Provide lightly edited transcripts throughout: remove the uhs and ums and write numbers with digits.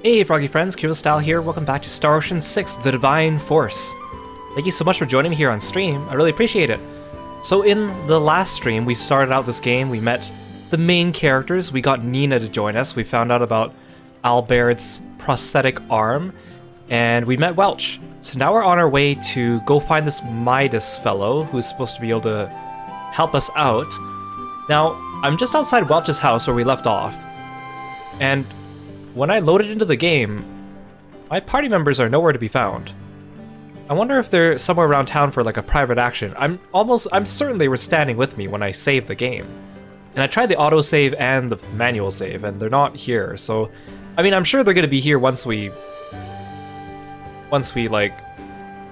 Hey Froggy friends, Kirostyle here, welcome back to Star Ocean 6, The Divine Force. Thank you so much for joining me here on stream, I really appreciate it. So in the last stream, we started out this game, we met the main characters, we got Nina to join us, we found out about Albert's prosthetic arm, and we met Welch. So now we're on our way to go find this Midas fellow, who's supposed to be able to help us out. Now, I'm just outside Welch's house where we left off, and when I loaded into the game, my party members are nowhere to be found. I wonder if they're somewhere around town for like a private action. I'm certain they were standing with me when I saved the game. And I tried the autosave and the manual save, and they're not here. So, I mean, I'm sure they're gonna be here once we like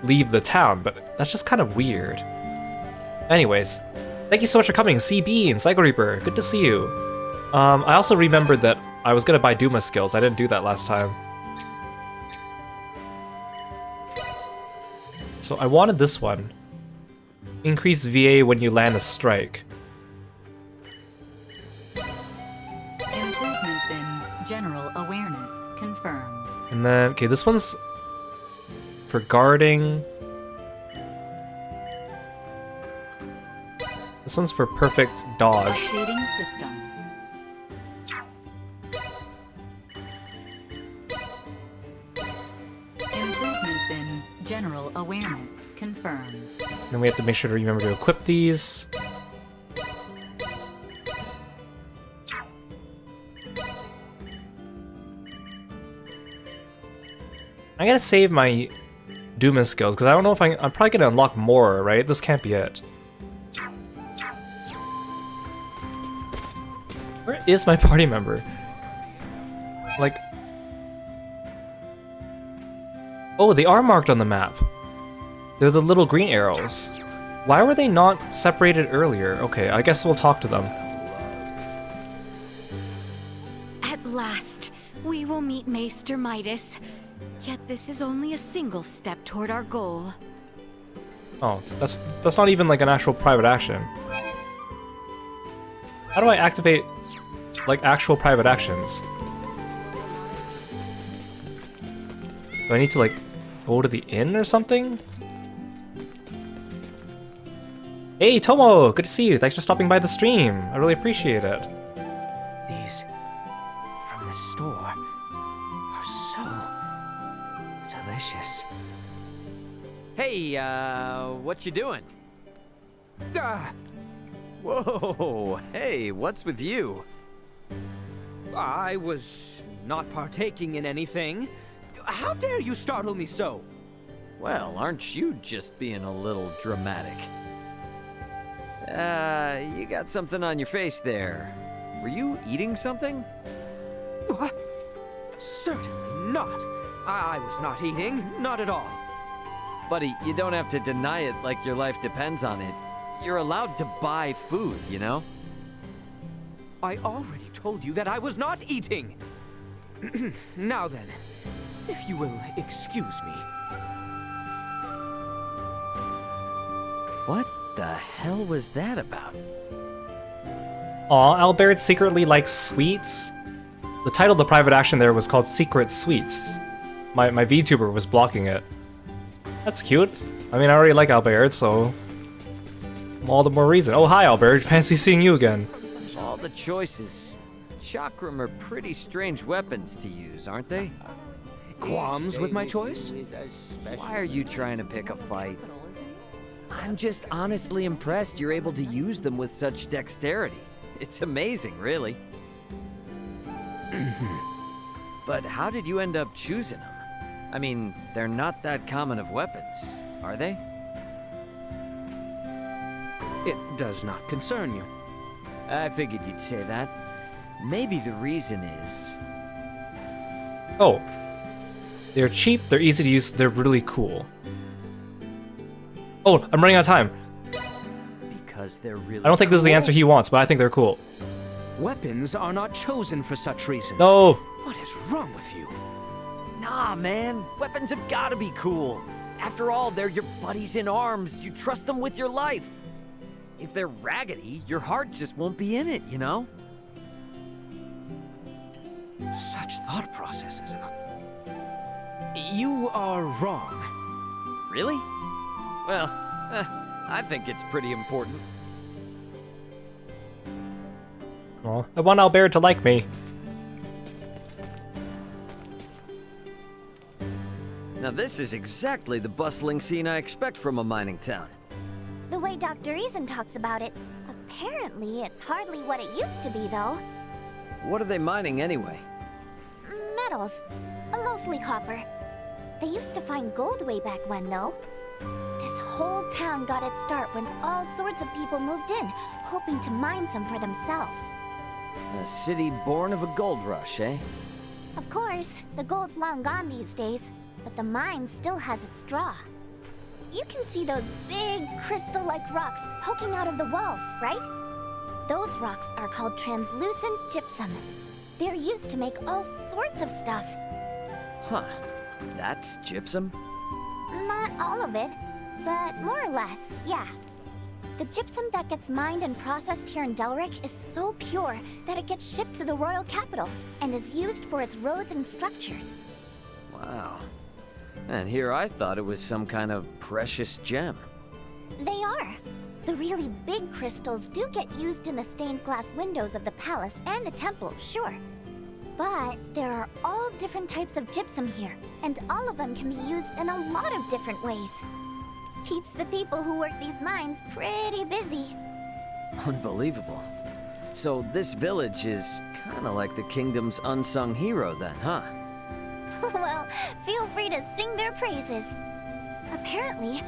leave the town, but that's just kind of weird. Anyways, thank you so much for coming, CB and Psycho Reaper. Good to see you. I also remembered that I was gonna buy Duma skills. I didn't do that last time. So I wanted this one. Increase VA when you land a strike. Improvements in general awareness confirmed. And then, okay, this one's for guarding. This one's for perfect dodge. Updating system. Improvements in general awareness confirmed. Then we have to make sure to remember to equip these. I gotta save my Duma skills, because I don't know if I'm probably gonna unlock more, right? This can't be it. Where is my party member? Like... Oh, they are marked on the map. They're the little green arrows. Why were they not separated earlier? Okay, I guess we'll talk to them. At last, we will meet Maester Midas. Yet this is only a single step toward our goal. Oh, that's not even like an actual private action. How do I activate like actual private actions? Do I need to like go to the inn or something? Hey Tomo, good to see you. Thanks for stopping by the stream. I really appreciate it. These from the store are so delicious. Hey, what you doing? Whoa, hey, what's with you? I was not partaking in anything. How dare you startle me so? Well, aren't you just being a little dramatic? You got something on your face there. Were you eating something? What? Certainly not. I was not eating, not at all. Buddy, you don't have to deny it like your life depends on it. You're allowed to buy food, you know? I already told you that I was not eating. Now then, if you will excuse me. What the hell was that about? Aw, Albert secretly likes sweets? The title of the private action there was called Secret Sweets. My VTuber was blocking it. That's cute. I mean, I already like Albert, so... all the more reason. Oh, hi Albert, fancy seeing you again. Of all the choices, chakram are pretty strange weapons to use, aren't they? Qualms with my choice? Why are you trying to pick a fight? I'm just honestly impressed you're able to use them with such dexterity. It's amazing, really. But how did you end up choosing them? I mean, they're not that common of weapons, are they? It does not concern you. I figured you'd say that. Maybe the reason is... Oh. They're cheap, they're easy to use, they're really cool. Oh, I'm running out of time. because they're really I don't think this is the answer he wants, but I think they're cool. Weapons are not chosen for such reasons. No! What is wrong with you? Nah, man. Weapons have gotta be cool. After all, they're your buddies in arms. You trust them with your life. If they're raggedy, your heart just won't be in it, you know? Such thought processes. You are wrong. Really? Well, I think it's pretty important. Well, I want Albert to like me. Now this is exactly the bustling scene I expect from a mining town. The way Dr. Eason talks about it, apparently it's hardly what it used to be, though. What are they mining anyway? Metals, mostly copper. They used to find gold way back when, though. This whole town got its start when all sorts of people moved in, hoping to mine some for themselves. A city born of a gold rush, eh? Of course, the gold's long gone these days, but the mine still has its draw. You can see those big crystal-like rocks poking out of the walls, right? Those rocks are called translucent gypsum. They're used to make all sorts of stuff. Huh. That's gypsum? Not all of it, but more or less, yeah. The gypsum that gets mined and processed here in Delric is so pure that it gets shipped to the royal capital and is used for its roads and structures. Wow. And here I thought it was some kind of precious gem. They are. The really big crystals do get used in the stained glass windows of the palace and the temple, sure. But there are all different types of gypsum here, and all of them can be used in a lot of different ways. Keeps the people who work these mines pretty busy. Unbelievable. So this village is kind of like the kingdom's unsung hero then, huh? Well, feel free to sing their praises. Apparently,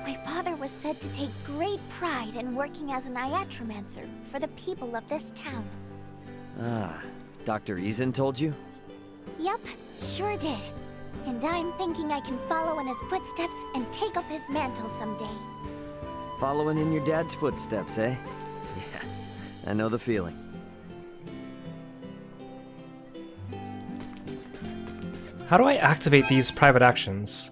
my father was said to take great pride in working as an iatromancer for the people of this town. Ah, Dr. Eason told you? Yep, sure did. And I'm thinking I can follow in his footsteps and take up his mantle someday. Following in your dad's footsteps, eh? Yeah, I know the feeling. How do I activate these private actions?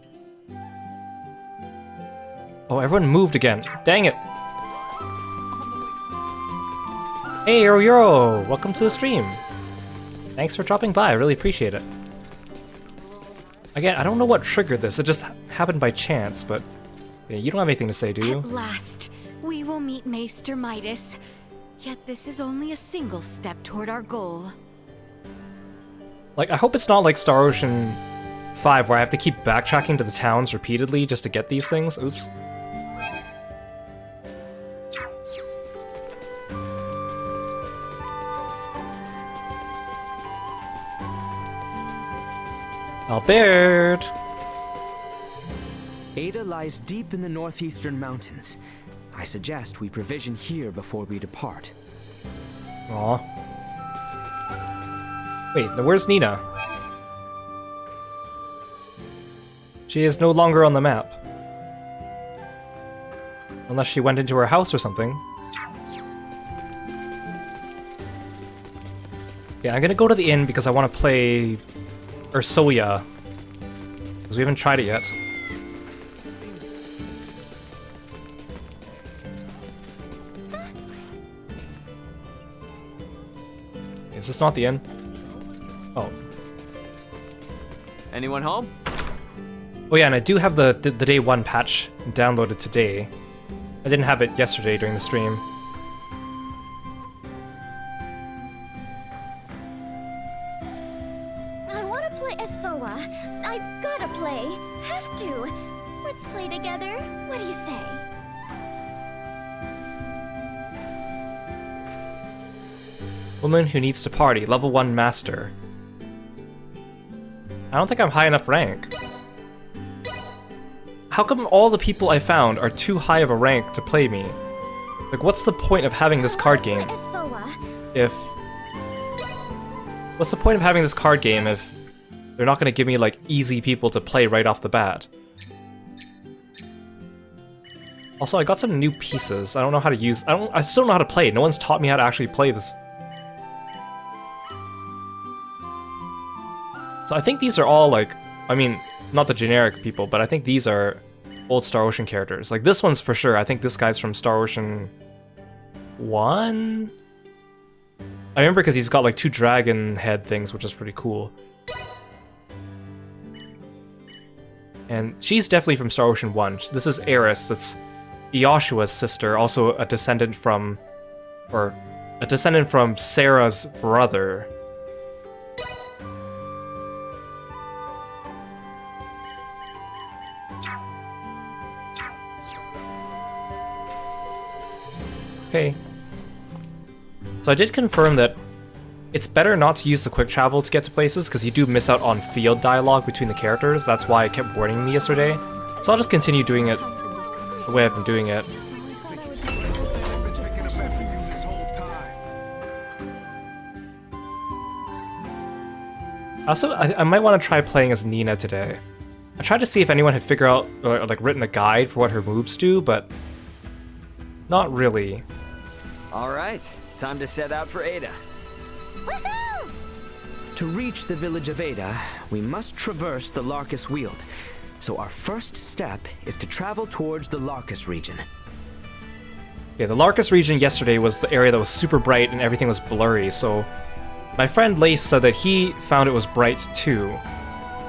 Oh, everyone moved again. Dang it. Hey, Yoro! Welcome to the stream. Thanks for dropping by, I really appreciate it. Again, I don't know what triggered this, it just happened by chance, but yeah, you don't have anything to say, do you? At last, we will meet Maester Midas. Yet this is only a single step toward our goal. Like, I hope it's not like Star Ocean 5 where I have to keep backtracking to the towns repeatedly just to get these things. Oops. Albert! Ada lies deep in the northeastern mountains. I suggest we provision here before we depart. Aw. Wait, now where's Nina? She is no longer on the map. Unless she went into her house or something. Yeah, I'm gonna go to the inn because I want to play Ursolia. Because we haven't tried it yet. Is this not the inn? Oh. Anyone home? Oh yeah, and I do have the day 1 patch downloaded today. I didn't have it yesterday during the stream. I want to play Esoa. I've got to play. Have to. Let's play together. What do you say? Woman who needs to party, level 1 master. I don't think I'm high enough rank. How come all the people I found are too high of a rank to play me? Like, what's the point of having this card game if... What's the point of having this card game if they're not gonna give me, like, easy people to play right off the bat? Also, I got some new pieces. I don't know how to use... I still don't know how to play. No one's taught me how to actually play this. So I think these are all, like... I mean, not the generic people, but I think these are old Star Ocean characters. Like, this one's for sure. I think this guy's from Star Ocean 1? I remember because he's got like 2 dragon head things, which is pretty cool. And she's definitely from Star Ocean 1. This is Eris, that's Yoshua's sister, also a descendant from... or a descendant from Sarah's brother. Okay. So I did confirm that it's better not to use the quick travel to get to places, because you do miss out on field dialogue between the characters. That's why it kept warning me yesterday. So I'll just continue doing it the way I've been doing it. Also, I might want to try playing as Nina today. I tried to see if anyone had figured out, or like written a guide for what her moves do, but not really. All right, time to set out for Ada. Woohoo! To reach the village of Ada, we must traverse the Larkus Weald. So our first step is to travel towards the Larkus region. Yeah, the Larkus region yesterday was the area that was super bright and everything was blurry, so my friend Lace said that he found it was bright too.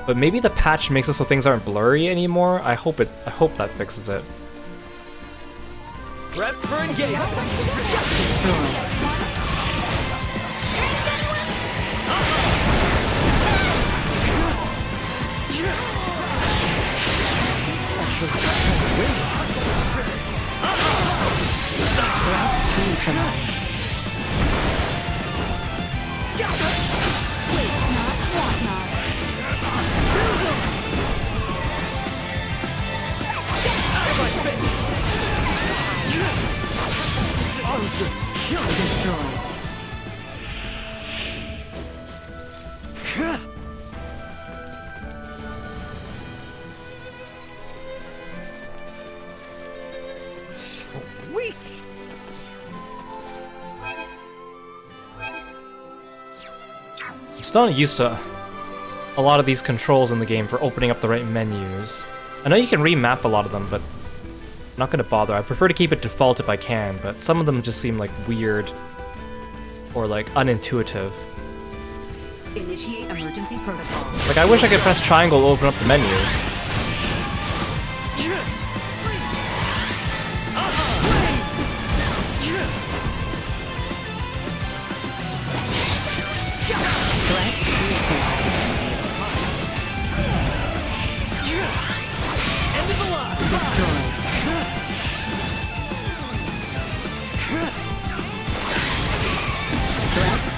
But maybe the patch makes it so things aren't blurry anymore. I hope that fixes it. Prep for engagement. Destroyed. Sweet. I'm still not used to a lot of these controls in the game for opening up the right menus. I know you can remap a lot of them, but I'm not gonna bother. I prefer to keep it default if I can, but some of them just seem like weird or like unintuitive. Initiate emergency protocol. Like I wish I could press triangle to open up the menu.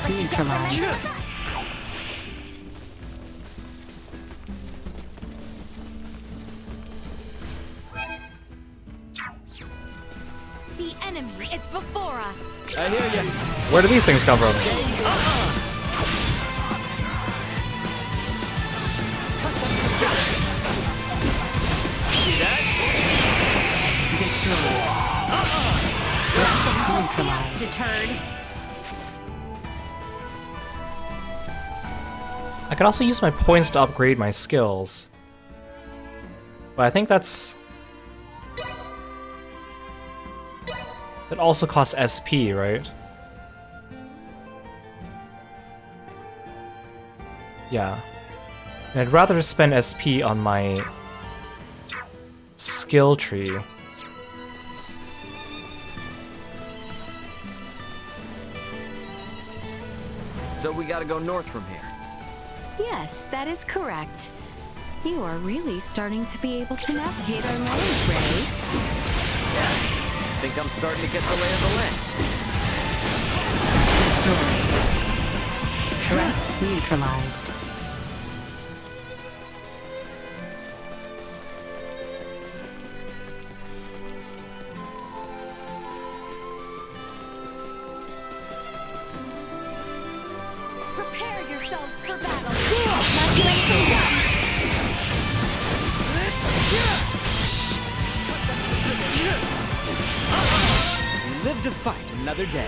Neutralized. The enemy is before us. I hear you. Where do these things come from? See that? Neutralized. Deterred. I can also use my points to upgrade my skills. But I think that's... It also costs SP, right? Yeah. And I'd rather spend SP on my skill tree. So we gotta go north from here. Yes, that is correct. You are really starting to be able to navigate our land, Ray. Think I'm starting to get the lay of the land. Destroyed. Threat neutralized. Prepare yourselves for battle. We live to fight another day.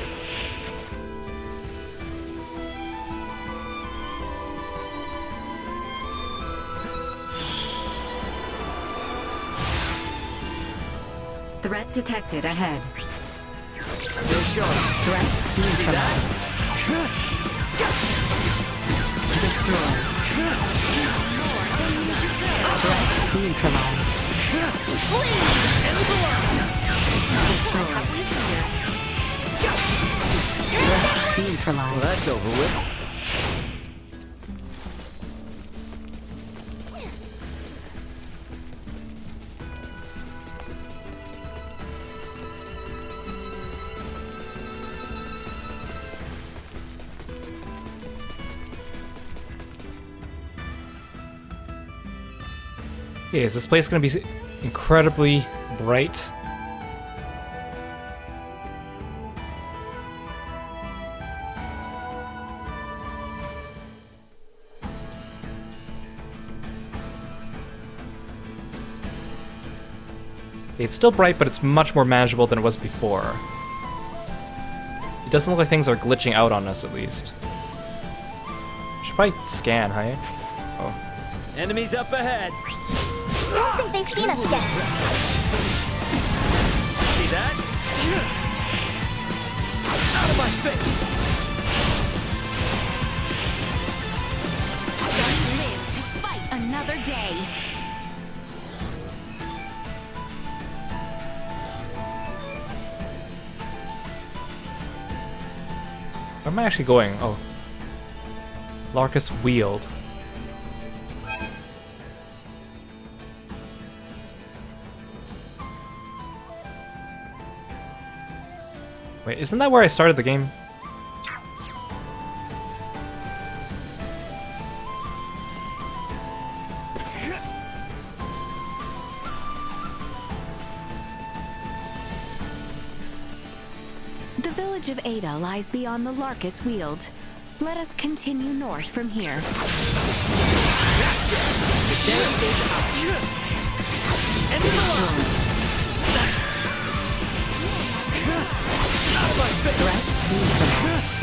Threat detected ahead. Still showing. Threat neutralized. Destroy. Threat neutralized. Destroy. Threat neutralized. Well, that's over with. Okay, is this place gonna be incredibly bright? Okay, it's still bright, but it's much more manageable than it was before. It doesn't look like things are glitching out on us, at least. Should probably scan, hey? Oh. Enemies up ahead. Don't think they've seen us yet. See that? Out of my face! Live to fight another day. Where am I actually going? Oh. Larkus Wield. Wait, isn't that where I started the game? The village of Ada lies beyond the Larkus Weald. Let us continue north from here. Threat neutralized.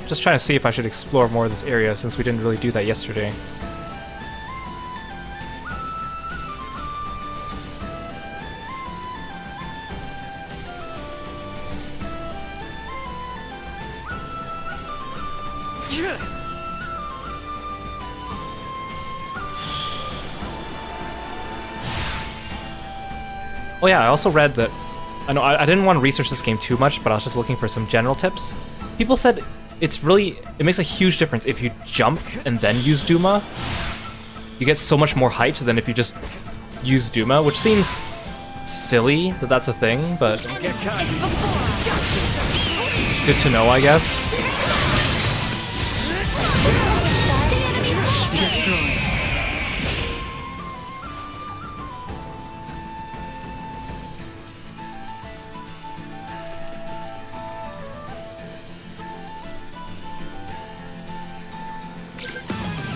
Just trying to see if I should explore more of this area since we didn't really do that yesterday. Oh yeah, I also read that, I know I didn't want to research this game too much, but I was just looking for some general tips. People said it makes a huge difference if you jump and then use Duma. You get so much more height than if you just use Duma, which seems silly that that's a thing, but good to know, I guess.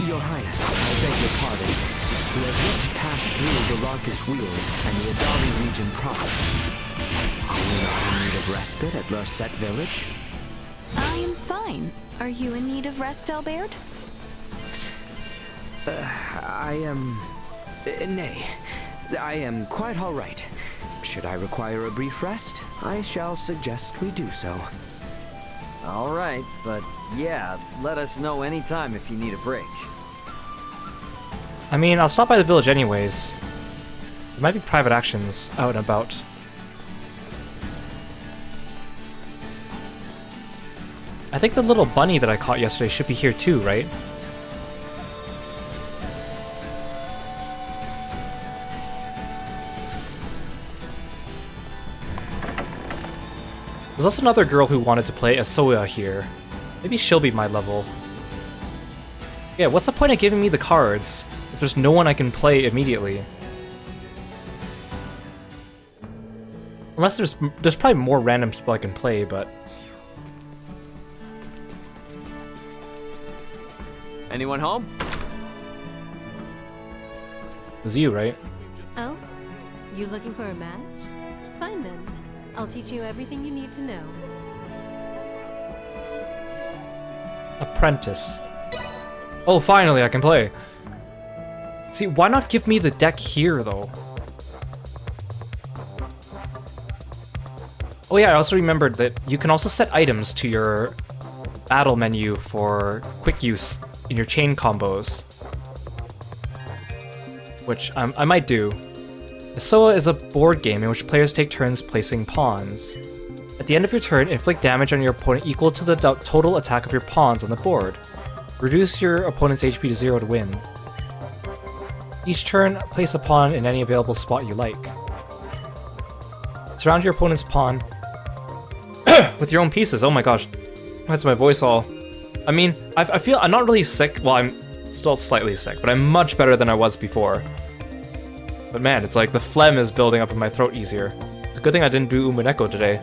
Your Highness, I beg your pardon. We have yet to pass through the Larkus Weald and the Adali region proper. Are we not in need of respite at Larset Village? I am fine. Are you in need of rest, Albert? I am... nay. I am quite all right. Should I require a brief rest, I shall suggest we do so. All right, but yeah, let us know anytime if you need a break. I mean, I'll stop by the village anyways. There might be private actions out and about. I think the little bunny that I caught yesterday should be here too, right? There's also another girl who wanted to play as Soya here. Maybe she'll be my level. Yeah, what's the point of giving me the cards if there's no one I can play immediately? Unless there's probably more random people I can play, but... Anyone home? It was you, right? Oh? You looking for a match? Fine then. I'll teach you everything you need to know. Apprentice. Oh, finally I can play. See, why not give me the deck here, though? Oh yeah, I also remembered that you can also set items to your battle menu for quick use in your chain combos. Which I might do. Soa is a board game in which players take turns placing pawns. At the end of your turn, inflict damage on your opponent equal to the total attack of your pawns on the board. Reduce your opponent's HP to 0 to win. Each turn, place a pawn in any available spot you like. Surround your opponent's pawn with your own pieces. Oh my gosh, that's my voice all. I mean, I feel I'm not really sick. Well, I'm still slightly sick, but I'm much better than I was before. But man, it's like the phlegm is building up in my throat easier. It's a good thing I didn't do Umaneko today.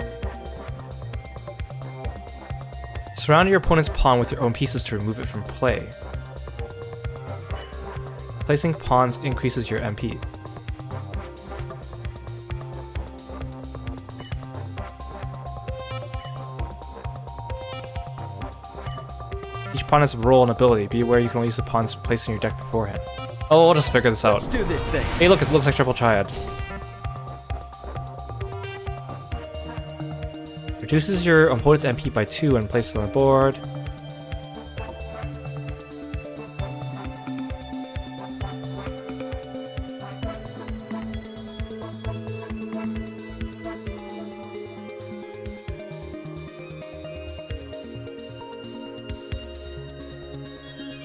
Surround your opponent's pawn with your own pieces to remove it from play. Placing pawns increases your MP. Each pawn has a role and ability. Be aware you can only use the pawns placed in your deck beforehand. Oh, we'll just figure this out. Let's do this thing. Hey, look, it looks like Triple Triad. Reduces your opponent's MP by 2 and places it on the board.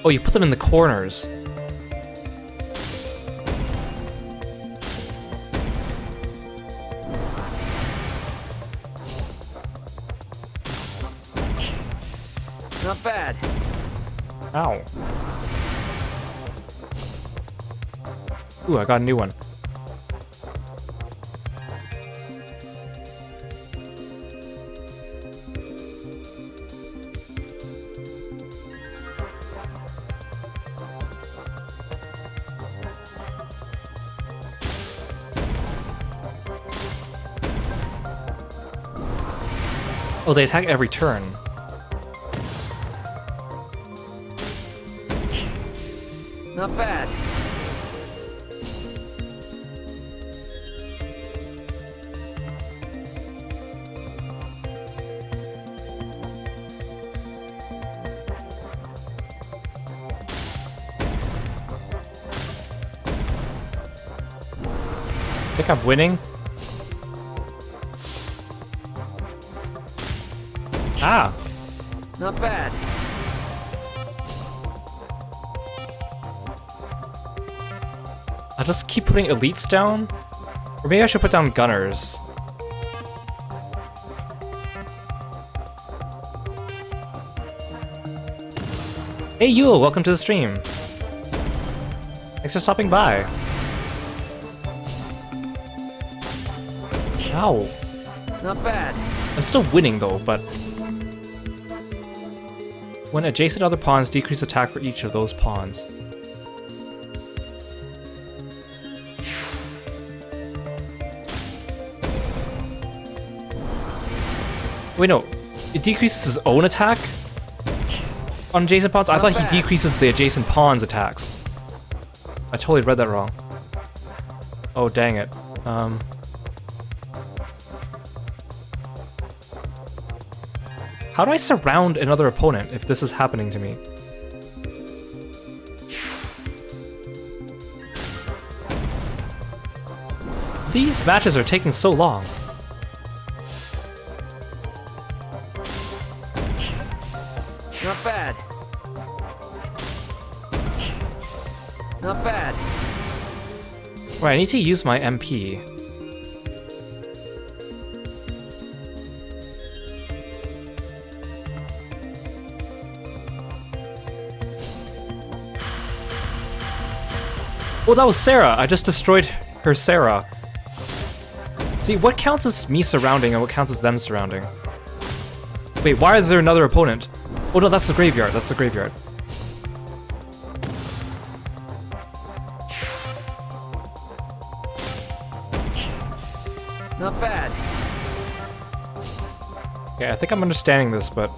Oh, you put them in the corners. Not bad. Ow. Ooh, I got a new one. Oh, they attack every turn. Not bad. I think I'm winning. Ah! Not bad. I'll just keep putting elites down? Or maybe I should put down gunners. Hey Yule, welcome to the stream. Thanks for stopping by. Ow. Not bad. I'm still winning though, but... When adjacent other pawns, decrease attack for each of those pawns. Wait, no. It decreases his own attack on adjacent pawns? I thought he decreases the adjacent pawns' attacks. I totally read that wrong. Oh, dang it. How do I surround another opponent if this is happening to me? These matches are taking so long. Not bad. Not bad. Right, I need to use my MP. Oh, that was Sarah! I just destroyed her Sarah. See, what counts as me surrounding and what counts as them surrounding? Wait, why is there another opponent? Oh no, that's the graveyard, that's the graveyard. Not bad. Okay, I think I'm understanding this, but...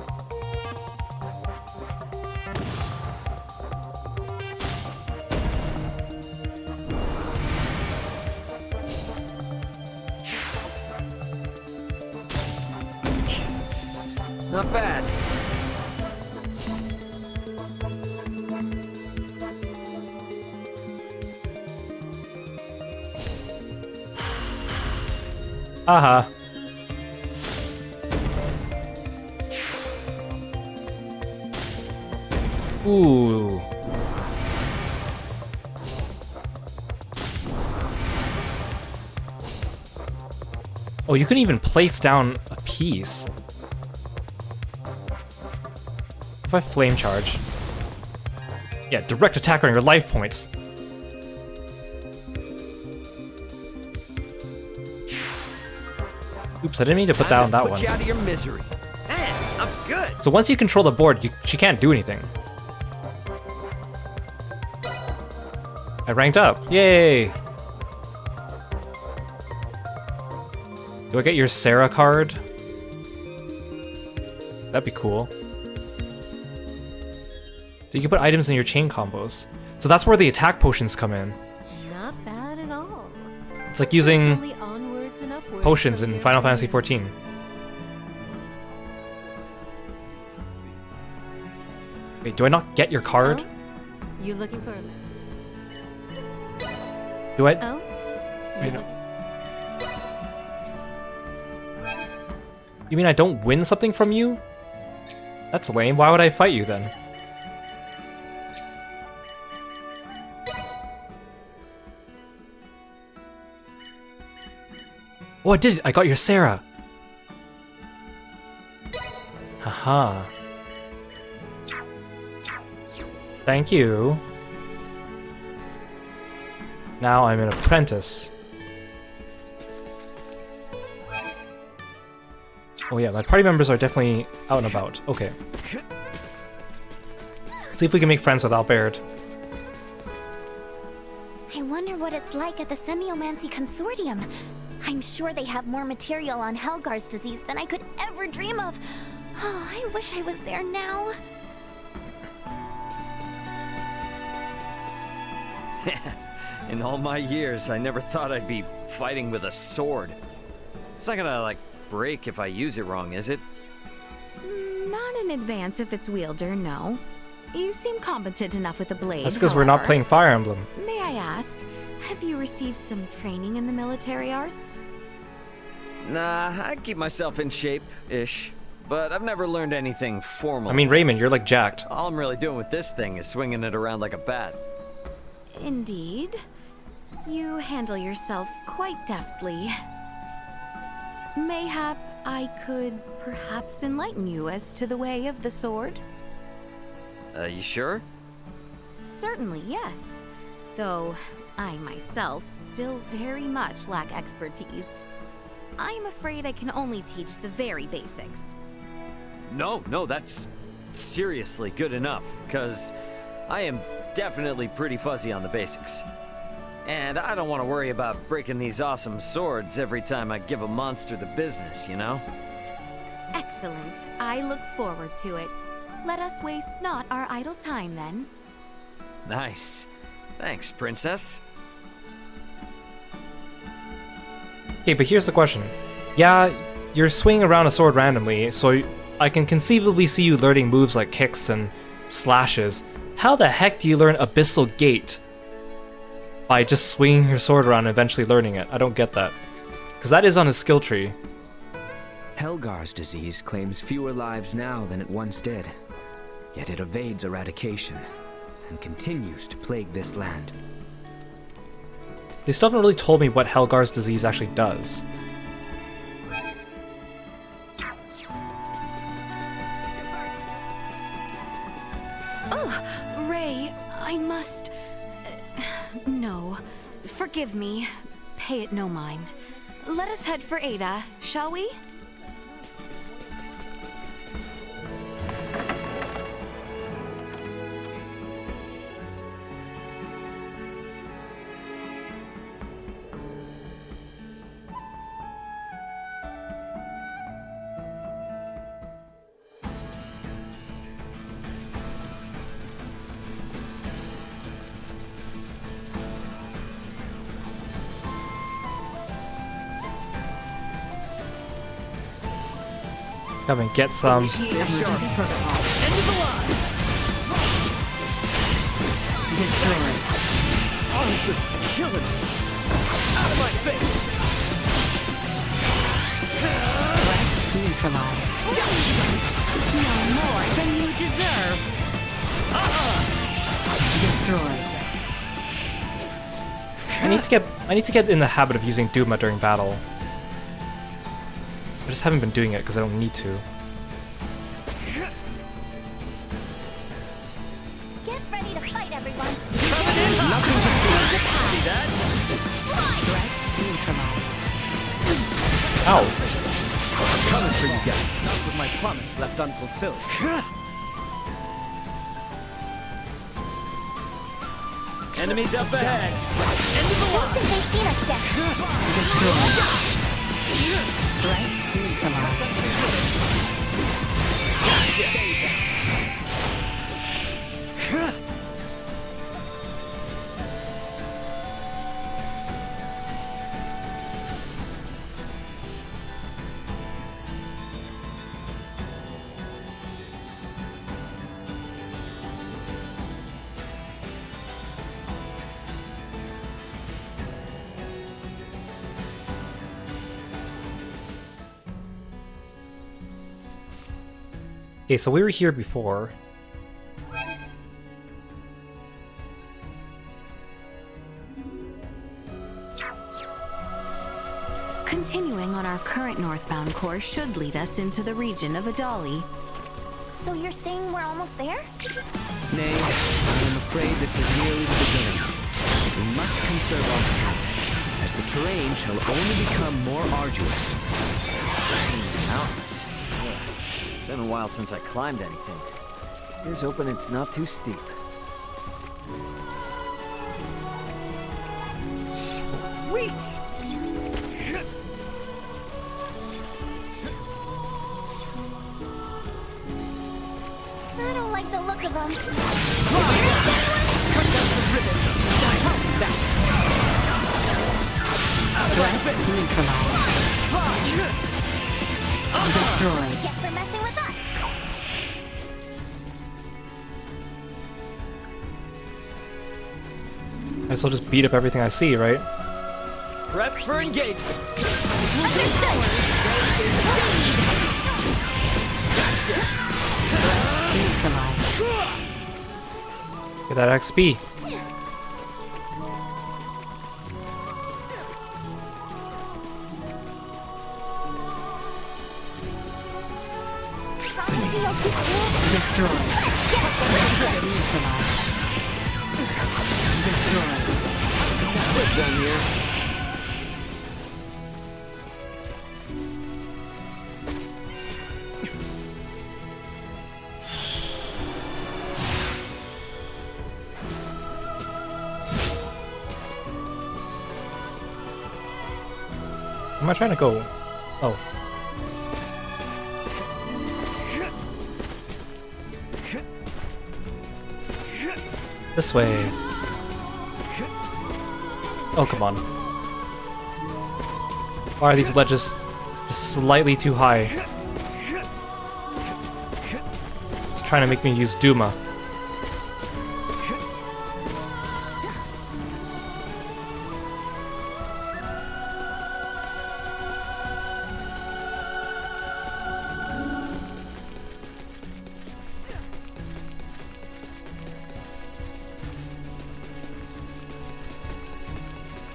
Not bad. Haha. Ooh. Oh, you can even place down a piece. If I flame charge. Yeah, direct attack on your life points. Oops, I didn't mean to put down that Put one. you out of your misery. Man, I'm good. So once you control the board, she can't do anything. I ranked up. Yay! Do I get your Sarah card? That'd be cool. So you can put items in your chain combos. So that's where the attack potions come in. Not bad at all. It's like It's using only onwards and upwards potions from in here. Final Fantasy XIV. Wait, do I not get your card? Oh? You looking for a man? Do I? Oh? Wait, You no. look- You mean I don't win something from you? That's lame. Why would I fight you then? Oh, I did. I got your Sarah. Haha. Thank you. Now I'm an apprentice. Oh yeah, my party members are definitely out and about. Okay. See if we can make friends with Albert. I wonder what it's like at the Semiomancy Consortium. I'm sure they have more material on Helgar's disease than I could ever dream of. Oh, I wish I was there now. In all my years, I never thought I'd be fighting with a sword. It's not gonna, like, break if I use it wrong, is it? Not in advance if it's wielder, no. You seem competent enough with a blade. That's because we're not however. playing Fire Emblem. May I ask, have you received some training in the military arts? Nah, I keep myself in shape-ish. But I've never learned anything formal. I mean, Raymond, you're like jacked. All I'm really doing with this thing is swinging it around like a bat. Indeed. You handle yourself quite deftly. Mayhap I could perhaps enlighten you as to the way of the sword? You sure? Certainly, yes. Though I myself still very much lack expertise. I am afraid I can only teach the very basics. No, that's seriously good enough, because I am definitely pretty fuzzy on the basics. And I don't want to worry about breaking these awesome swords every time I give a monster the business, you know? Excellent. I look forward to it. Let us waste not our idle time, then. Nice. Thanks, princess. Okay, but here's the question. Yeah, you're swinging around a sword randomly, so I can conceivably see you learning moves like kicks and slashes. How the heck do you learn Abyssal Gate? By just swinging your sword around and eventually learning it. I don't get that. Because that is on his skill tree. Helgar's disease claims fewer lives now than it once did. Yet it evades eradication and continues to plague this land. They still haven't really told me what Helgar's disease actually does. Oh, Ray, I must... no. Forgive me. Pay it no mind. Let us head for Ada, shall we? Come and get some. Emergency protocol. Destroy. Killing me. Out of my face. Threat neutralized. No more than you deserve. Destroy. I need to get in the habit of using Duma during battle. I just haven't been doing it because I don't need to. Get ready to fight, everyone. See that? Threat neutralized. Ow! I'm coming for you guys. Not with my promise left unfulfilled. Enemies up ahead. Don't think they've seen us yet. Destroy. Threat neutralized. Okay, so we were here before. Continuing on our current northbound course should lead us into the region of Adali. So you're saying we're almost there? Nay, I am afraid this is merely the beginning. We must conserve our strength, as the terrain shall only become more arduous. Mountains. Ugh. Been a while since I climbed anything. Here's hoping it's not too steep. Sweet! I don't like the look of them. Threat neutralized. Destroy. Get for messing with us. I guess I'll just beat up everything I see, right? Prep for engagement. Neutralized. Get that XP. Destroy. Neutralized. Destroy. What's down here? Where am I trying to go? Oh. This way. Oh, come on. Why are these ledges just slightly too high? It's trying to make me use Duma.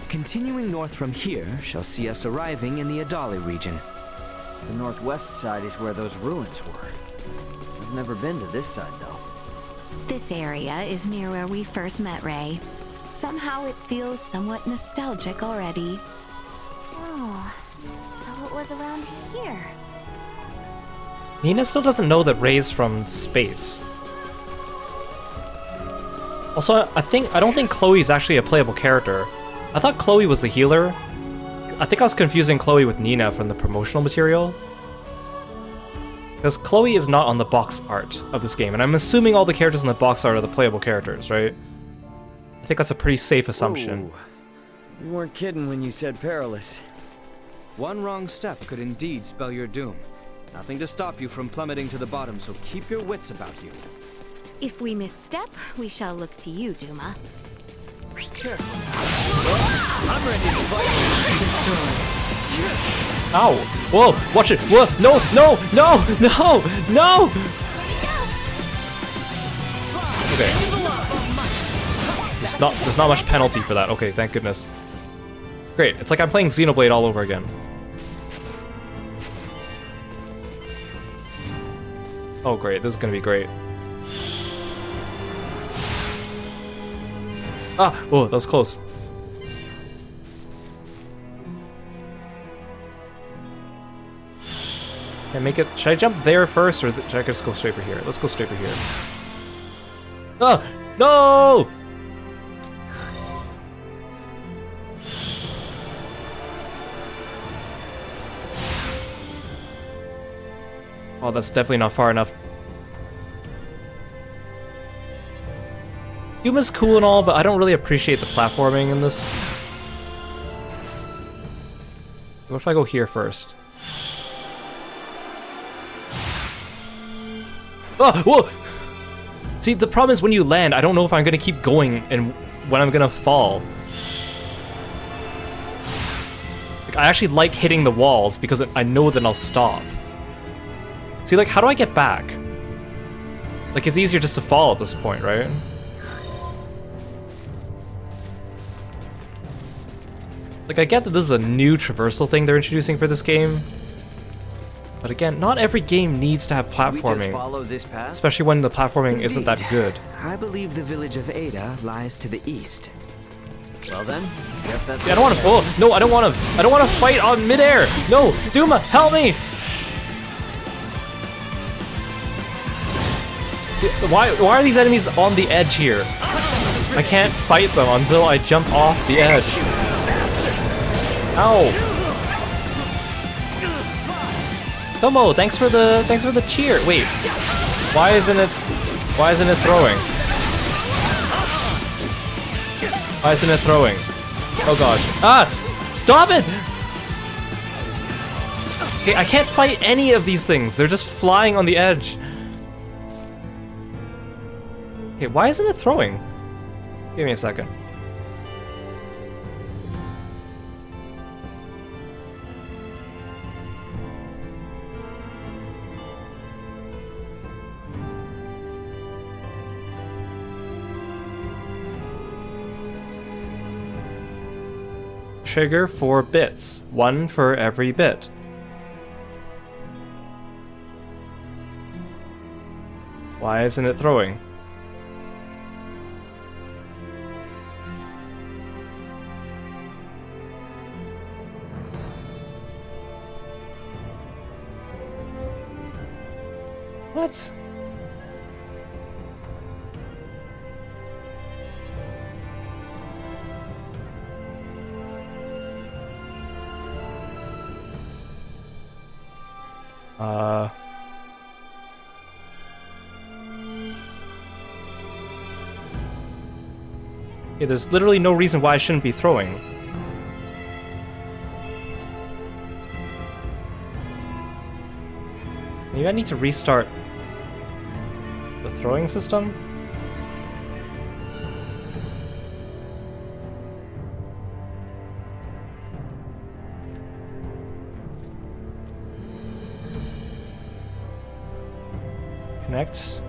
Continuing north from here shall see us arriving in the Adali region. The northwest side is where those ruins were. I've never been to this side, though. This area is near where we first met Ray. Somehow it feels somewhat nostalgic already. Oh, so it was around here. Nina still doesn't know that Ray's from space. Also, I don't think Chloe's actually a playable character. I thought Chloe was the healer. I think I was confusing Chloe with Nina from the promotional material. Because Chloe is not on the box art of this game, and I'm assuming all the characters in the box art are the playable characters, right? I think that's a pretty safe assumption. Ooh. You weren't kidding when you said perilous. One wrong step could indeed spell your doom. Nothing to stop you from plummeting to the bottom, so keep your wits about you. If we misstep, we shall look to you, Duma. I'm ready to fight. Ow! Whoa! Watch it! Whoa! No! No! No! No! No! Okay. There's not much penalty for that. Okay, thank goodness. Great. It's like I'm playing Xenoblade all over again. Oh great, this is gonna be great. Ah! Oh, that was close. Can I make it? Should I jump there first, or should I just go straight for here? Let's go straight for here. Ah! No! Oh, that's definitely not far enough. Yuma's cool and all, but I don't really appreciate the platforming in this. What if I go here first? Oh, whoa! See, the problem is when you land, I don't know if I'm gonna keep going and when I'm gonna fall. Like, I actually like hitting the walls because I know that I'll stop. See, like, how do I get back? Like, it's easier just to fall at this point, right? Like, I get that this is a new traversal thing they're introducing for this game. But again, not every game needs to have We just platforming. follow this path. Especially when the platforming isn't that good. I believe the village of Ada lies to the east. Well then, guess that's. See, I don't want to. Oh no, I don't want to. I don't want to fight on midair. No, Duma, help me! See, why are these enemies on the edge here? I can't fight them until I jump off the edge. Ow! Tomo, thanks for the cheer. Wait, why isn't it throwing? Why isn't it throwing? Oh gosh. Ah! Stop it! Okay, I can't fight any of these things. They're just flying on the edge. Okay, why isn't it throwing? Give me a second. Trigger 4 bits, 1 for every bit. Why isn't it throwing? What? Yeah, there's literally no reason why I shouldn't be throwing. Maybe I need to restart the throwing system? Connect.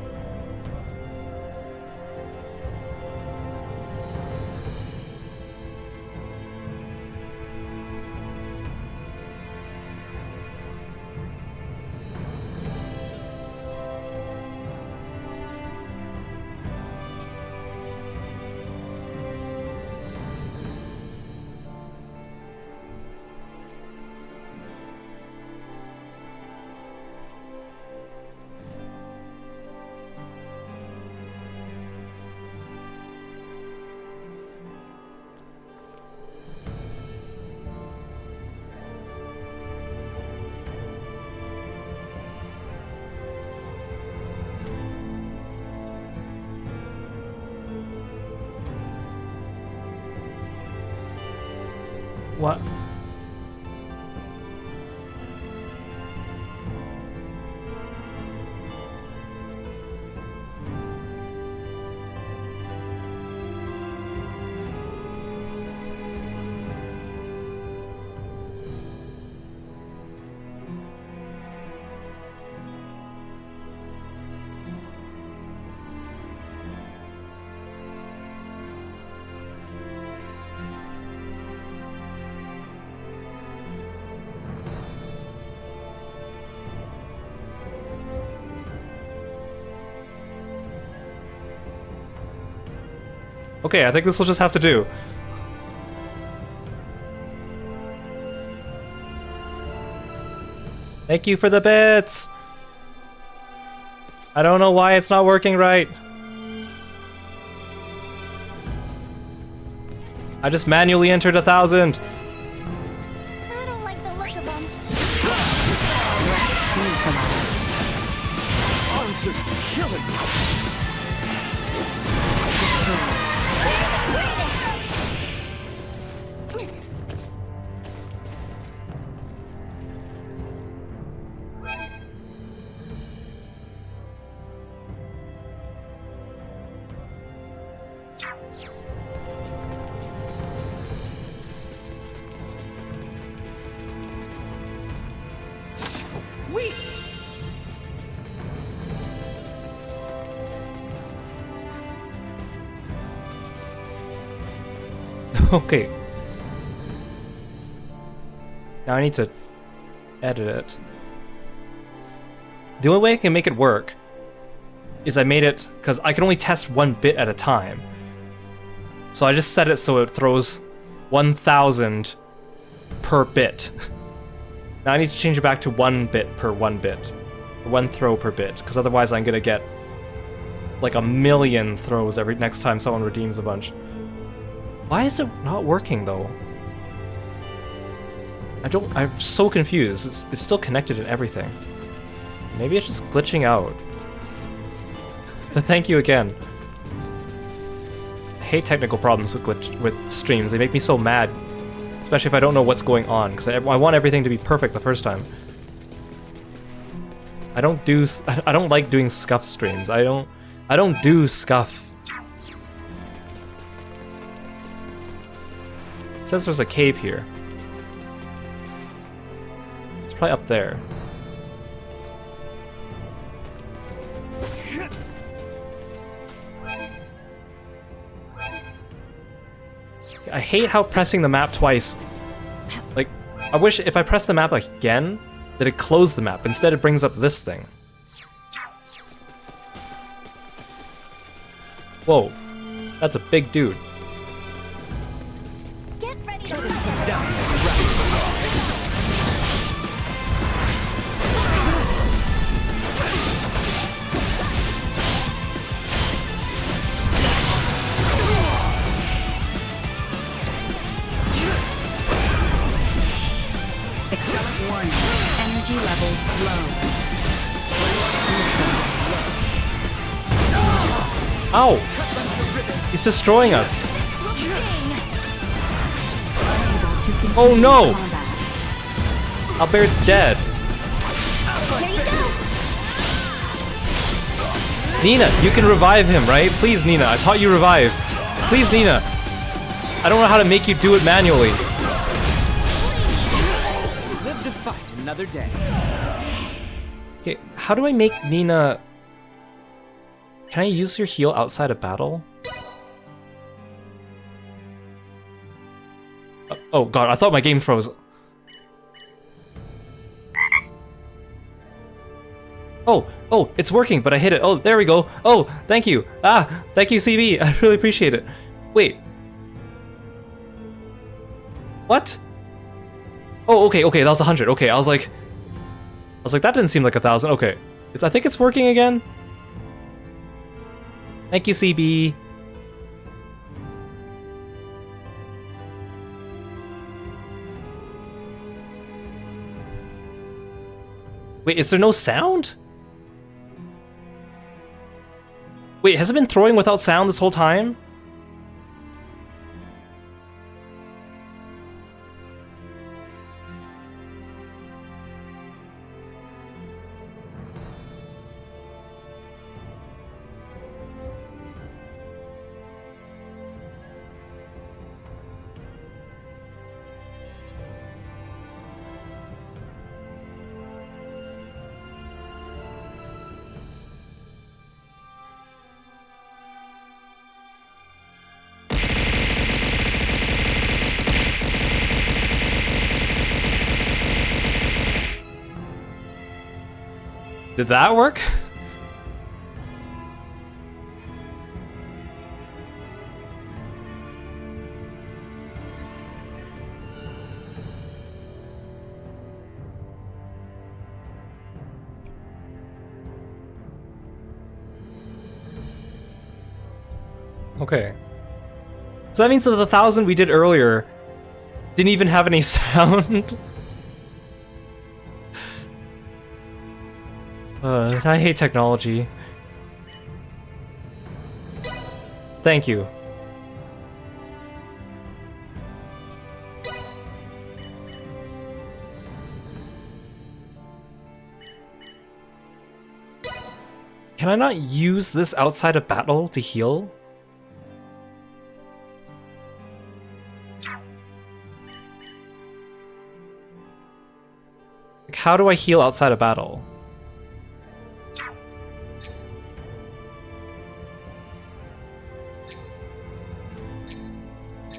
Okay, I think this will just have to do. Thank you for the bits! I don't know why it's not working right. I just manually entered 1,000. I don't like the look of them. Neutralized. Arms are killing me. Sweet! Okay. Now I need to edit it. The only way I can make it work is I made it because I can only test 1 bit at a time. So I just set it so it throws 1,000 per bit. Now I need to change it back to 1 bit per 1 bit. 1 throw per bit, because otherwise I'm gonna get like 1,000,000 throws every next time someone redeems a bunch. Why is it not working though? I'm so confused. It's still connected and everything. Maybe it's just glitching out. But thank you again. I hate technical problems with streams. They make me so mad. Especially if I don't know what's going on, because I want everything to be perfect the first time. I don't like doing scuff streams. I don't do scuff. It says there's a cave here. It's probably up there. I hate how pressing the map twice, like, I wish if I press the map again, that it closed the map. Instead it brings up this thing. Whoa, that's a big dude. Get ready to Except 1. Energy levels low. Ow! He's destroying us. Unable to continue Oh no! combat. Albert's dead. Nina, you can revive him, right? Please, Nina, I taught you revive. Please, Nina. I don't know how to make you do it manually. Live to fight another day. Okay, how do I make Nina... Can I use your heal outside of battle? Oh god, I thought my game froze. Oh, it's working, but I hit it. Oh, there we go. Oh, thank you. Thank you, CB. I really appreciate it. Wait. What? Oh, okay, that was 100. Okay, I was like, that didn't seem like 1,000. Okay, I think it's working again. Thank you, CB. Wait, is there no sound? Wait, has it been throwing without sound this whole time? Did that work? Okay. So that means that the 1,000 we did earlier didn't even have any sound. I hate technology. Thank you. Can I not use this outside of battle to heal? Like, how do I heal outside of battle?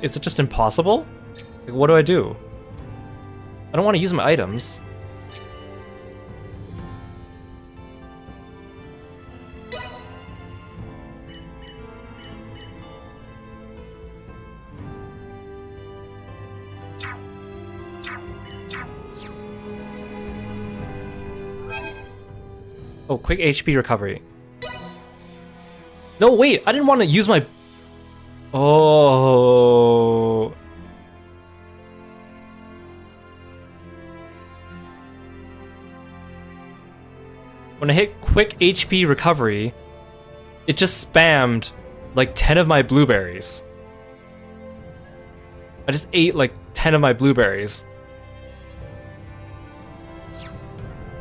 Is it just impossible? Like, what do I do? I don't want to use my items. Oh, quick HP recovery. No, wait, I didn't want to use my... Oh... When I hit quick HP recovery, it just spammed like 10 of my blueberries. I just ate like 10 of my blueberries.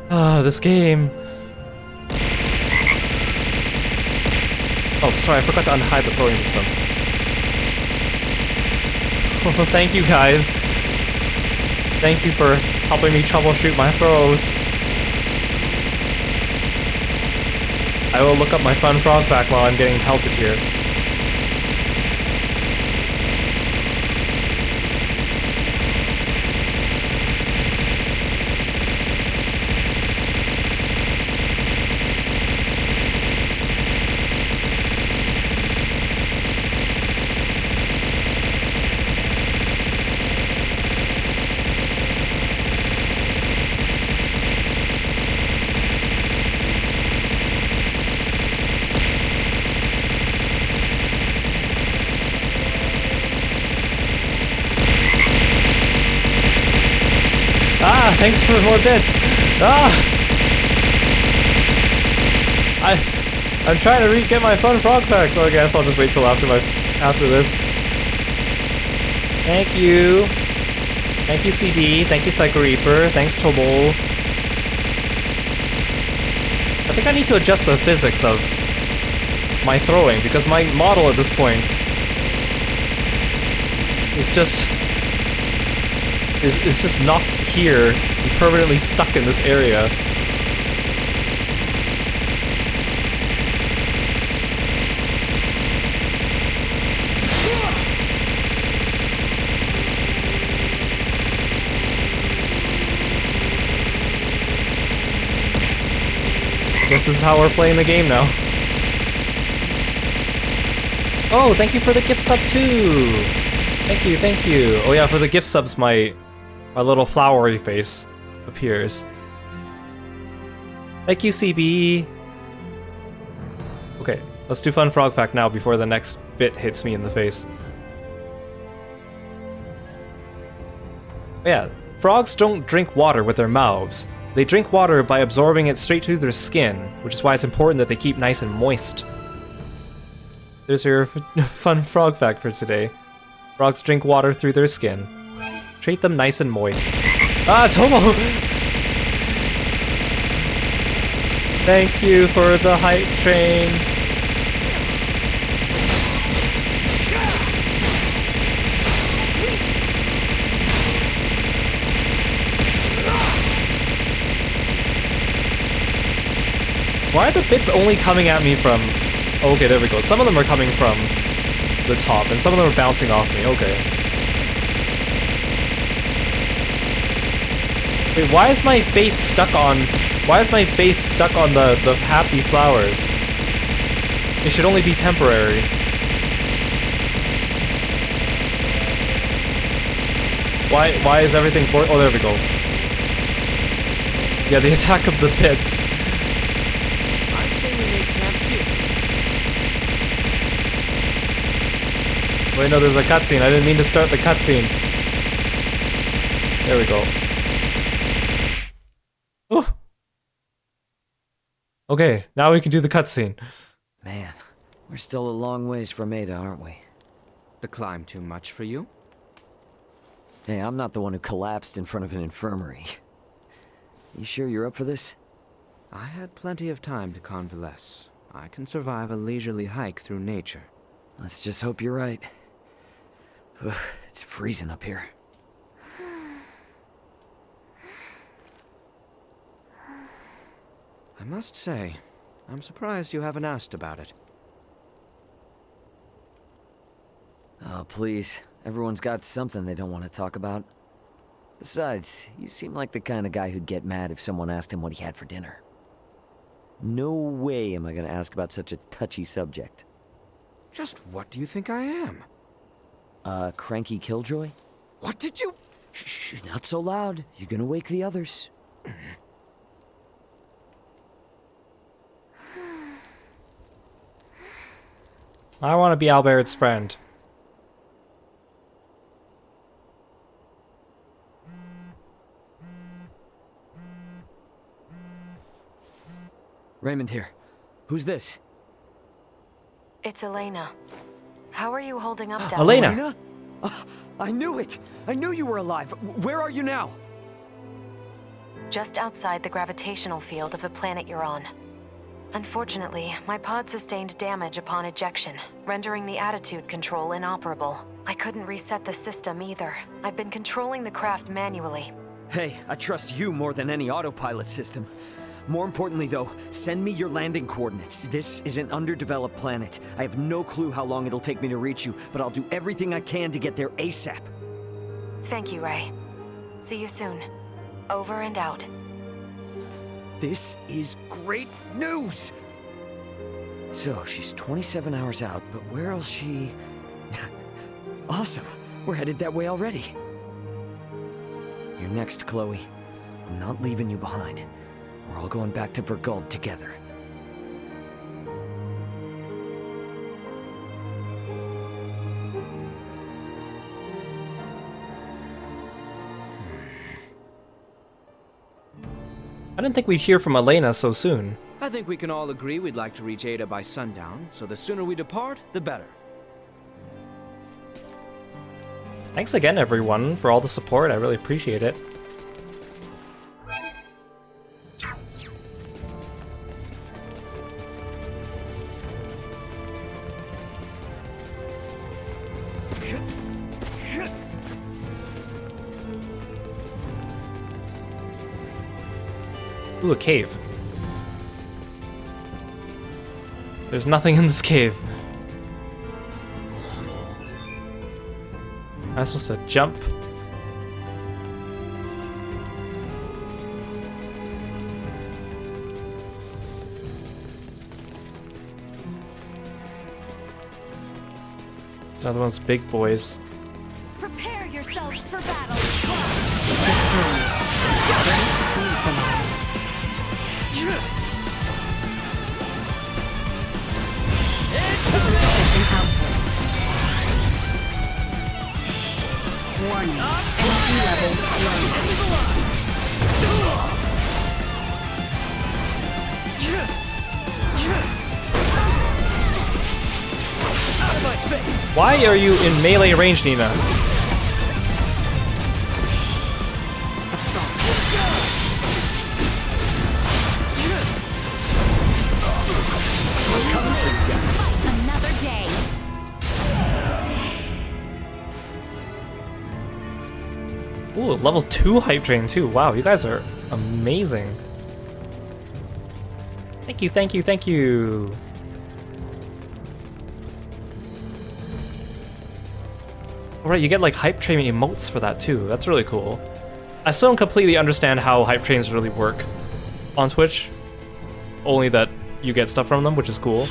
Ah, this game. Oh, sorry, I forgot to unhide the throwing system. Oh, thank you guys. Thank you for helping me troubleshoot my throws. I will look up my fun frog fact while I'm getting pelted here. Thanks for more bits. I'm trying to get my fun frog pack, so I guess I'll just wait till after this. Thank you. Thank you, CB. Thank you, Psycho Reaper. Thanks, Tobol. I think I need to adjust the physics of my throwing, because my model at this point is just not here, and permanently stuck in this area. I guess this is how we're playing the game now. Oh, thank you for the gift sub too! Thank you, thank you. Oh yeah, for the gift subs, my little flowery face appears. Thank you, CB. Okay, let's do fun frog fact now before the next bit hits me in the face. Yeah, frogs don't drink water with their mouths. They drink water by absorbing it straight through their skin, which is why it's important that they keep nice and moist. There's your fun frog fact for today. Frogs drink water through their skin. Treat them nice and moist. Ah, Tomo! Thank you for the hype train. Why are the bits only coming at me from... Okay, there we go. Some of them are coming from the top, and some of them are bouncing off me. Okay. Wait, why is my face stuck on... Why is my face stuck on the happy flowers? It should only be temporary. Why is everything... Oh, there we go. Yeah, the attack of the pits. Wait, no, there's a cutscene. I didn't mean to start the cutscene. There we go. Ooh. Okay, now we can do the cutscene. Man, we're still a long ways from Ada, aren't we? The climb too much for you? Hey, I'm not the one who collapsed in front of an infirmary. You sure you're up for this? I had plenty of time to convalesce. I can survive a leisurely hike through nature. Let's just hope you're right. Ugh, it's freezing up here. I must say, I'm surprised you haven't asked about it. Oh, please. Everyone's got something they don't want to talk about. Besides, you seem like the kind of guy who'd get mad if someone asked him what he had for dinner. No way am I gonna ask about such a touchy subject. Just what do you think I am? Cranky killjoy? What did you... Shh, not so loud. You're gonna wake the others. I want to be Albert's friend. Raymond here. Who's this? It's Elena. How are you holding up down Elena! Elena? I knew it! I knew you were alive! Where are you now? just outside the gravitational field of the planet you're on. Unfortunately, my pod sustained damage upon ejection, rendering the attitude control inoperable. I couldn't reset the system either. I've been controlling the craft manually. Hey, I trust you more than any autopilot system. More importantly, though, send me your landing coordinates. This is an underdeveloped planet. I have no clue how long it'll take me to reach you, but I'll do everything I can to get there ASAP. Thank you, Ray. See you soon. Over and out. This is great news! So, she's 27 hours out, but where else she... Awesome! We're headed that way already. You're next, Chloe. I'm not leaving you behind. We're all going back to Verguld together. I didn't think we'd hear from Elena so soon. I think we can all agree we'd like to reach Ada by sundown, so the sooner we depart, the better. Thanks again, everyone, for all the support. I really appreciate it. Ooh, a cave. There's nothing in this cave. Am I supposed to jump? It's another one of those big boys. Prepare yourselves for battle. Warning. Energy levels Out of my face! Why are you in melee range, Nina? Another day. Ooh, level 2 hype train too. Wow, you guys are amazing. Thank you, thank you, thank you. Alright, you get like hype train emotes for that too. That's really cool. I still don't completely understand how hype trains really work on Twitch. Only that you get stuff from them, which is cool.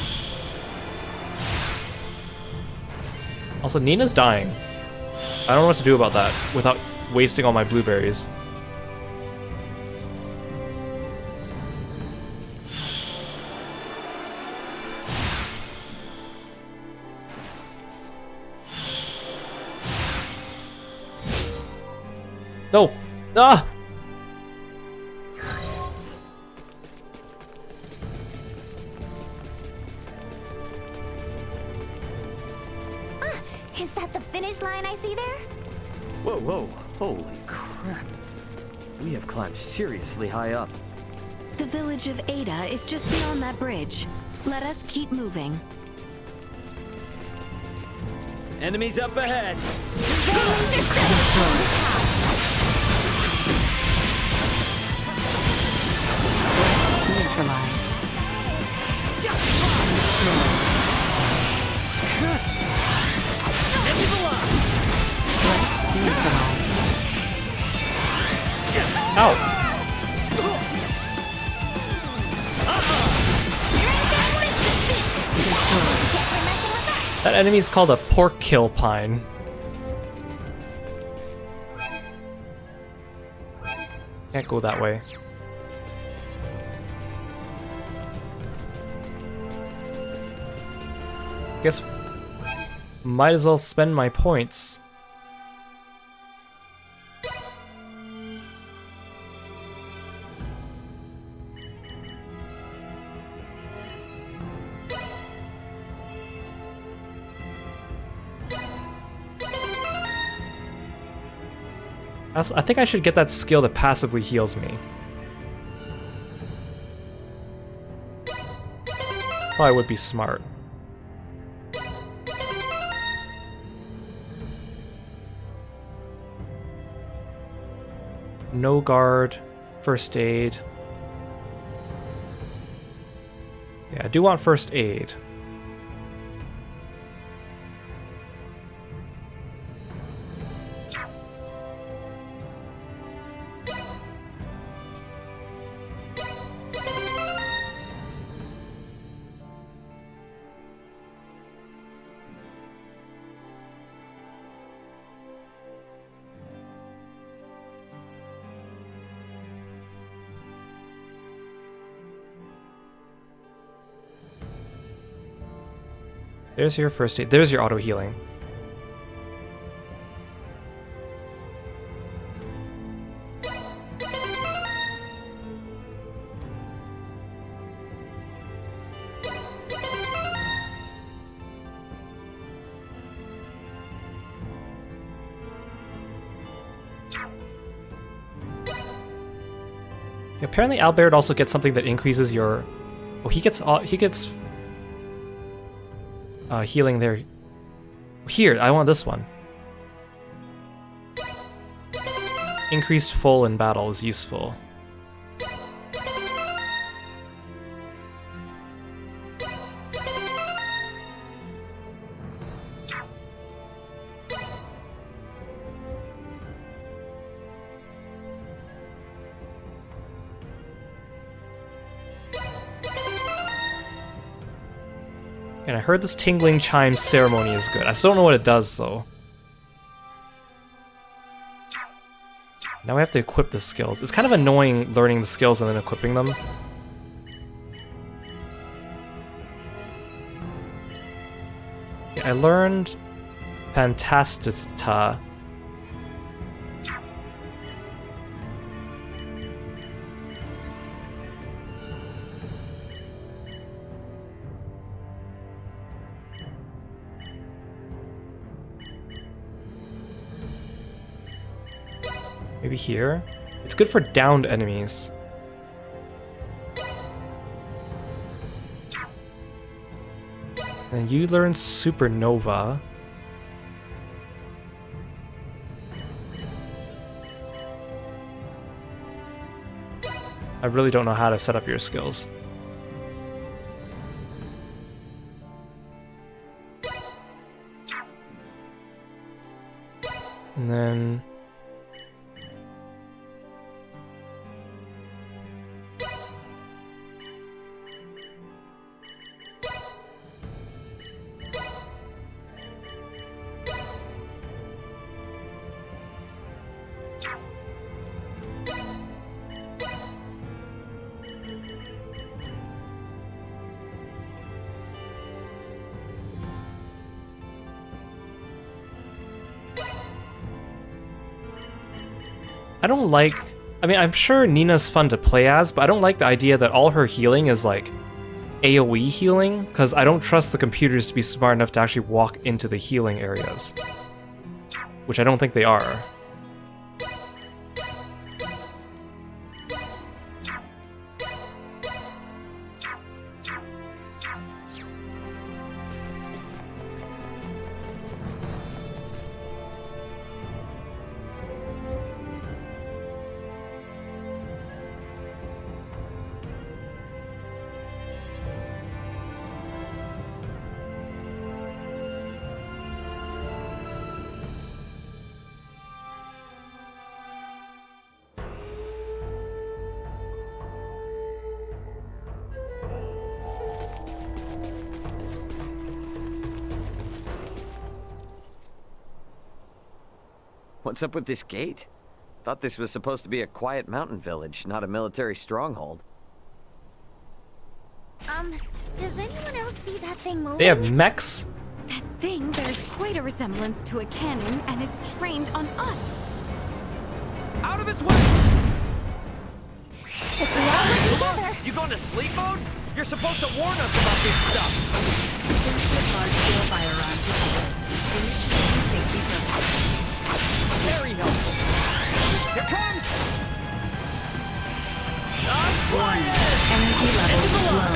Also, Nina's dying. I don't know what to do about that without wasting all my blueberries. No! Ah! Is that the finish line I see there? Whoa, whoa, holy crap. We have climbed seriously high up. The village of Ada is just beyond that bridge. Let us keep moving. Enemies up ahead. Neutralized. Threat neutralized. Ow! That enemy is called a pork kill pine. Can't go that way. Guess might as well spend my points. I think I should get that skill that passively heals me. Probably would be smart. No guard, first aid. Yeah, I do want first aid. There's your first aid. There's your auto healing. Apparently Albert also gets something that increases your... Oh, he gets healing there. Here, I want this one. Increased full in battle is useful. And I heard this tingling chime ceremony is good. I still don't know what it does, though. Now we have to equip the skills. It's kind of annoying learning the skills and then equipping them. I learned Pantastita. Maybe here? It's good for downed enemies. And you learn Supernova. I really don't know how to set up your skills. And then... I don't like... I mean, I'm sure Nina's fun to play as, but I don't like the idea that all her healing is like AoE healing, because I don't trust the computers to be smart enough to actually walk into the healing areas. Which I don't think they are. What's up with this gate? Thought this was supposed to be a quiet mountain village, not a military stronghold. Does anyone else see that thing moving? They have mechs? That thing bears quite a resemblance to a cannon and is trained on us. Out of its way! If we all work together. You going to sleep mode? You're supposed to warn us about this stuff! Very helpful. Here comes! Energy levels low.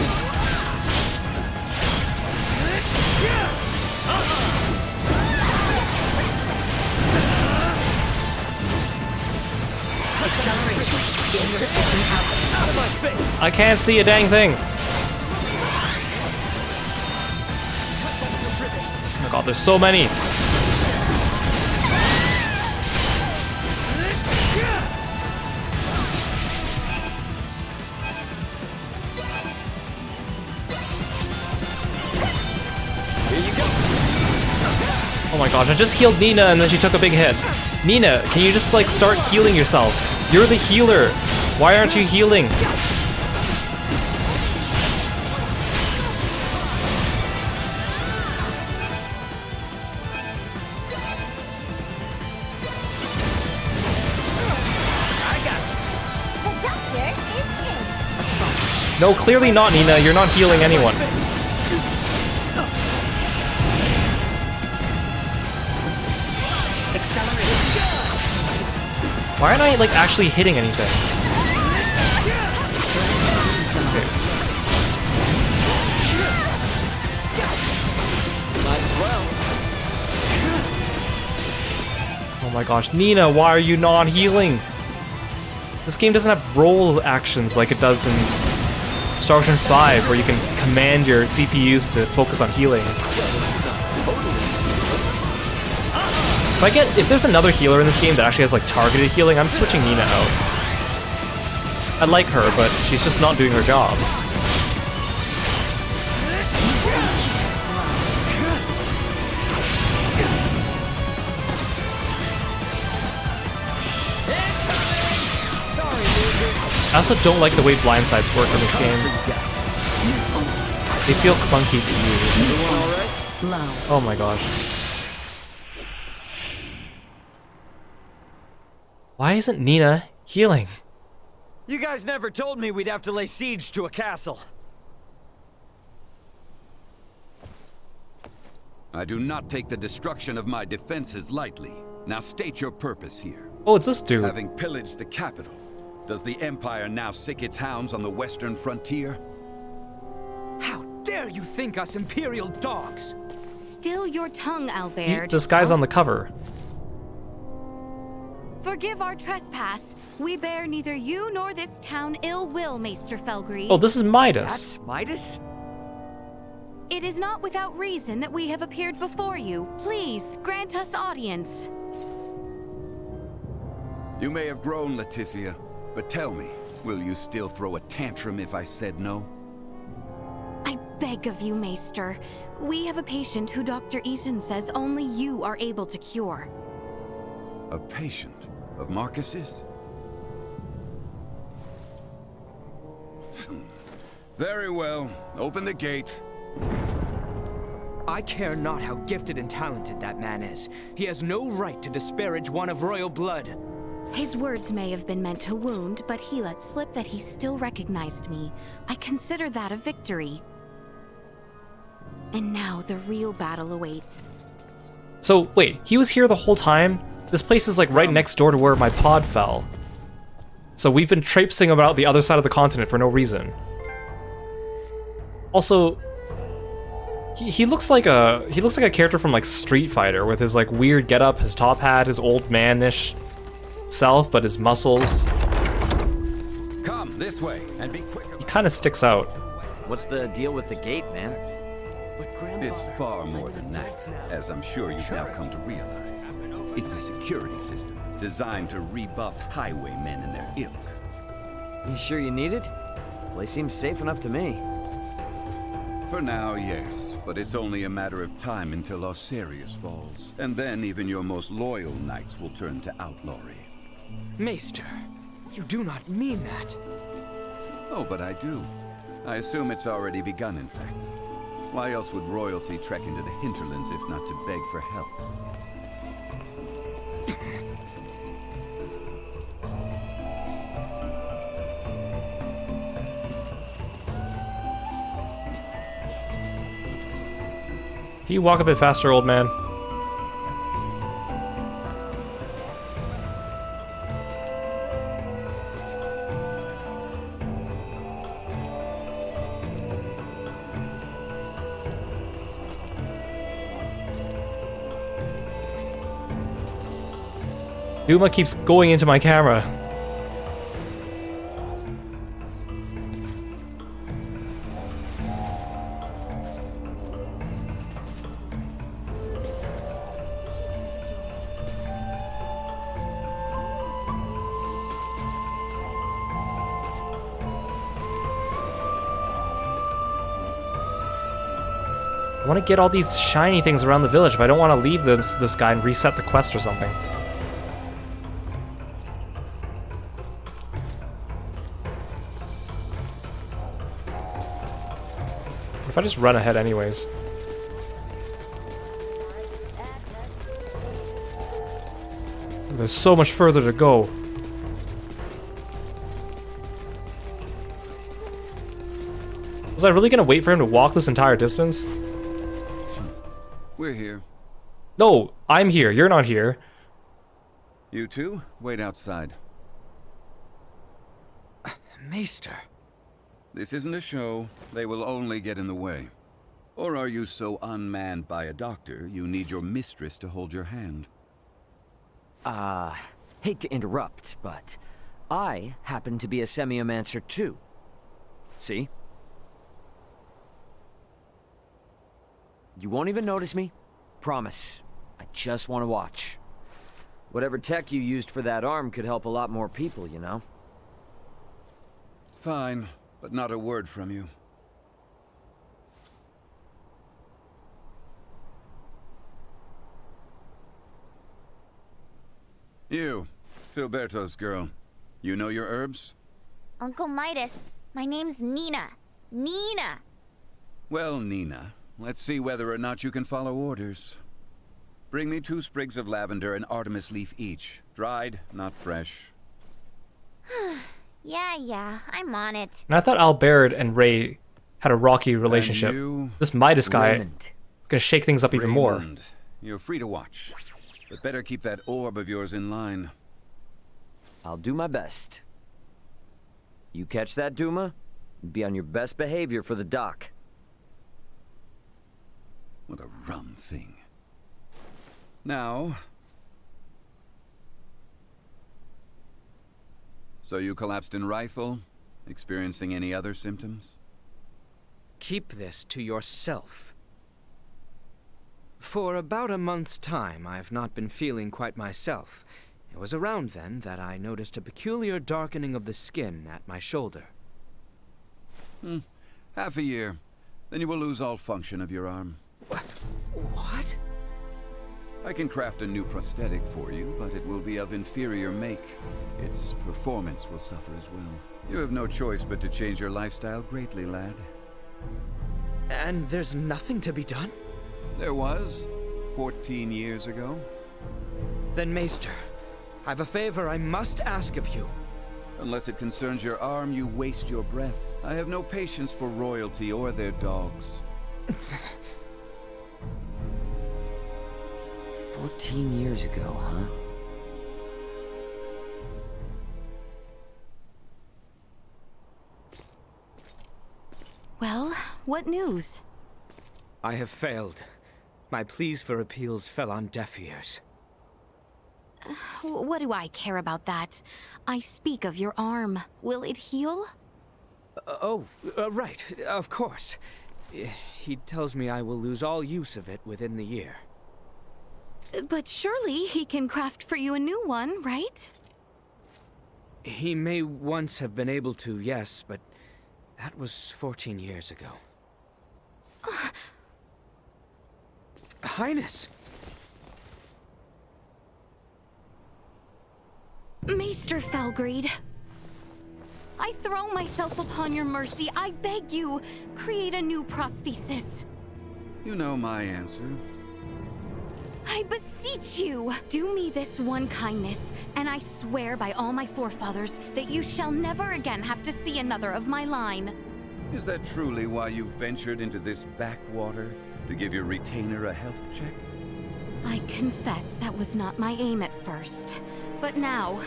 Acceleration. Insufficient output. Out of my face! I can't see a dang thing. Oh my god, there's so many. Oh my gosh, I just healed Nina and then she took a big hit. Nina, can you just like start healing yourself? You're the healer. Why aren't you healing? The doctor is in. No, clearly not, Nina. You're not healing anyone. Why aren't I, like, actually hitting anything? Okay. Might as well. Oh my gosh, Nina, why are you not healing? This game doesn't have roll actions like it does in Star Ocean 5, where you can command your CPUs to focus on healing. If there's another healer in this game that actually has like targeted healing, I'm switching Nina out. I like her, but she's just not doing her job. I also don't like the way blindsides work in this game. They feel clunky to use. Oh my gosh. Why isn't Nina healing? You guys never told me we'd have to lay siege to a castle. I do not take the destruction of my defenses lightly. Now state your purpose here. Oh, it's this dude. Having pillaged the capital, does the Empire now sick its hounds on the western frontier? How dare you think us Imperial dogs? Still your tongue, Albert. This guy's on the cover. Forgive our trespass. We bear neither you nor this town ill will, Maester Felgry. Oh, this is Midas. That's Midas? It is not without reason that we have appeared before you. Please, grant us audience. You may have grown, Leticia, but tell me, will you still throw a tantrum if I said no? I beg of you, Maester. We have a patient who Dr. Eason says only you are able to cure. A patient of Marcus's? Very well. Open the gate. I care not how gifted and talented that man is. He has no right to disparage one of royal blood. His words may have been meant to wound, but he let slip that he still recognized me. I consider that a victory. And now the real battle awaits. So, wait, he was here the whole time? This place is like right next door to where my pod fell. So we've been traipsing about the other side of the continent for no reason. Also, he looks like a character from like Street Fighter with his like weird getup, his top hat, his old man-ish self, but his muscles. Come this way and be quick. He kind of sticks out. What's the deal with the gate, man? It's far more than that, as I'm sure you've now come to realize. It's a security system designed to rebuff highwaymen and their ilk. You sure you need it? Place seems safe enough to me. For now, yes, but it's only a matter of time until Osirius falls. And then even your most loyal knights will turn to outlawry. Maester, you do not mean that. Oh, but I do. I assume it's already begun, in fact. Why else would royalty trek into the hinterlands if not to beg for help? Can you walk a bit faster, old man? Duma keeps going into my camera. I want to get all these shiny things around the village, but I don't want to leave this guy and reset the quest or something. If I just run ahead anyways. There's so much further to go. Was I really gonna wait for him to walk this entire distance? We're here. No, I'm here. You're not here. You two, wait outside. Maester. This isn't a show. They will only get in the way. Or are you so unmanned by a doctor, you need your mistress to hold your hand? Hate to interrupt, but I happen to be a semiomancer too. See? You won't even notice me. Promise. I just want to watch. Whatever tech you used for that arm could help a lot more people, you know? Fine, but not a word from you. You, Filberto's girl. You know your herbs? Uncle Midas, my name's Nina. Nina! Well, Nina, let's see whether or not you can follow orders. Bring me 2 sprigs of lavender and Artemis leaf each. Dried, not fresh. Yeah, I'm on it. And I thought Albert and Ray had a rocky relationship. This Midas guy is gonna shake things up even more. You're free to watch. But better keep that orb of yours in line. I'll do my best. You catch that, Duma? Be on your best behavior for the dock. What a rum thing. Now... So you collapsed in rifle? Experiencing any other symptoms? Keep this to yourself. For about a month's time, I've not been feeling quite myself. It was around then that I noticed a peculiar darkening of the skin at my shoulder. Half a year. Then you will lose all function of your arm. What? I can craft a new prosthetic for you, but it will be of inferior make. Its performance will suffer as well. You have no choice but to change your lifestyle greatly, lad. And there's nothing to be done? There was, 14 years ago. Then, Maester, I've a favor I must ask of you. Unless it concerns your arm, you waste your breath. I have no patience for royalty or their dogs. 14 years ago, huh? Well, what news? I have failed. My pleas for appeals fell on deaf ears. What do I care about that? I speak of your arm. Will it heal? Right, of course. He tells me I will lose all use of it within the year. But surely he can craft for you a new one, right? He may once have been able to, yes, but that was 14 years ago. Highness! Maester Felgreed, I throw myself upon your mercy. I beg you, create a new prosthesis. You know my answer. I beseech you, do me this one kindness, and I swear by all my forefathers that you shall never again have to see another of my line. Is that truly why you ventured into this backwater? To give your retainer a health check? I confess that was not my aim at first, but now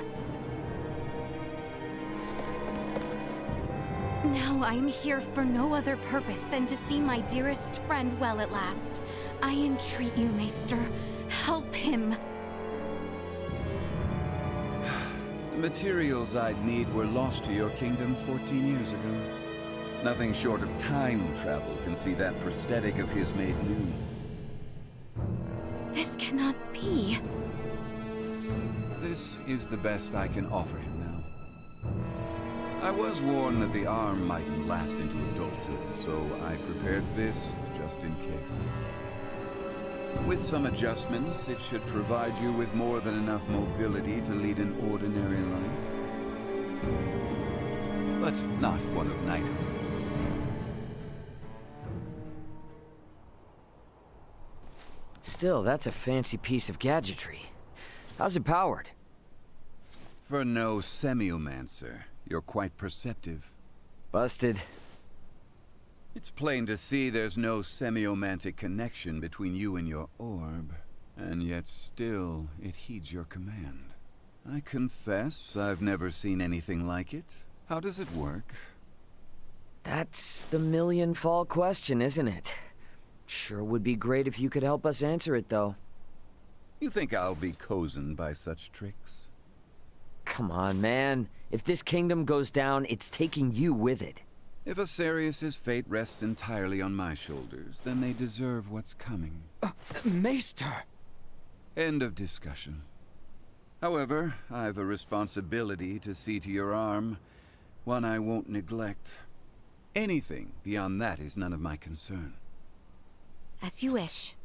I'm here for no other purpose than to see my dearest friend well at last. I entreat you, Maester, help him. The materials I'd need were lost to your kingdom 14 years ago. Nothing short of time travel can see that prosthetic of his made new. This cannot be. This is the best I can offer him now. I was warned that the arm mightn't last into adulthood, so I prepared this just in case. With some adjustments, it should provide you with more than enough mobility to lead an ordinary life. But not one of knighthood. Still, that's a fancy piece of gadgetry. How's it powered? For no semiomancer, you're quite perceptive. Busted. It's plain to see there's no semiomantic connection between you and your orb, and yet still it heeds your command. I confess I've never seen anything like it. How does it work? That's the million-fall question, isn't it? Sure would be great if you could help us answer it, though. You think I'll be cozened by such tricks? Come on, man. If this kingdom goes down, it's taking you with it. If Asarius' fate rests entirely on my shoulders, then they deserve what's coming. Maester! End of discussion. However, I've a responsibility to see to your arm, one I won't neglect. Anything beyond that is none of my concern. As you wish.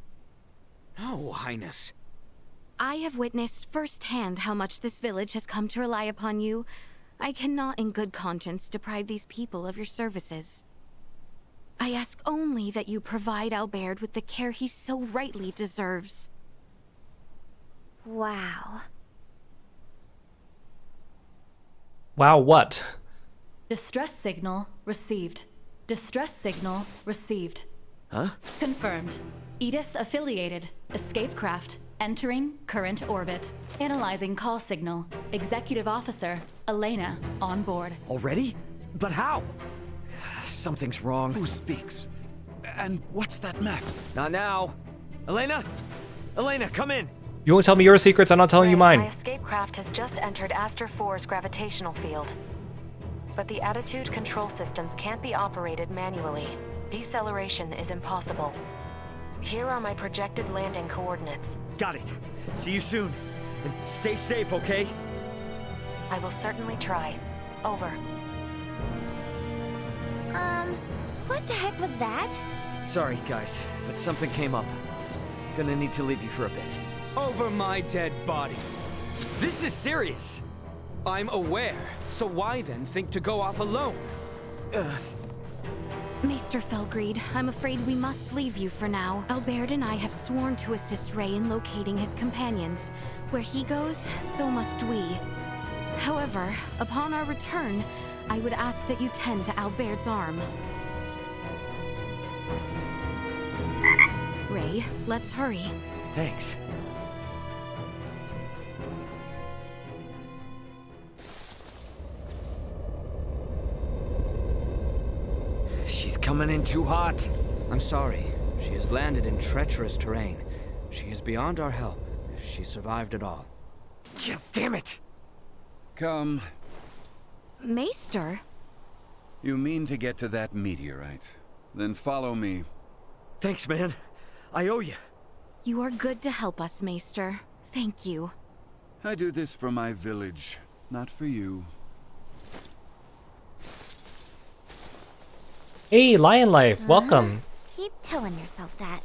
No, Highness. I have witnessed firsthand how much this village has come to rely upon you. I cannot in good conscience deprive these people of your services. I ask only that you provide Albert with the care he so rightly deserves. Wow. Wow, what? Distress signal received. Distress signal received. Huh? Confirmed. Edis affiliated. Escape craft. Entering current orbit. Analyzing call signal. Executive Officer Elena on board. Already? But how? Something's wrong. Who speaks? And what's that map? Not now. Elena? Elena, come in! You won't tell me your secrets, I'm not telling you My mine. escape craft has just entered Aster 4's gravitational field. But the attitude control systems can't be operated manually. Deceleration is impossible. Here are my projected landing coordinates. Got it. See you soon. And stay safe, okay? I will certainly try. Over. What the heck was that? Sorry, guys, but something came up. Gonna need to leave you for a bit. Over my dead body. This is serious! I'm aware, so why then think to go off alone? Maester Felgreed, I'm afraid we must leave you for now. Albert and I have sworn to assist Ray in locating his companions. Where he goes, so must we. However, upon our return, I would ask that you tend to Albert's arm. Ray, let's hurry. Thanks. She's coming in too hot. I'm sorry. She has landed in treacherous terrain. She is beyond our help, if she survived at all. Yeah, damn it! Come. Maester? You mean to get to that meteorite? Then follow me. Thanks, man. I owe you. You are good to help us, Maester. Thank you. I do this for my village, not for you. Hey, Lion Life, welcome. Keep telling yourself that.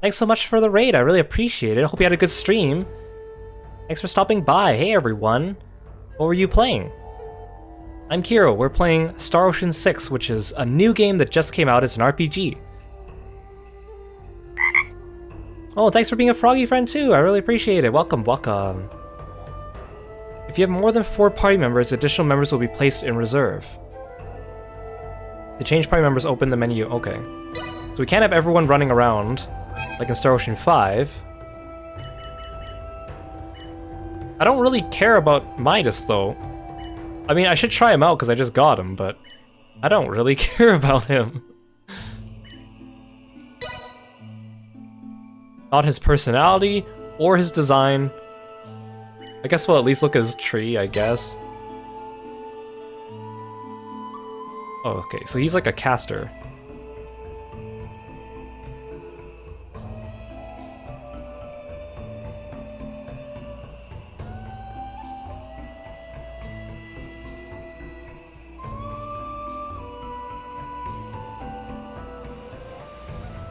Thanks so much for the raid. I really appreciate it. Hope you had a good stream. Thanks for stopping by. Hey, everyone. What were you playing? I'm Kiro. We're playing Star Ocean 6, which is a new game that just came out. It's an RPG. Oh, thanks for being a Froggy friend, too. I really appreciate it. Welcome, welcome. If you have more than 4 party members, additional members will be placed in reserve. To change party members, open the menu. Okay. So we can't have everyone running around, like in Star Ocean 5. I don't really care about Midas, though. I mean, I should try him out because I just got him, but I don't really care about him. Not his personality or his design. I guess we'll at least look at his tree, I guess. Oh, okay, so he's like a caster.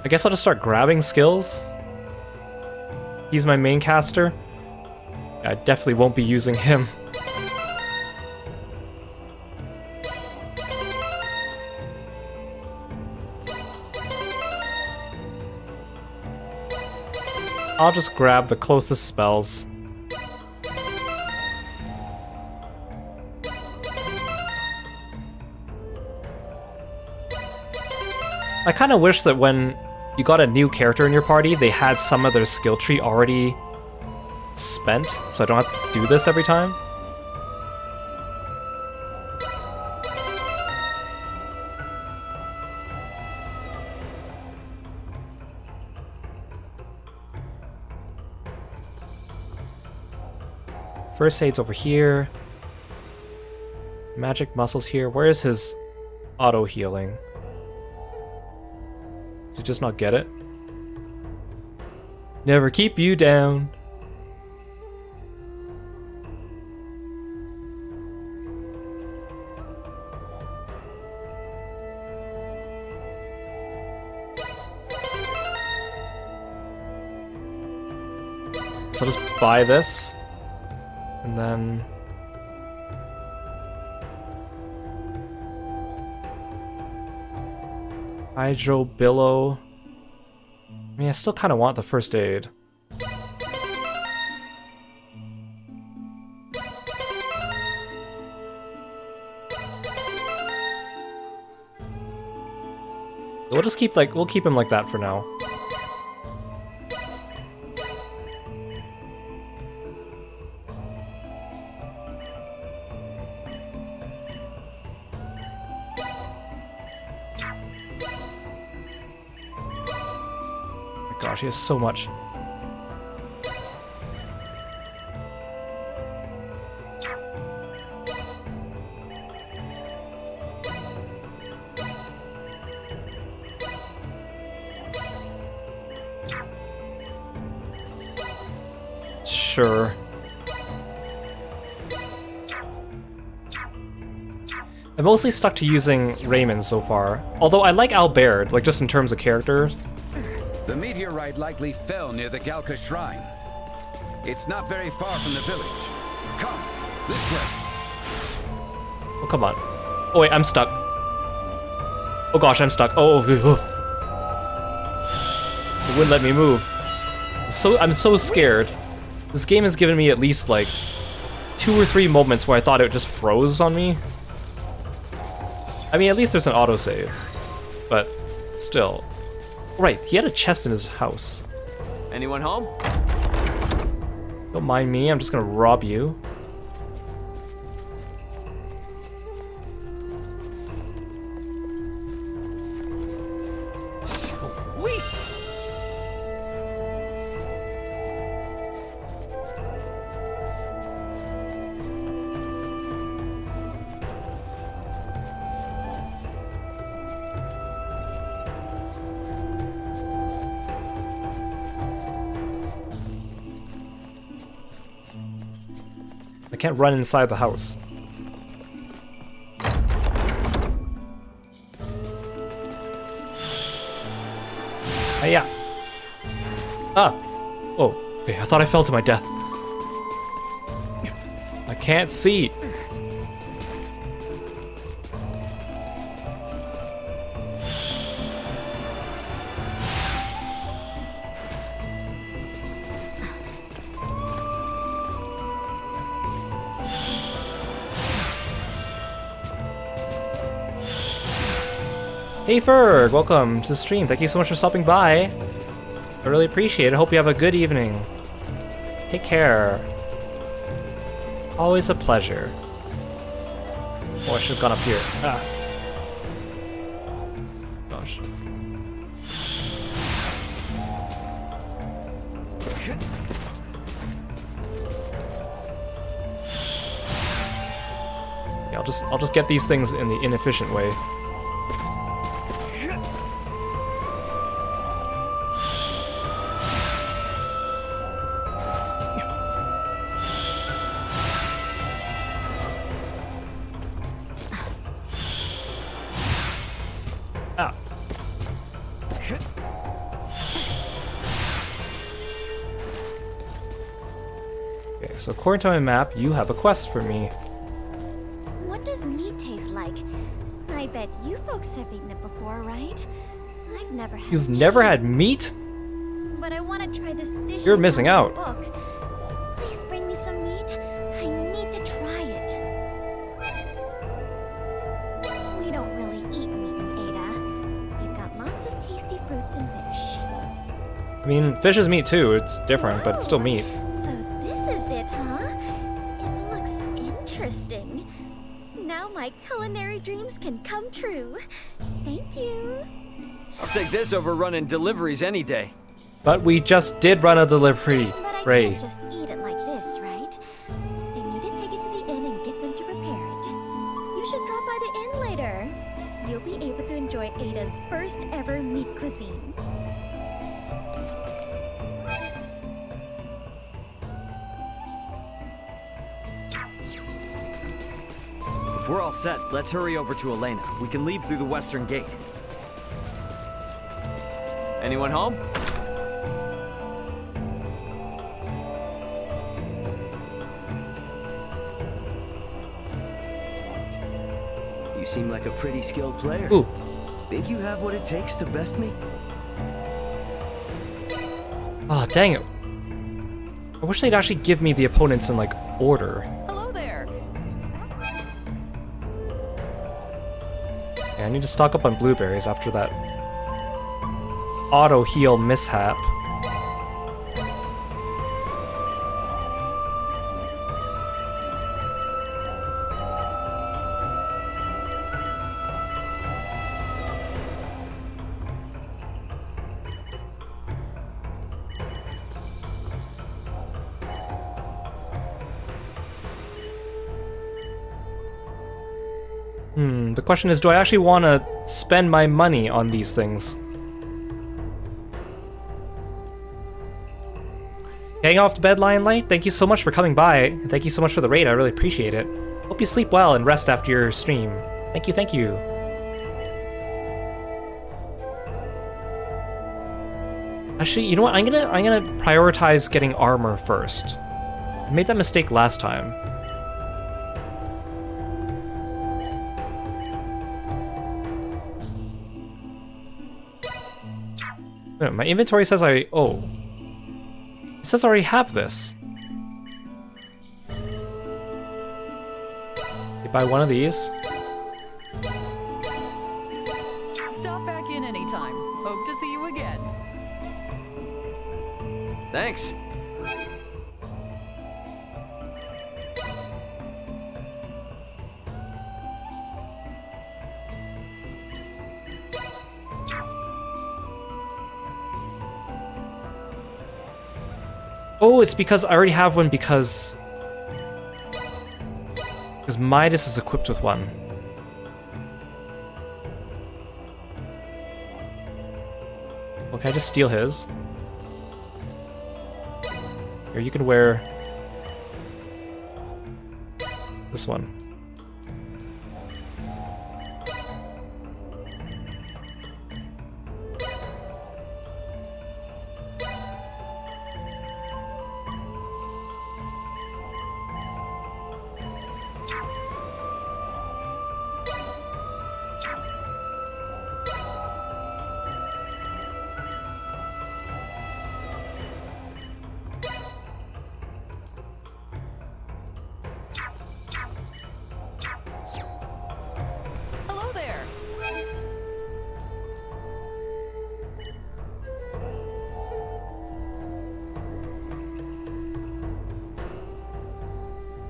I guess I'll just start grabbing skills. He's my main caster. I definitely won't be using him. I'll just grab the closest spells. I kind of wish that when you got a new character in your party, they had some of their skill tree already spent, so I don't have to do this every time. First aid's over here. Magic muscles here. Where is his auto healing? Did you just not get it? Never keep you down. So I'll just buy this. And then Hydro Billow. I mean, I still kind of want the first aid. We'll just keep we'll keep him like that for now. Gosh, he has so much. Sure. I'm mostly stuck to using Raymond so far. Although I like Albert, like just in terms of characters. The meteorite likely fell near the Galka shrine. It's not very far from the village. Come, this way. Oh, come on. Oh, wait, I'm stuck. Oh gosh, I'm stuck. Oh. It wouldn't let me move. I'm so scared. This game has given me at least like 2 or 3 moments where I thought it just froze on me. I mean, at least there's an autosave, but still. Right, he had a chest in his house. Anyone home? Don't mind me, I'm just gonna rob you. Sweet! I can't run inside the house. Yeah. Ah. Oh. Okay, I thought I fell to my death. I can't see. Hey Ferg, welcome to the stream. Thank you so much for stopping by. I really appreciate it. I hope you have a good evening. Take care. Always a pleasure. Oh, I should have gone up here. Ah. Gosh. Yeah, I'll just get these things in the inefficient way. So according to my map, you have a quest for me. What does meat taste like? I bet you folks have eaten it before, right? I've never had You've never had meat? But I want to try this dish. You're missing out. Book. Please bring me some meat. I need to try it. We don't really eat meat in Ada. We've got lots of tasty fruits and fish. I mean, fish is meat too. It's different, but it's still meat. So this is it, huh? It looks interesting. Now my culinary dreams can come true. Thank you. I'll take this over running deliveries any day. But we just did run a delivery, But I Ray. can't just eat it like this, right? I need to take it to the inn and get them to prepare it. You should drop by the inn later. You'll be able to enjoy Ada's first ever meat cuisine. If we're all set, let's hurry over to Elena. We can leave through the western gate. Anyone home? You seem like a pretty skilled player. Ooh. Think you have what it takes to best me? Oh, dang it. I wish they'd actually give me the opponents in, like, order. Hello there. Yeah, I need to stock up on blueberries after that auto-heal mishap. The question is, do I actually want to spend my money on these things? Getting off to bed, Lion Light? Thank you so much for coming by, and thank you so much for the raid, I really appreciate it. Hope you sleep well and rest after your stream. Thank you, thank you. Actually, you know what? I'm gonna prioritize getting armor first. I made that mistake last time. No, my inventory says I... Oh. It says I already have this. You buy one of these. Stop back in anytime. Hope to see you again. Thanks. Oh, it's because I already have one because Midas is equipped with one. Well, can I just steal his? Here, you can wear this one. Hello there.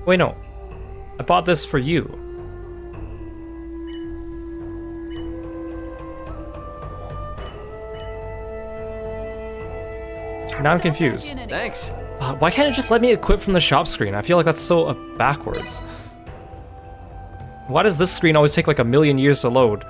Wait, no. I bought this for you. Now I'm confused. Thanks. Why can't it just let me equip from the shop screen? I feel like that's so backwards. Why does this screen always take like a million years to load?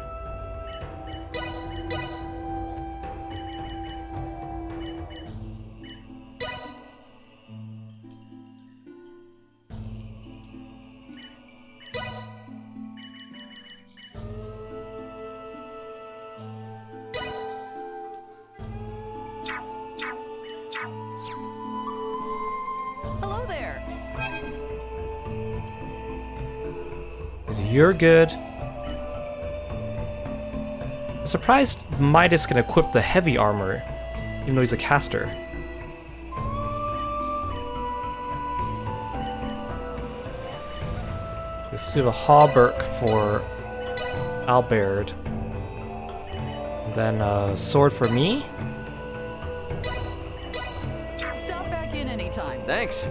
Hello there. You're good. I'm surprised Midas can equip the heavy armor, even though he's a caster. Let's do the hauberk for Albert. And then a sword for me. Stop back in anytime. Thanks.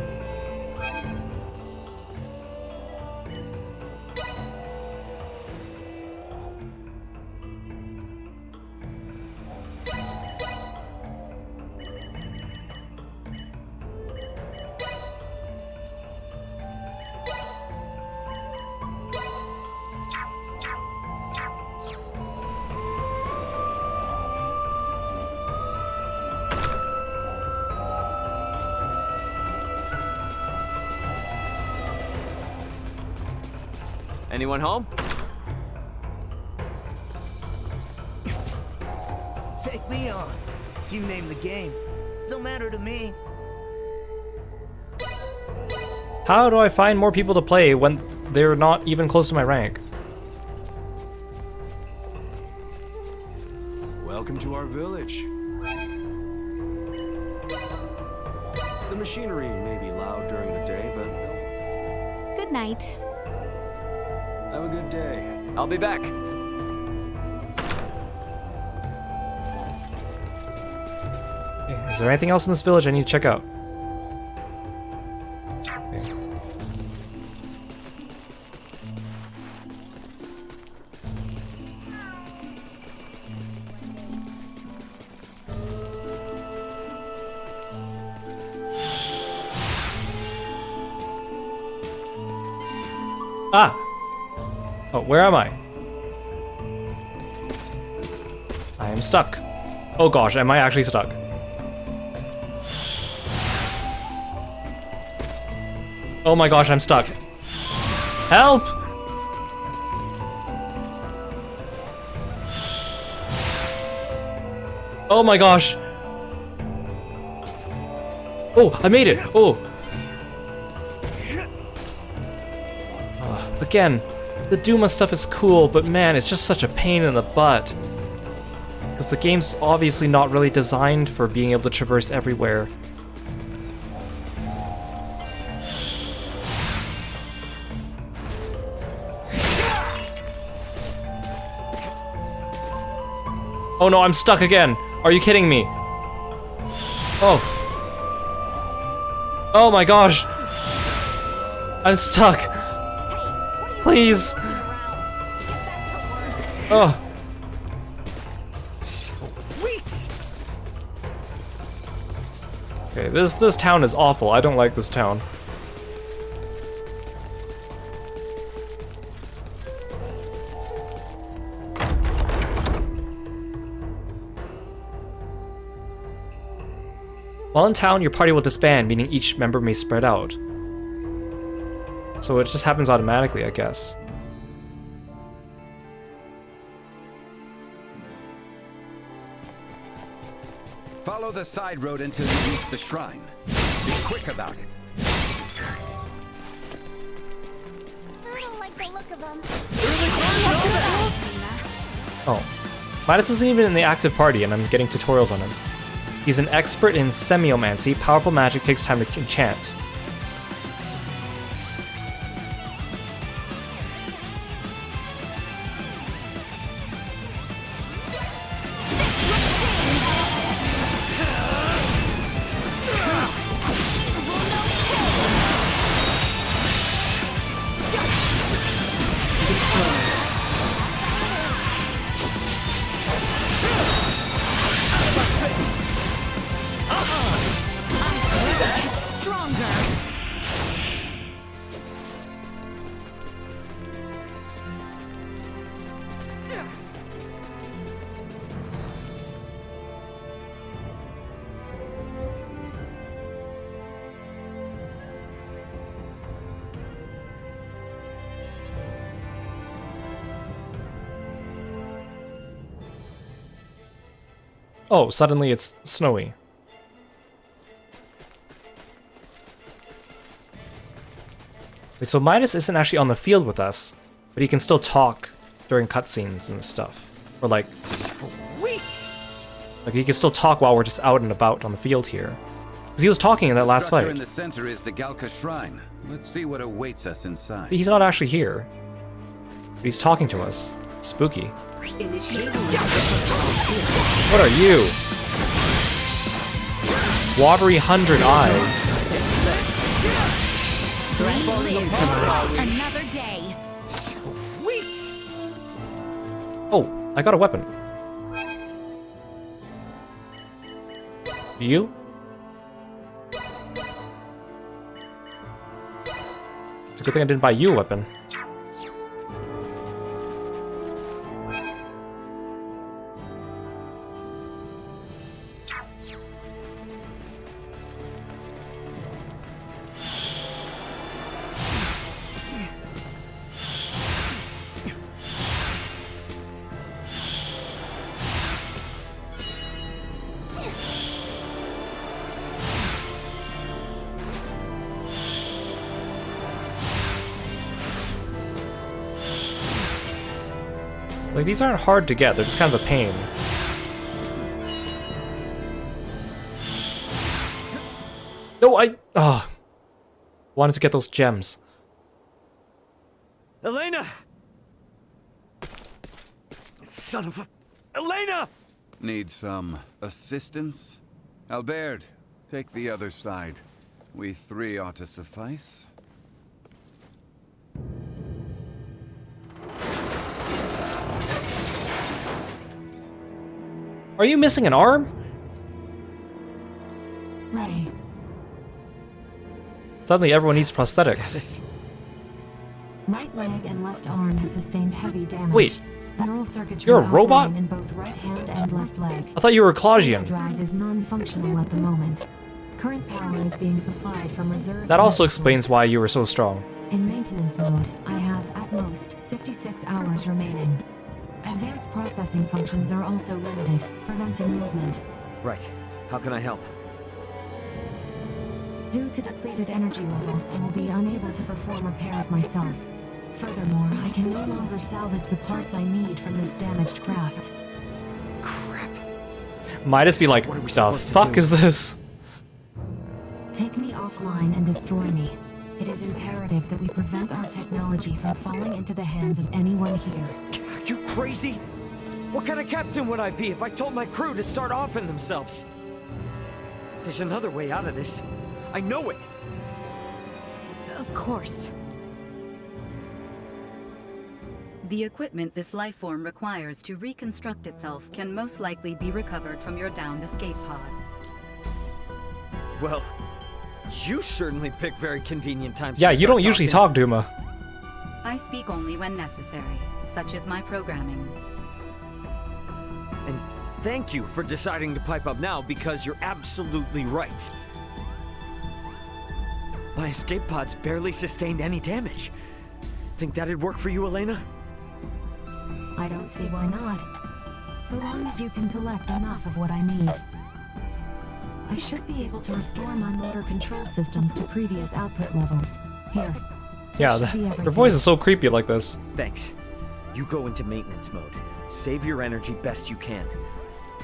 Anyone home? Take me on. You name the game. Don't matter to me. How do I find more people to play when they're not even close to my rank? Welcome to our village. The machinery may be loud during the day, but Good night. have a good day. I'll be back. Okay, is there anything else in this village I need to check out? Okay. Ah! Oh, where am I? I am stuck. Oh gosh, am I actually stuck? Oh my gosh, I'm stuck. Help! Oh my gosh. Oh, I made it. Oh. Again, the Duma stuff is cool, but man, it's just such a pain in the butt. Because the game's obviously not really designed for being able to traverse everywhere. Oh no, I'm stuck again! Are you kidding me? Oh. Oh my gosh! I'm stuck! Please! Oh. Sweet! Okay, this town is awful. I don't like this town. While in town, your party will disband, meaning each member may spread out. So it just happens automatically, I guess. Follow the side road until you reach the shrine. Be quick about it. I don't like the look of them. Oh. Midas isn't even in the active party, and I'm getting tutorials on him. He's an expert in semiomancy. Powerful magic takes time to enchant. Oh, suddenly it's snowy. Wait, so Midas isn't actually on the field with us, but he can still talk during cutscenes and stuff. Or like... Sweet! Like he can still talk while we're just out and about on the field here. Because he was talking in that last Structure fight. in the center is the Galka Shrine. Let's see what awaits us inside. But he's not actually here. But he's talking to us. Spooky. What are you? Watery 100 eyes. Another day. Sweet! Oh, I got a weapon. You? It's a good thing I didn't buy you a weapon. Like, these aren't hard to get, they're just kind of a pain. No, wanted to get those gems. Elena! Son of a... Elena! Need some assistance? Albert, take the other side. We three ought to suffice. Are you missing an arm? Ready. Suddenly everyone needs prosthetics. Status. Right leg and left arm have sustained heavy damage. Wait, Neural circuitry you're a robot? offline in both right hand and left leg. I thought you were a Clausian. Drive is non-functional at the moment. Current power is being supplied from reserve. That also explains why you were so strong. In maintenance mode, I have at most 56 hours remaining. Advanced processing functions are also limited, preventing movement. Right. How can I help? Due to depleted energy levels, I will be unable to perform repairs myself. Furthermore, I can no longer salvage the parts I need from this damaged craft. Crap. Midas be like, what are we the supposed to fuck do?" is this? Take me offline and destroy me. It is imperative that we prevent our technology from falling into the hands of anyone here. Are you crazy? What kind of captain would I be if I told my crew to start offing themselves? There's another way out of this. I know it. Of course. The equipment this life form requires to reconstruct itself can most likely be recovered from your downed escape pod. Well, you certainly pick very convenient times. Yeah, to you start don't usually talking. talk, Duma. I speak only when necessary, such as my programming. And thank you for deciding to pipe up now, because you're absolutely right. My escape pods barely sustained any damage. Think that'd work for you, Elena? I don't see why not. So long as you can collect enough of what I need. I should be able to restore my motor control systems to previous output levels. Here. Yeah, her voice is so creepy like this. Thanks. You go into maintenance mode. Save your energy best you can.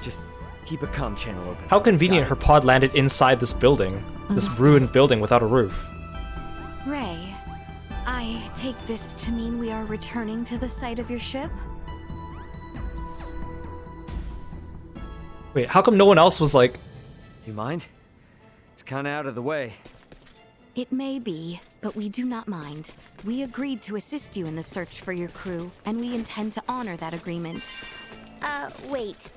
Just keep a comm channel open. How convenient her pod landed inside this building. This ruined building without a roof. Ray, I take this to mean we are returning to the site of your ship? Wait, how come no one else was like... You mind? It's kinda out of the way. It may be, but we do not mind. We agreed to assist you in the search for your crew, and we intend to honor that agreement. Wait.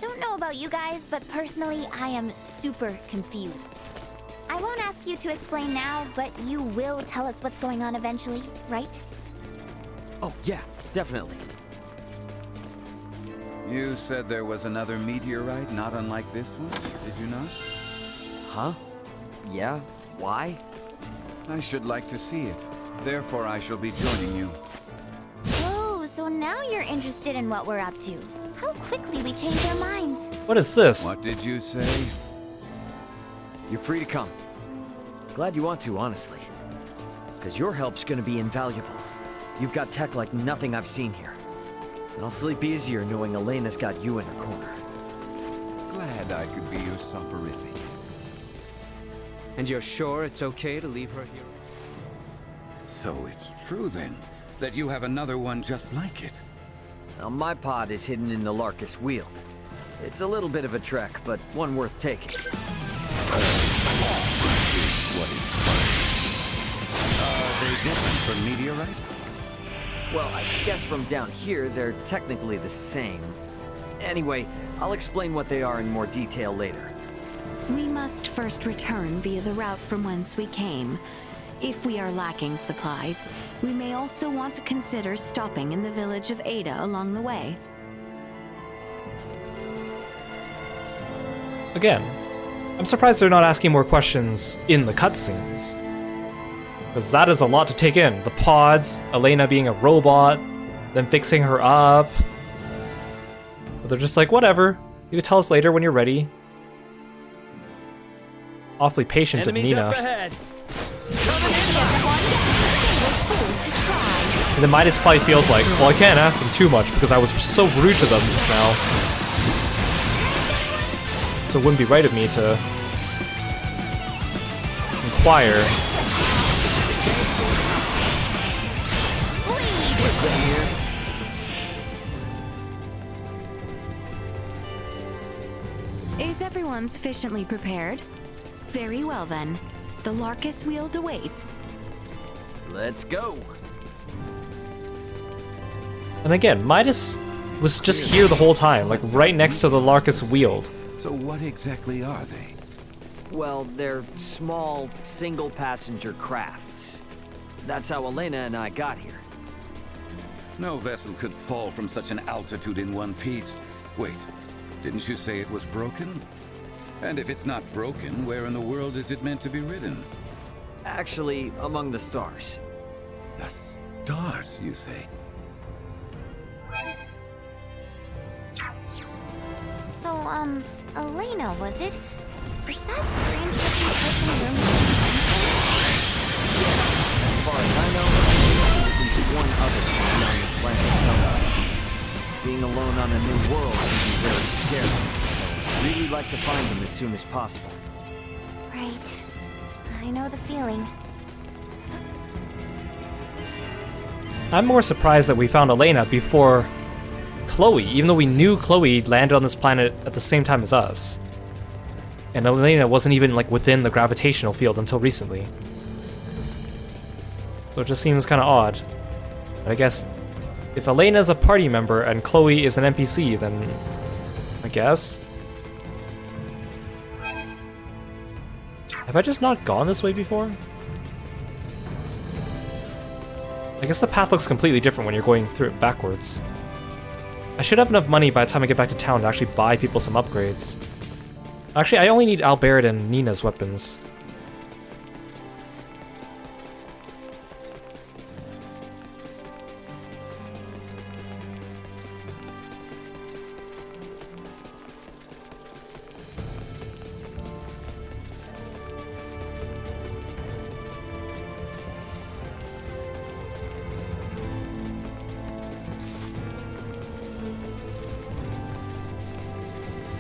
Don't know about you guys, but personally, I am super confused. I won't ask you to explain now, but you will tell us what's going on eventually, right? Oh, yeah, definitely. You said there was another meteorite not unlike this one, did you not? Huh? Yeah? Why? I should like to see it. Therefore, I shall be joining you. Oh, so now you're interested in what we're up to. How quickly we change our minds. What is this? What did you say? You're free to come. Glad you want to, honestly. Because your help's gonna be invaluable. You've got tech like nothing I've seen here. And I'll sleep easier knowing Elena's got you in her corner. Glad I could be your soporific. And you're sure it's okay to leave her here? So it's true then, that you have another one just like it. Now, my pod is hidden in the Larkus Wheel. It's a little bit of a trek, but one worth taking. Are they different from meteorites? Well, I guess from down here, they're technically the same. Anyway, I'll explain what they are in more detail later. We must first return via the route from whence we came. If we are lacking supplies, we may also want to consider stopping in the village of Ada along the way. Again, I'm surprised they're not asking more questions in the cutscenes. Because that is a lot to take in. The pods, Elena being a robot, then fixing her up. But they're just like, whatever. You can tell us later when you're ready. Awfully patient of Nina. Up ahead. And then Midas probably feels like, well, I can't ask them too much because I was so rude to them just now. So it wouldn't be right of me to inquire. Is everyone sufficiently prepared? Very well then. The Larkus Wheel awaits. Let's go. And again, Midas was just here the whole time, like right next to the Larkus Wheel. So what exactly are they? Well, they're small, single-passenger crafts. That's how Elena and I got here. No vessel could fall from such an altitude in one piece. Wait, didn't you say it was broken? And if it's not broken, where in the world is it meant to be ridden? Actually, among the stars. The stars, you say? So, Elena, was it? Was that strange looking person room? As far as I know, at least one other person on this planet somewhere. Being alone on a new world can be very scary, so really like to find them as soon as possible. Right. I know the feeling. I'm more surprised that we found Elena before Chloe, even though we knew Chloe landed on this planet at the same time as us. And Elena wasn't even like within the gravitational field until recently. So it just seems kind of odd. But I guess if Elena's a party member and Chloe is an NPC, then I guess. Have I just not gone this way before? I guess the path looks completely different when you're going through it backwards. I should have enough money by the time I get back to town to actually buy people some upgrades. Actually, I only need Albert and Nina's weapons.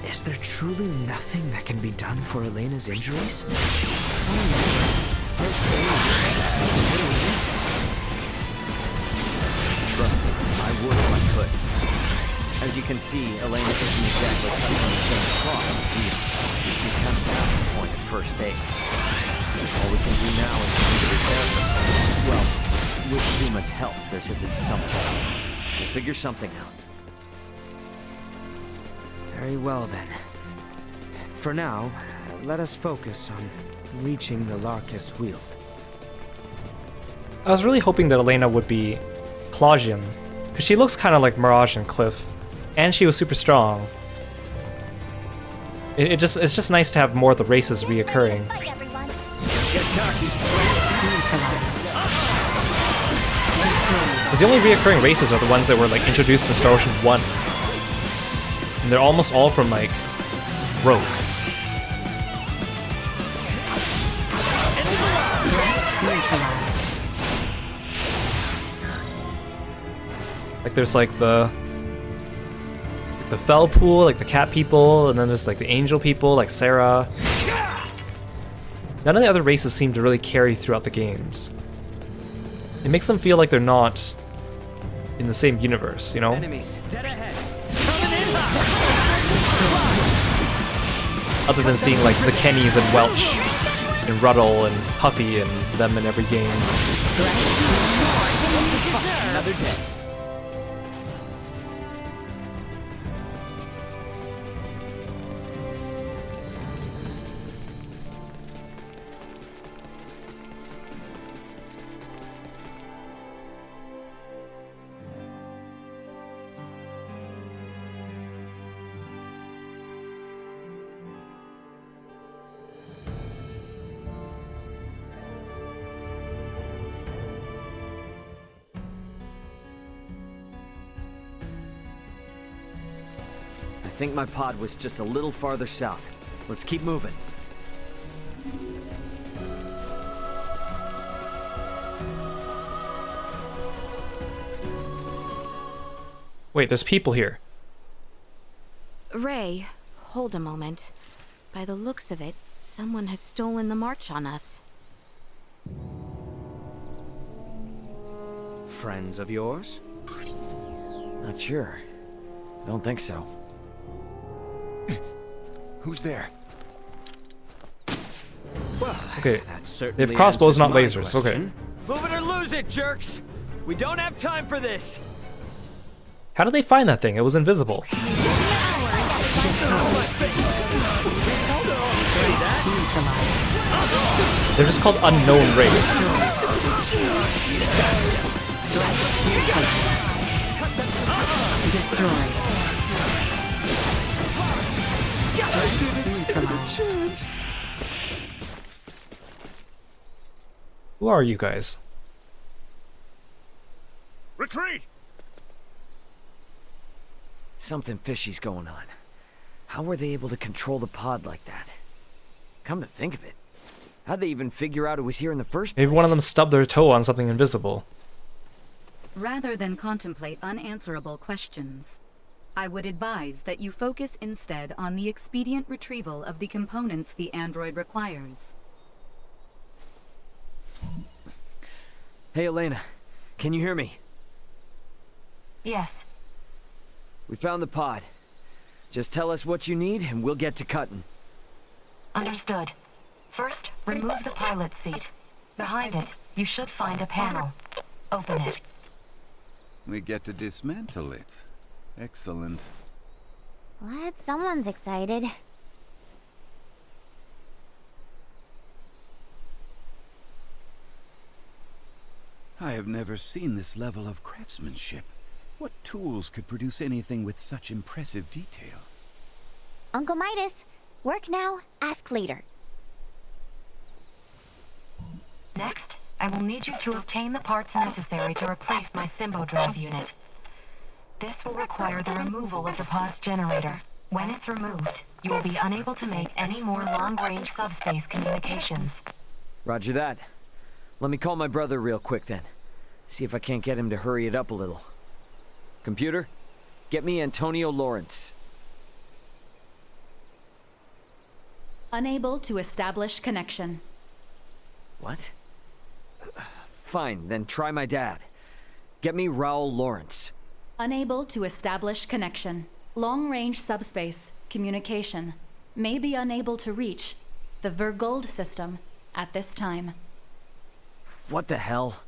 Is there truly nothing that can be done for Elena's injuries? Trust me, I would if I could. As you can see, Elena isn't exactly cutting on the same cloth. She's kind of past the point of first aid. All we can do now is to repair her. Well, with Zuma's help, there's at least some hope. We'll figure something out. Very well then. For now, let us focus on reaching the Larkus Weald. I was really hoping that Elena would be Claudian, because she looks kind of like Mirage and Cliff, and she was super strong. It's just nice to have more of the races reoccurring. Because the only reoccurring races are the ones that were like introduced in Star Ocean 1. And they're almost all from, like, Rogue. Like, there's, like, the Fell Pool, like, the cat people, and then there's, like, the angel people, like Sarah. None of the other races seem to really carry throughout the games. It makes them feel like they're not in the same universe, you know? Enemies, dead ahead. Other than seeing like the Kennys and Welch and Ruddle and Puffy and them in every game. Another day. I think my pod was just a little farther south. Let's keep moving. Wait, there's people here. Ray, hold a moment. By the looks of it, someone has stolen the march on us. Friends of yours? Not sure. Don't think so. Who's there? Well, Okay, that they certainly have crossbows, not answers my lasers. Okay. question. Move it or lose it, jerks! We don't have time for this! How did they find that thing? It was invisible. They're just called unknown race. Destroyed. Who are you guys? Retreat! Something fishy's going on. How were they able to control the pod like that? Come to think of it, how'd they even figure out it was here in the first place? Maybe one of them stubbed their toe on something invisible. Rather than contemplate unanswerable questions, I would advise that you focus instead on the expedient retrieval of the components the android requires. Hey, Elena. Can you hear me? Yes. We found the pod. Just tell us what you need and we'll get to cutting. Understood. First, remove the pilot seat. Behind it, you should find a panel. Open it. We get to dismantle it. Excellent. Glad someone's excited. I have never seen this level of craftsmanship. What tools could produce anything with such impressive detail? Uncle Midas, work now, ask later. Next, I will need you to obtain the parts necessary to replace my Symbo drive unit. This will require the removal of the pod's generator. When it's removed, you will be unable to make any more long-range subspace communications. Roger that. Let me call my brother real quick then. See if I can't get him to hurry it up a little. Computer, get me Antonio Lawrence. Unable to establish connection. What? Fine, then try my dad. Get me Raul Lawrence. Unable to establish connection. Long-range subspace communication. May be unable to reach the Vergold system at this time. What the hell?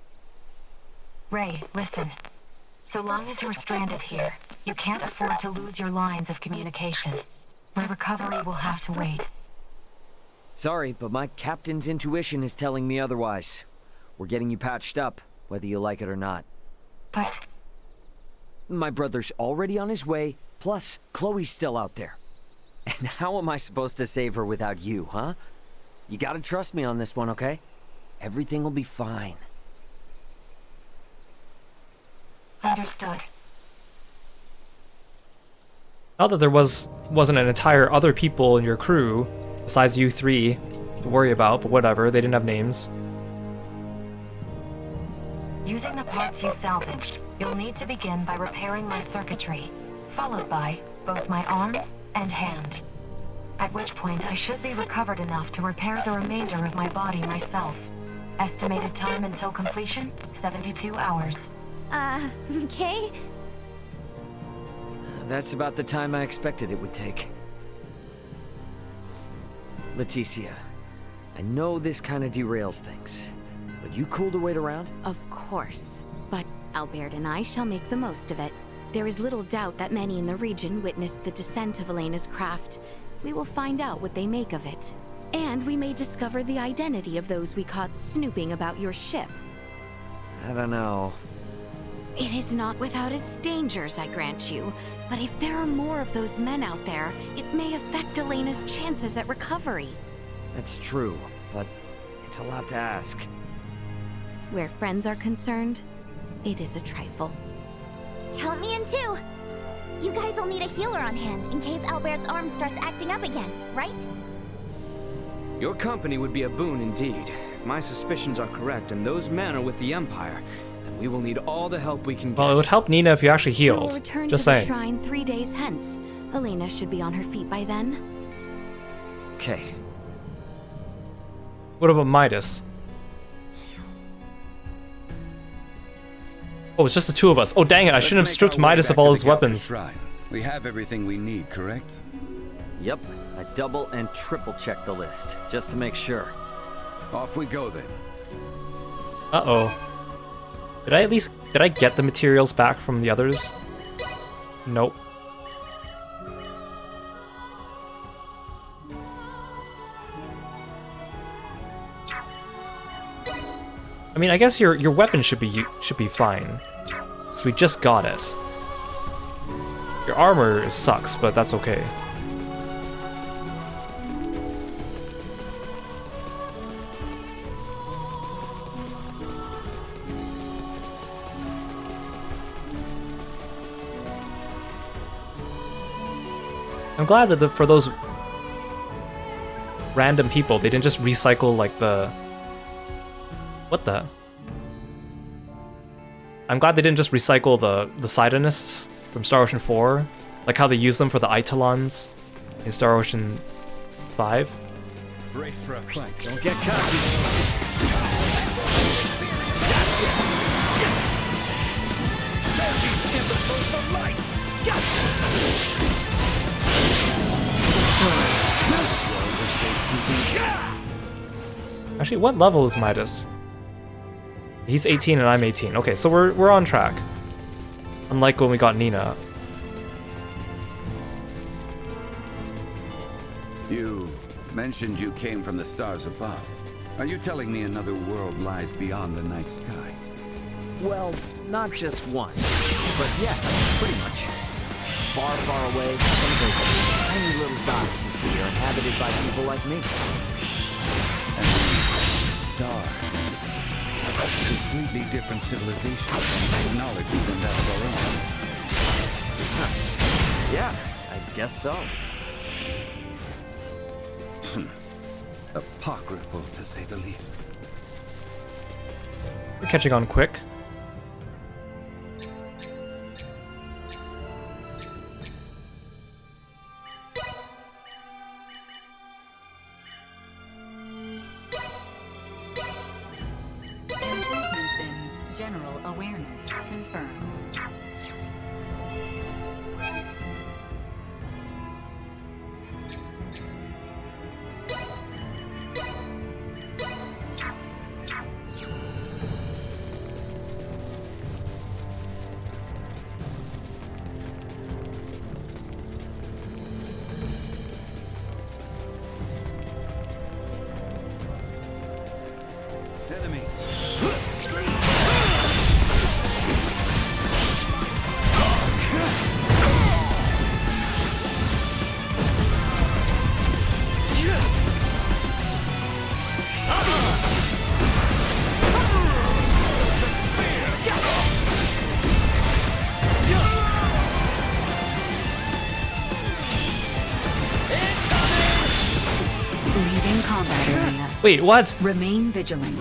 Ray, listen. So long as you're stranded here, you can't afford to lose your lines of communication. My recovery will have to wait. Sorry, but my captain's intuition is telling me otherwise. We're getting you patched up, whether you like it or not. But... My brother's already on his way, plus Chloe's still out there. And how am I supposed to save her without you, huh? You gotta trust me on this one, okay? Everything will be fine. Understood. Not that there wasn't an entire other people in your crew, besides you three, to worry about, but whatever, they didn't have names. Using the parts you salvaged, you'll need to begin by repairing my circuitry, followed by both my arm and hand. At which point I should be recovered enough to repair the remainder of my body myself. Estimated time until completion, 72 hours. Okay? That's about the time I expected it would take. Leticia, I know this kind of derails things, but you cool to wait around? Of course. But Albert and I shall make the most of it. There is little doubt that many in the region witnessed the descent of Elena's craft. We will find out what they make of it. And we may discover the identity of those we caught snooping about your ship. I don't know. It is not without its dangers, I grant you. But if there are more of those men out there, it may affect Elena's chances at recovery. That's true, but it's a lot to ask. Where friends are concerned, it is a trifle. Count me in too! You guys will need a healer on hand in case Albert's arm starts acting up again, right? Your company would be a boon indeed. If my suspicions are correct and those men are with the Empire, then we will need all the help we can get. Well, it would help Nina if you actually We will healed. return Just to the saying. shrine 3 days hence. Elena should be on her feet by then. Okay. What about Midas? Oh, it's just the two of us. Oh, dang it, I shouldn't have stripped Midas of all his weapons. Shrine. We have everything we need, correct? Yep, I double and triple checked the list, just to make sure. Off we go then. Uh-oh. Did I get the materials back from the others? Nope. I mean, I guess your weapon should be fine. So we just got it. Your armor sucks, but that's okay. I'm glad that for those random people, they didn't just recycle like the... What the? I'm glad they didn't just recycle the Sidonists from Star Ocean 4 Like how they use them for the Eidolons in Star Ocean 5. Brace for a fight. Don't get cocky. Actually, what level is Midas? He's 18 and I'm 18. Okay, so we're on track. Unlike when we got Nina. You mentioned you came from the stars above. Are you telling me another world lies beyond the night sky? Well, not just one, but yeah, pretty much. Far, far away, some of those tiny little dots you see are inhabited by people like me. And the star. A completely different civilization and technology than that of our own. Yeah, I guess so. Apocryphal, to say the least. We're catching on quick. Improvements in general awareness confirmed. Wait, what? Remain vigilant.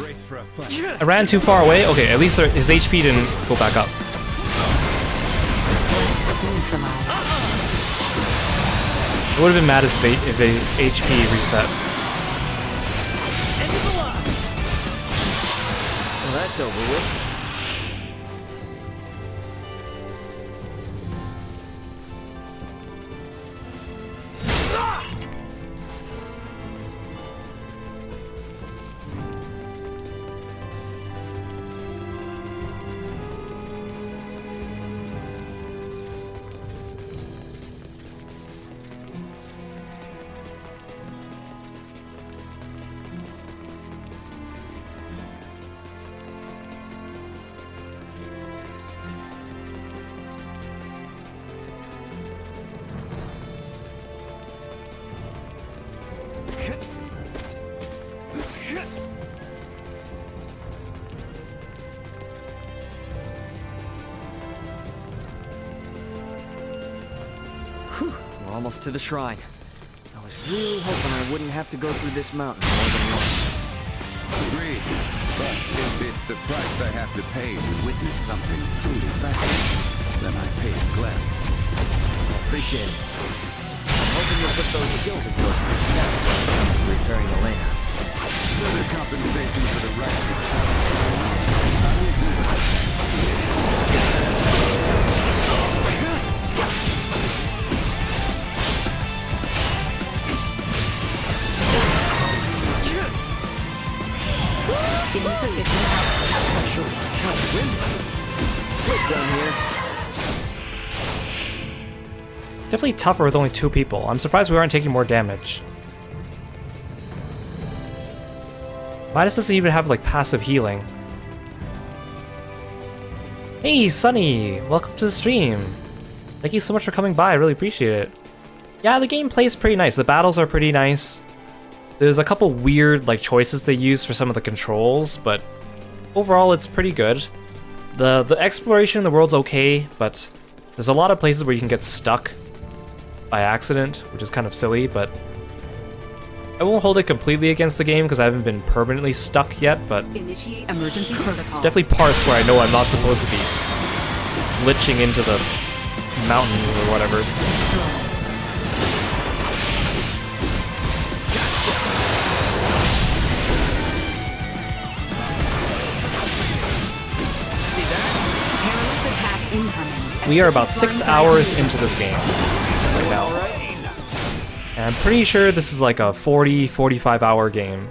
I ran too far away? Okay, at least his HP didn't go back up. I would have been mad if the HP reset. Well, that's over with. We're almost to the shrine. I was really hoping I wouldn't have to go through this mountain more than once. Agreed. But if it's the price I have to pay to witness something truly fascinating, then I pay it gladly. I appreciate it. I'm hoping you'll put those skills of yours to the test when it comes to repairing Elena. Further compensation for the right to challenge. I will do it. Insufficient. Not sure how to win. What's down here? Definitely tougher with only 2 people. I'm surprised we aren't taking more damage. Midas doesn't even have like passive healing. Hey Sunny, welcome to the stream. Thank you so much for coming by, I really appreciate it. Yeah, the gameplay is pretty nice. The battles are pretty nice. There's a couple weird like choices they use for some of the controls, but overall it's pretty good. The exploration in the world's okay, but there's a lot of places where you can get stuck by accident, which is kind of silly, but I won't hold it completely against the game because I haven't been permanently stuck yet, but Initiate emergency protocol. there's definitely parts where I know I'm not supposed to be glitching into the mountain or whatever. We are about 6 hours into this game right now. And I'm pretty sure this is like a 40-45 hour game.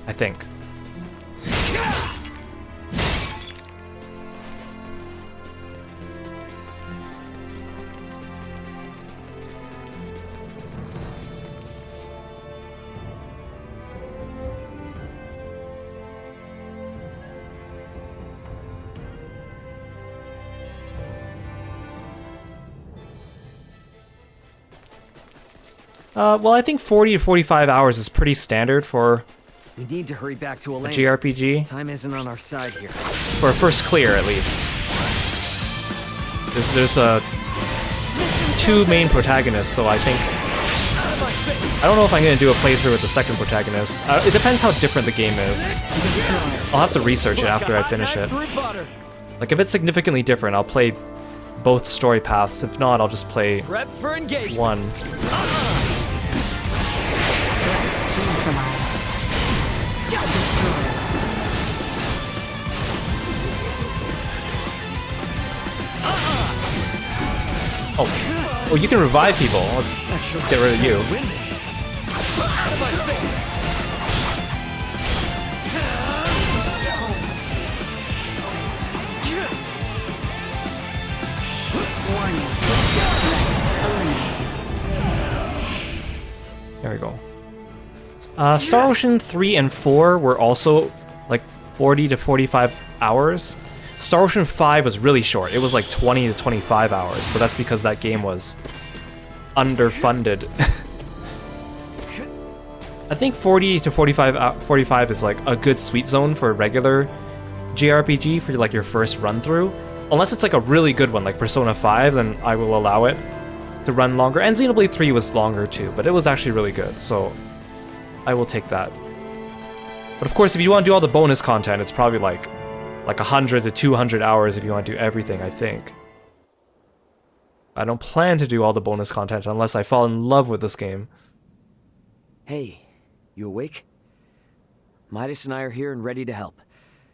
I think. Well, I think 40 to 45 hours is pretty standard for We need to hurry back to a Elena. JRPG. Time isn't on our side here. For a first clear, at least. There's two main protagonists, so I think... I don't know if I'm going to do a playthrough with the second protagonist. It depends how different the game is. I'll have to research it after I finish it. Like, if it's significantly different, I'll play both story paths. If not, I'll just play one. Oh, you can revive people. Let's get rid of you. There we go. Star Ocean 3 and 4 were also like 40 to 45 hours. Star Ocean 5 was really short. It was like 20 to 25 hours, but that's because that game was underfunded. I think 40 to 45 is like a good sweet zone for a regular JRPG for like your first run through. Unless it's like a really good one like Persona 5, then I will allow it to run longer. And Xenoblade 3 was longer too, but it was actually really good, so I will take that. But of course, if you want to do all the bonus content, it's probably like 100 to 200 hours if you want to do everything, I think. I don't plan to do all the bonus content unless I fall in love with this game. Hey, you awake? Midas and I are here and ready to help.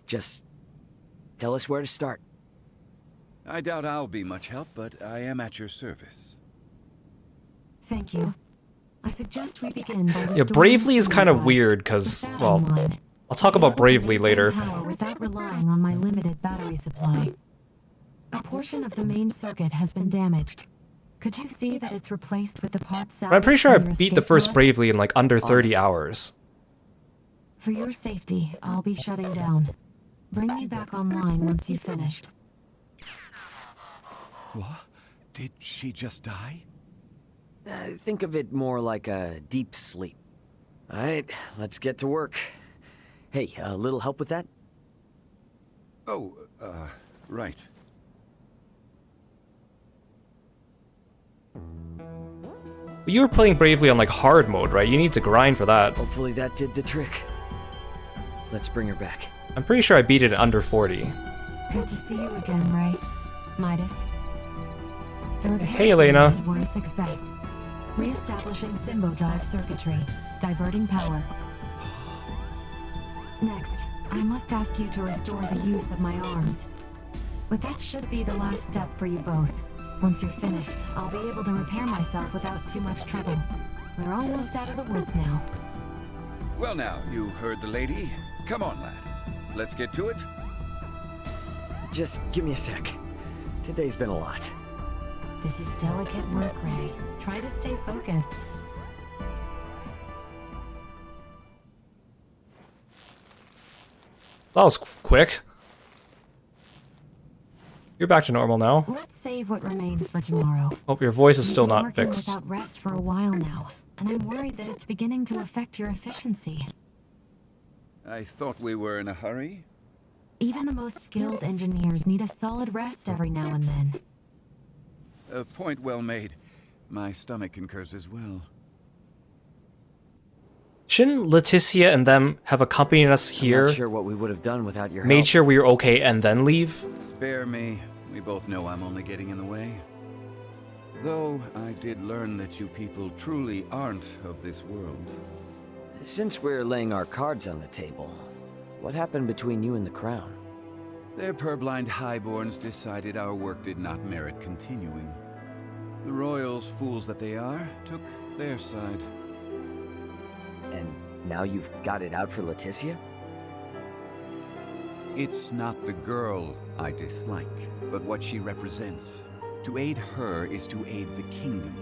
Just tell us where to start. I doubt I'll be much help, but I am at your service. Thank you. I suggest we begin by Yeah, Bravely is kind of weird because, well, I'll talk about Bravely later. Without relying on my limited battery supply. A portion of the main circuit has been damaged. Could you see that it's replaced with the pod cell? I'm pretty sure I beat the first Bravely in like under 30 hours. For your safety, I'll be shutting down. Bring me back online once you've finished. What? Did she just die? Think of it more like a deep sleep. Alright, let's get to work. Hey, a little help with that? Oh, right. You were playing Bravely on like hard mode, right? You need to grind for that. Hopefully that did the trick. Let's bring her back. I'm pretty sure I beat it at under 40. Good to see you again, Ray. Midas. Hey, Elena. Were a success. Re-establishing symbodrive circuitry, diverting power. Next, I must ask you to restore the use of my arms. But that should be the last step for you both. Once you're finished, I'll be able to repair myself without too much trouble. We're almost out of the woods now. Well now, you heard the lady. Come on, lad. Let's get to it. Just give me a sec. Today's been a lot. This is delicate work, Ray. Try to stay focused. That was quick. You're back to normal now. Let's save what remains for tomorrow. Hope your voice is still You've been not working fixed. without rest for a while now, and I'm worried that it's beginning to affect your efficiency. I thought we were in a hurry. Even the most skilled engineers need a solid rest every now and then. A point well made. My stomach concurs as well. Shouldn't Leticia and them have accompanied us here? I'm not sure what we would have done without your help. Made sure we were okay and then leave? Spare me. We both know I'm only getting in the way. Though I did learn that you people truly aren't of this world. Since we're laying our cards on the table, what happened between you and the Crown? Their purblind highborns decided our work did not merit continuing. The royals, fools that they are, took their side. And now you've got it out for Leticia? It's not the girl I dislike, but what she represents. To aid her is to aid the kingdom.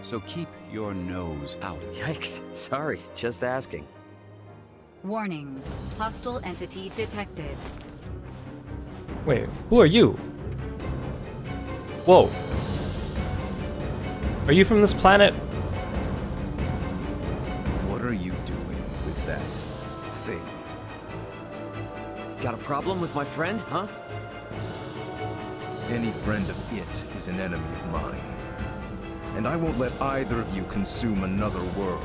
So keep your nose out of it. Yikes. Sorry, just asking. Warning. Hostile entity detected. Wait, who are you? Whoa. Are you from this planet? What are you doing with that thing? Got a problem with my friend, huh? Any friend of it is an enemy of mine. And I won't let either of you consume another world.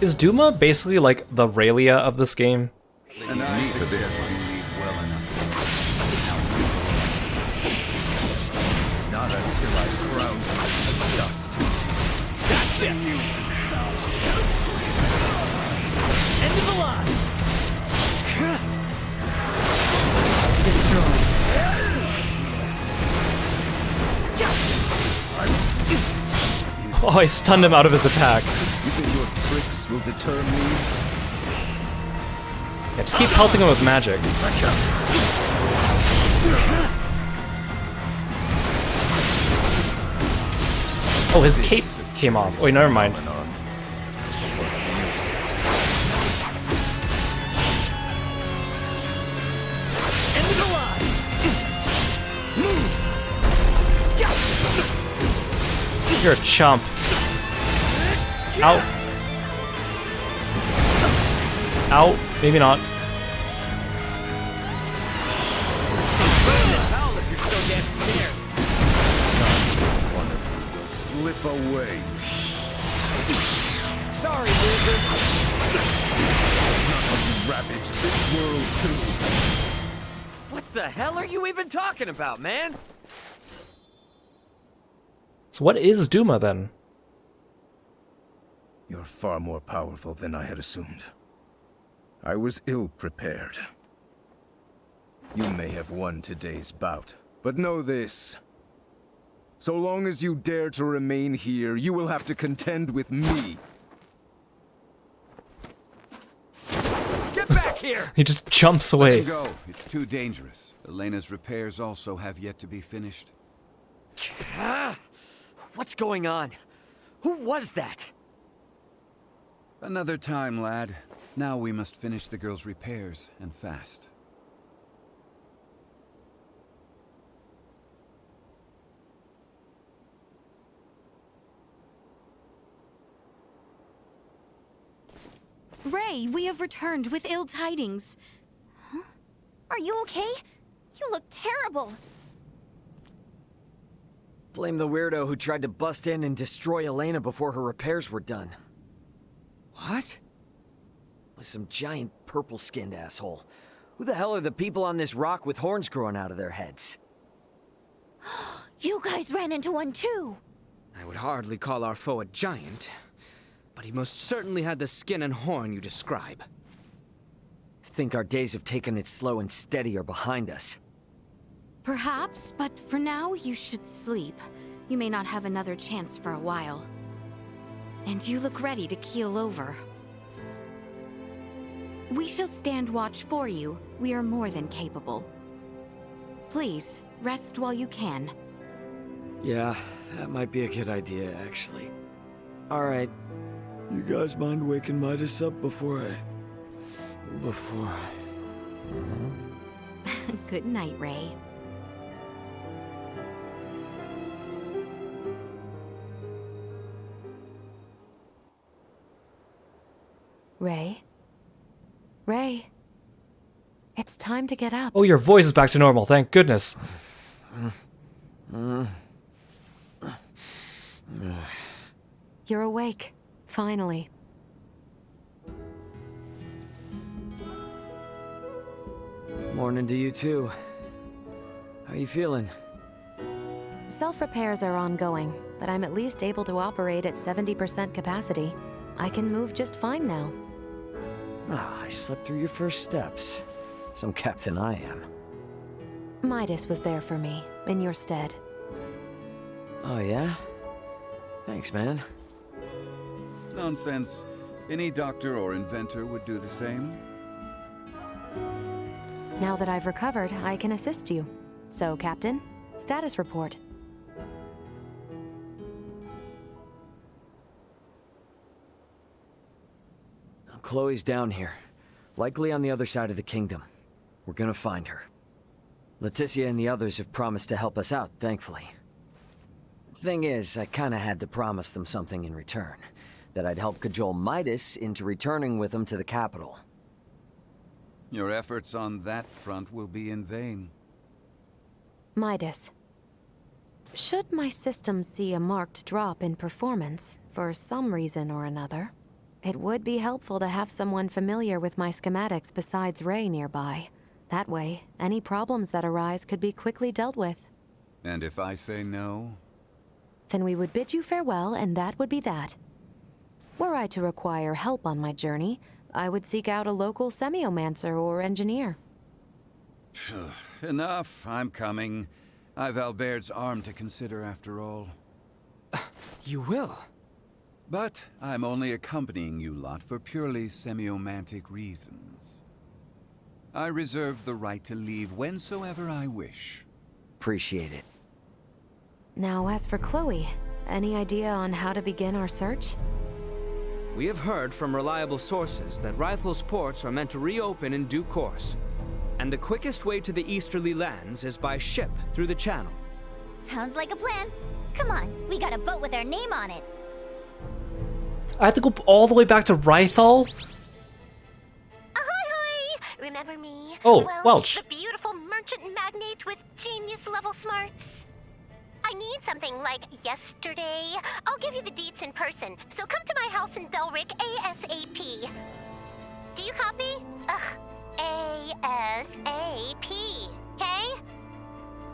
Is Duma basically like the Raylia of this game? And I suggest you leave well enough. Not until I drown you in the dust. Gotcha! End of the line! Destroyed. Oh, I stunned him out of his attack. You think your tricks will deter me? Yeah, just keep pelting him with magic. Oh, his cape came off. Wait, never mind. You're a chump. Out. Out. Maybe not. Slip away. Sorry, loser. Not like you ravage this world too. What the hell are you even talking about, man? So what is Duma then? You're far more powerful than I had assumed. I was ill-prepared. You may have won today's bout, but know this. So long as you dare to remain here, you will have to contend with me. Get back here! He just jumps away. Let him go. It's too dangerous. Elena's repairs also have yet to be finished. What's going on? Who was that? Another time, lad. Now we must finish the girl's repairs, and fast. Ray, we have returned with ill tidings. Huh? Are you okay? You look terrible. Blame the weirdo who tried to bust in and destroy Elena before her repairs were done. What? Was some giant purple-skinned asshole. Who the hell are the people on this rock with horns growing out of their heads? You guys ran into one too. I would hardly call our foe a giant, but he most certainly had the skin and horn you describe. Think our days of taking it slow and steady are behind us. Perhaps, but for now, you should sleep. You may not have another chance for a while. And you look ready to keel over. We shall stand watch for you. We are more than capable. Please, rest while you can. Yeah, that might be a good idea, actually. Alright. You guys mind waking Midas up before I... Good night, Ray. Ray? Ray? It's time to get up. Oh, your voice is back to normal, thank goodness. You're awake, finally. Morning to you too. How you feeling? Self-repairs are ongoing, but I'm at least able to operate at 70% capacity. I can move just fine now. I slept through your first steps. Some captain I am. Midas was there for me, in your stead. Oh yeah? Thanks, man. Nonsense. Any doctor or inventor would do the same. Now that I've recovered, I can assist you. So, Captain, status report. Chloe's down here. Likely on the other side of the kingdom. We're gonna find her. Leticia and the others have promised to help us out, thankfully. Thing is, I kinda had to promise them something in return. That I'd help cajole Midas into returning with them to the capital. Your efforts on that front will be in vain. Midas. Should my system see a marked drop in performance, for some reason or another, it would be helpful to have someone familiar with my schematics besides Ray nearby. That way, any problems that arise could be quickly dealt with. And if I say no? Then we would bid you farewell, and that would be that. Were I to require help on my journey, I would seek out a local semiomancer or engineer. Enough, I'm coming. I've Albert's arm to consider after all. You will? But I'm only accompanying you lot for purely semiomantic reasons. I reserve the right to leave whensoever I wish. Appreciate it. Now, as for Chloe, any idea on how to begin our search? We have heard from reliable sources that Rythel's ports are meant to reopen in due course. And the quickest way to the easterly lands is by ship through the channel. Sounds like a plan. Come on, we got a boat with our name on it. I have to go all the way back to Rythel? Ahoy! Remember me? Oh, Welch. The beautiful merchant magnate with genius-level smarts. I need something like yesterday. I'll give you the deets in person, so come to my house in Belric ASAP. Do you copy? ASAP, okay?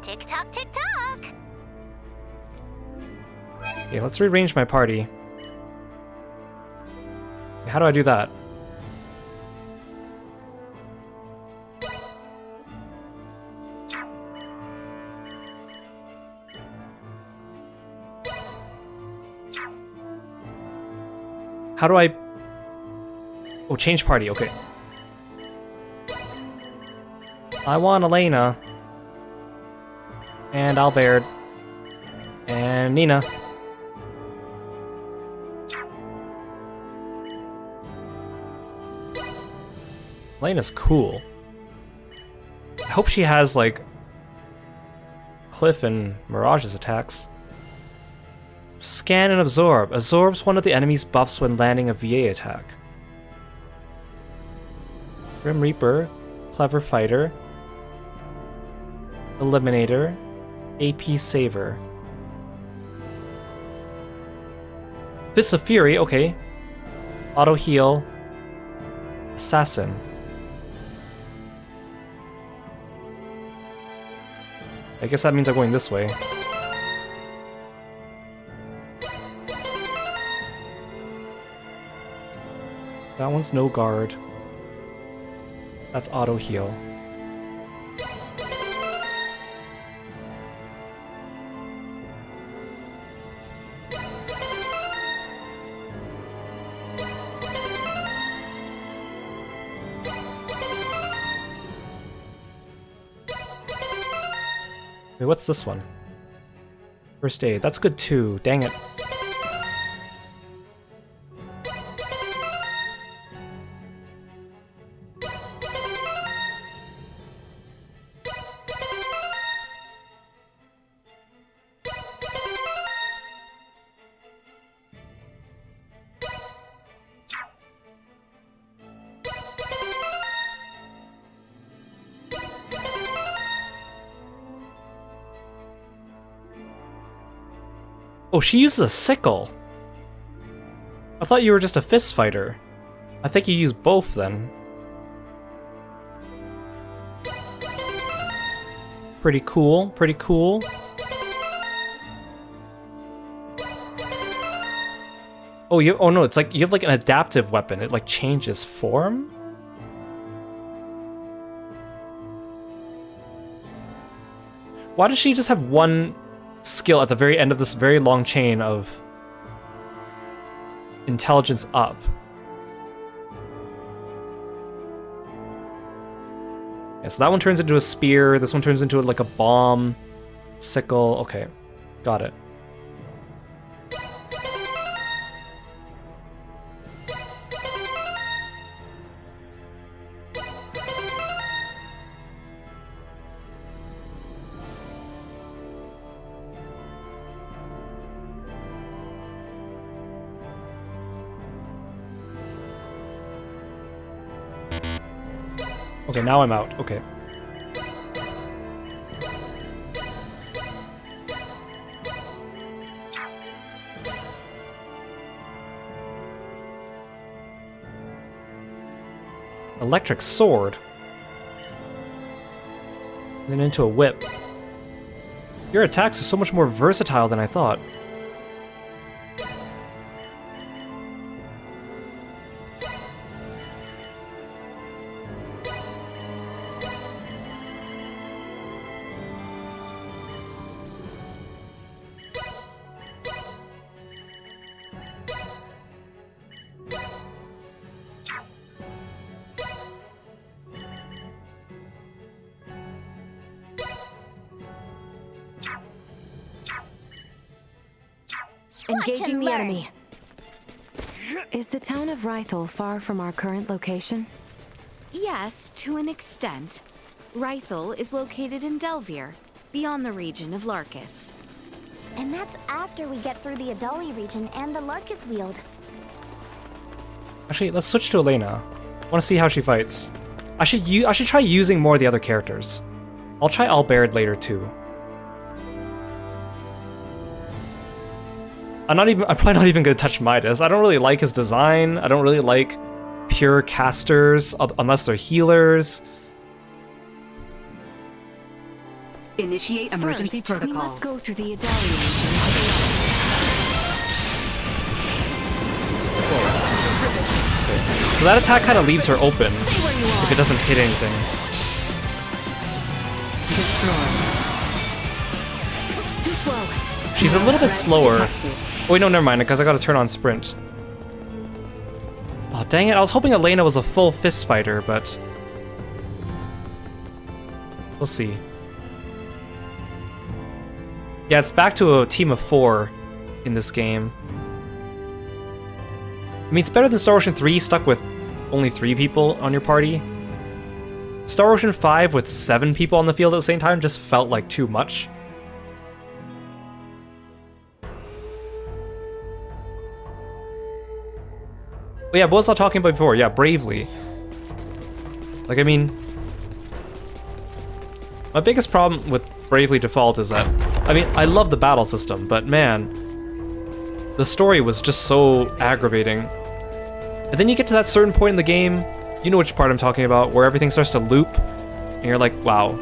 Tick-tock, tick-tock! Okay, let's rearrange my party. How do I do that? How do I... Oh, change party, okay. I want Elena. And Albert. And Nina. Elena's cool. I hope she has, like, Cliff and Mirage's attacks. Scan and absorb. Absorbs one of the enemy's buffs when landing a VA attack. Grim Reaper. Clever Fighter. Eliminator. AP Saver. Fist of Fury, okay. Auto Heal. Assassin. I guess that means I'm going this way. That one's no guard. That's auto heal. Wait, what's this one? First aid. That's good too. Dang it. Oh, she uses a sickle. I thought you were just a fist fighter. I think you use both then. Pretty cool, pretty cool. Oh, oh no, it's like you have like an adaptive weapon. It like changes form? Why does she just have one skill at the very end of this very long chain of intelligence up? Yeah, so that one turns into a spear, this one turns into like a bomb, sickle. Okay, got it. Okay, now I'm out. Okay. Electric sword. Then into a whip. Your attacks are so much more versatile than I thought. Engaging the enemy. Is the town of Rythel far from our current location? Yes, to an extent. Rythel is located in Delvier, beyond the region of Larkus. And that's after we get through the Adali region and the Larkus Weald. Actually, let's switch to Elena. I want to see how she fights. I should try using more of the other characters. I'll try Albert later too. I'm probably not even gonna touch Midas. I don't really like his design. I don't really like pure casters unless they're healers. Initiate emergency protocols. We must go through the Adali region. So that attack kind of leaves her open if it doesn't hit anything. Too slow. She's a little bit slower. Oh wait, no, never mind, because I gotta turn on sprint. Oh, dang it, I was hoping Elena was a full fist fighter, but... we'll see. Yeah, it's back to a team of 4 in this game. I mean, it's better than Star Ocean 3, stuck with only 3 people on your party. Star Ocean 5 with 7 people on the field at the same time just felt like too much. Oh yeah, what was I talking about before? Yeah, Bravely. Like, I mean... my biggest problem with Bravely Default is that... I mean, I love the battle system, but man... the story was just so aggravating. And then you get to that certain point in the game, you know which part I'm talking about, where everything starts to loop, and you're like, wow,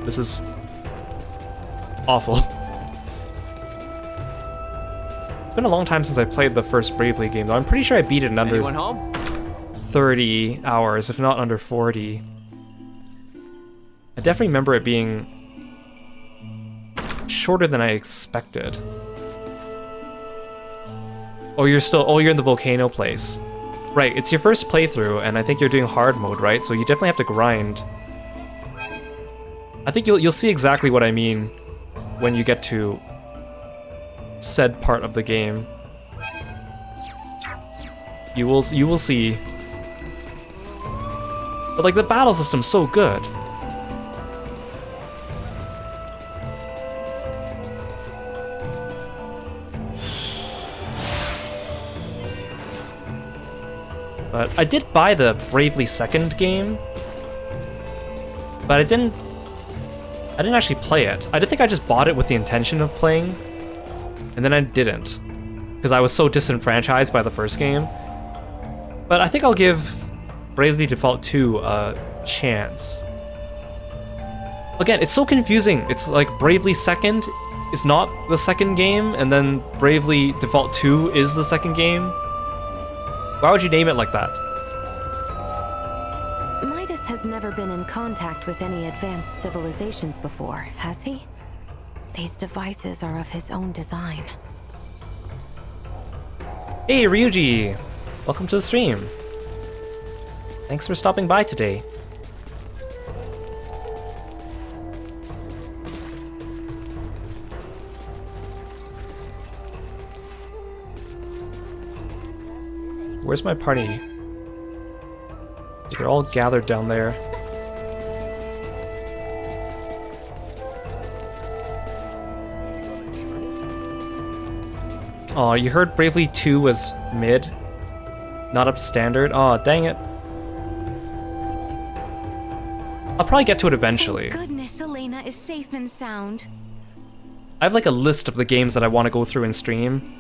this is awful. It's been a long time since I played the first Bravely game, though. I'm pretty sure I beat it in under 30 hours, if not under 40. I definitely remember it being shorter than I expected. Oh, you're in the volcano place. Right, it's your first playthrough, and I think you're doing hard mode, right? So you definitely have to grind. I think you'll see exactly what I mean when you get to said part of the game. You will see. But like, the battle system's so good. But I did buy the Bravely Second game, but I didn't actually play it. I think I just bought it with the intention of playing, and then I didn't, because I was so disenfranchised by the first game. But I think I'll give Bravely Default 2 a chance. I think I'll give Bravely Default 2 a chance. But I did buy the Bravely Second game, but I didn't actually play it. I think I just bought it with the intention of playing, and then I didn't, because I was so disenfranchised by the first game. But I think I'll give Bravely Default 2 a chance. Again, it's so confusing. It's like Bravely Second is not the second game, and then Bravely Default 2 is the second game. Why would you name it like that? Midas has never been in contact with any advanced civilizations before, has he? These devices are of his own design. Hey, Ryuji! Welcome to the stream. Thanks for stopping by today. Where's my party? They're all gathered down there. Oh, you heard Bravely 2 was mid? Not up to standard? Oh, dang it. I'll probably get to it eventually. Goodness, Elena is safe and sound. I have like a list of the games that I want to go through and stream.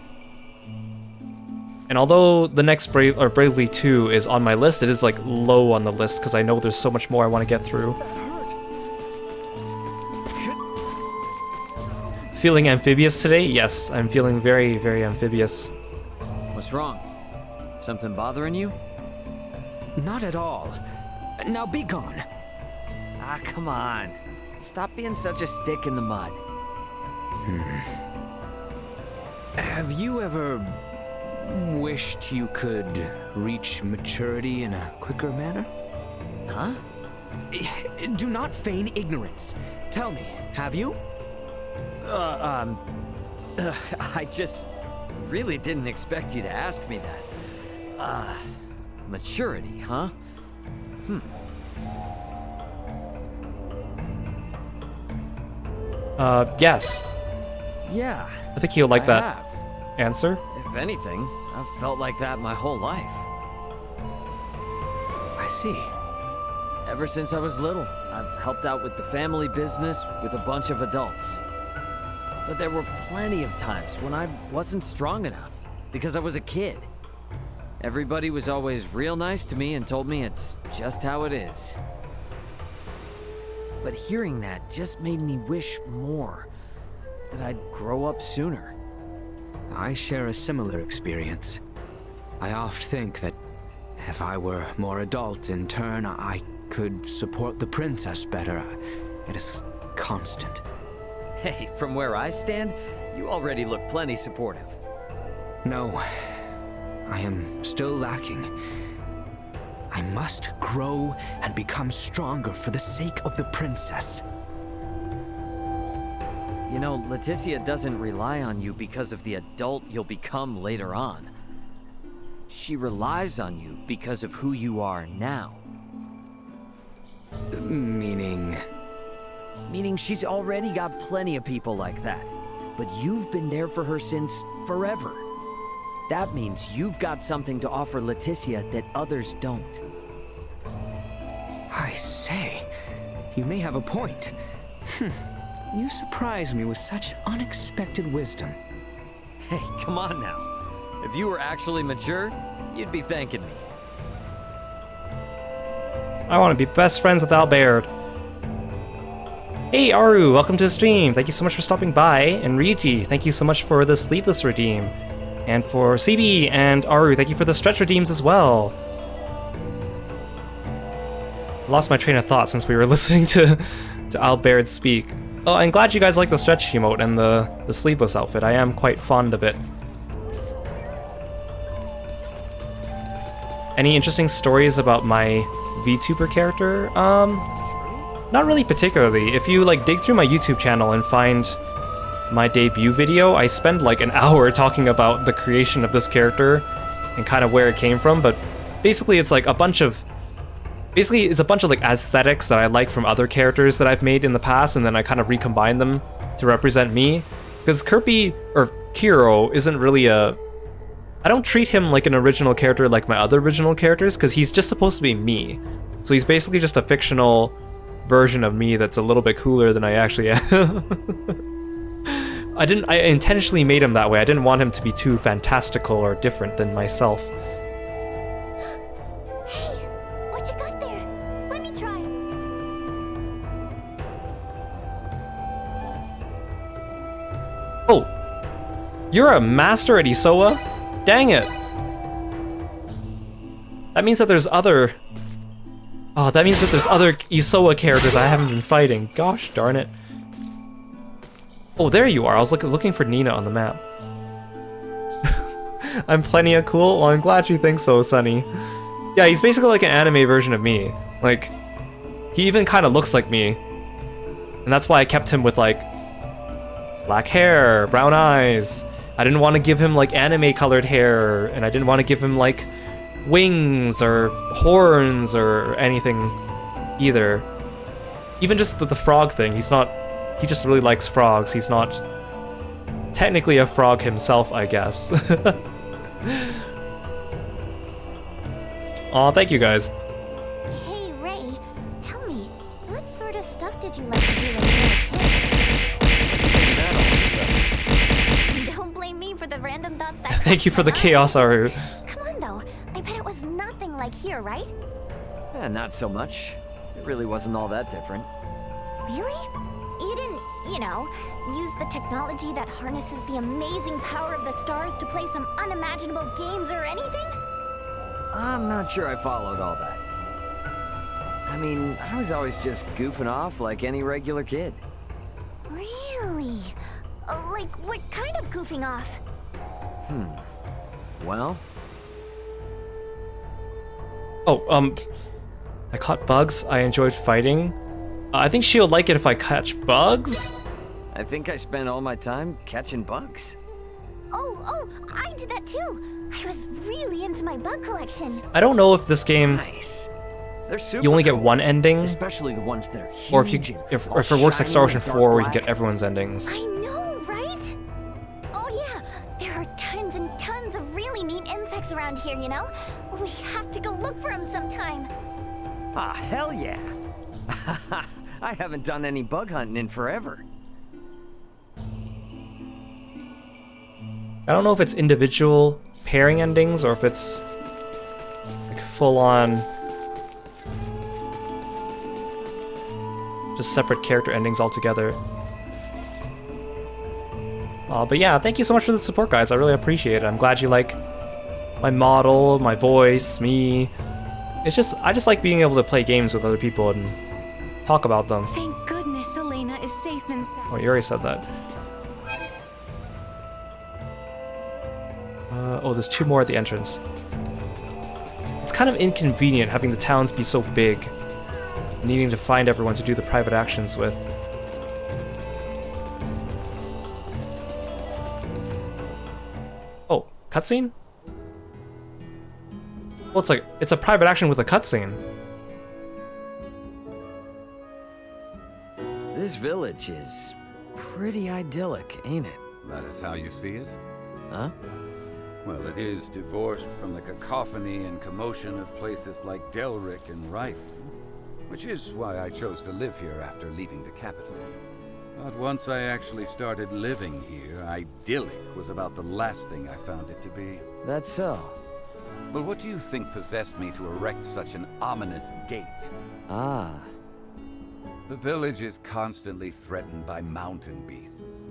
And although the next Bravely 2 is on my list, it is like low on the list because I know there's so much more I want to get through. Feeling amphibious today? Yes, I'm feeling very, very amphibious. What's wrong? Something bothering you? Not at all. Now be gone. Ah, come on. Stop being such a stick in the mud. Have you ever wished you could reach maturity in a quicker manner? Huh? Do not feign ignorance. Tell me, have you? I just really didn't expect you to ask me that. Maturity, huh? Yes. Yeah. I think you'll like that have. answer. If anything, I've felt like that my whole life. I see. Ever since I was little, I've helped out with the family business with a bunch of adults. But there were plenty of times when I wasn't strong enough, because I was a kid. Everybody was always real nice to me and told me it's just how it is. But hearing that just made me wish more, that I'd grow up sooner. I share a similar experience. I oft think that if I were more adult in turn, I could support the princess better. It is constant. Hey, from where I stand, you already look plenty supportive. No, I am still lacking. I must grow and become stronger for the sake of the princess. You know, Leticia doesn't rely on you because of the adult you'll become later on. She relies on you because of who you are now. Meaning? Meaning she's already got plenty of people like that. But you've been there for her since forever. That means you've got something to offer Leticia that others don't. I say, you may have a point. You surprise me with such unexpected wisdom. Hey, come on now. If you were actually mature, you'd be thanking me. I want to be best friends with Albert. Hey Aru, welcome to the stream. Thank you so much for stopping by. And Riji, thank you so much for the Sleepless redeem. And for CB and Aru, thank you for the stretch redeems as well. Lost my train of thought since we were listening to Albert speak. Oh, I'm glad you guys like the stretch emote and the sleeveless outfit. I am quite fond of it. Any interesting stories about my VTuber character? Not really particularly. If you like dig through my YouTube channel and find my debut video, I spend like an hour talking about the creation of this character and kind of where it came from, but basically it's like a bunch of like aesthetics that I like from other characters that I've made in the past, and then I kind of recombine them to represent me. Because Kiro isn't really I don't treat him like an original character like my other original characters, because he's just supposed to be me. So he's basically just a fictional version of me that's a little bit cooler than I actually am. I intentionally made him that way. I didn't want him to be too fantastical or different than myself. Oh, you're a master at Isoa? Dang it. That means that there's other... Oh, that means that there's other Isoa characters I haven't been fighting. Gosh darn it. Oh, there you are. I was looking for Nina on the map. I'm plenty of cool? Well, I'm glad you think so, Sunny. Yeah, he's basically like an anime version of me. Like, he even kind of looks like me. And that's why I kept him with, like, black hair, brown eyes. I didn't want to give him, like, anime-colored hair, and I didn't want to give him, like, wings or horns or anything either. Even just the frog thing, he's not... He just really likes frogs. He's not technically a frog himself, I guess. Aw, thank you guys. Hey, Ray, tell me, what sort of stuff did you like to do when you were a kid? Don't blame me for the random thoughts that... Thank you for the chaos, Aru. Come on, though. I bet it was nothing like here, right? Yeah, not so much. It really wasn't all that different. Really? You didn't, you know, use the technology that harnesses the amazing power of the stars to play some unimaginable games or anything? I'm not sure I followed all that. I mean, I was always just goofing off like any regular kid. Really? Like, what kind of goofing off? Well... Oh, I caught bugs. I enjoyed fighting. I think she'll like it if I catch bugs? I think I spent all my time catching bugs. Oh, I did that too. I was really into my bug collection. I don't know if this game... Nice. They're super you only get cool. one ending, especially the ones that are huge, or if it works like Star Ocean 4 where you can get everyone's endings. I know, right? Oh yeah, there are tons and tons of really neat insects around here, you know? We have to go look for them sometime. Ah, hell yeah. I haven't done any bug hunting in forever. I don't know if it's individual pairing endings or if it's like full-on just separate character endings altogether. But yeah, thank you so much for the support, guys. I really appreciate it. I'm glad you like my model, my voice, me. It's just, I just like being able to play games with other people and talk about them. Thank goodness Elena is safe and sound. Oh, you already said that. Oh, there's 2 more at the entrance. It's kind of inconvenient having the towns be so big, needing to find everyone to do the private actions with. Oh, cutscene? Well, it's a private action with a cutscene. This village is pretty idyllic, ain't it? That is how you see it? Huh? Well, it is divorced from the cacophony and commotion of places like Delric and Rife, which is why I chose to live here after leaving the capital. But once I actually started living here, idyllic was about the last thing I found it to be. That's so. Well, what do you think possessed me to erect such an ominous gate? Ah. The village is constantly threatened by mountain beasts.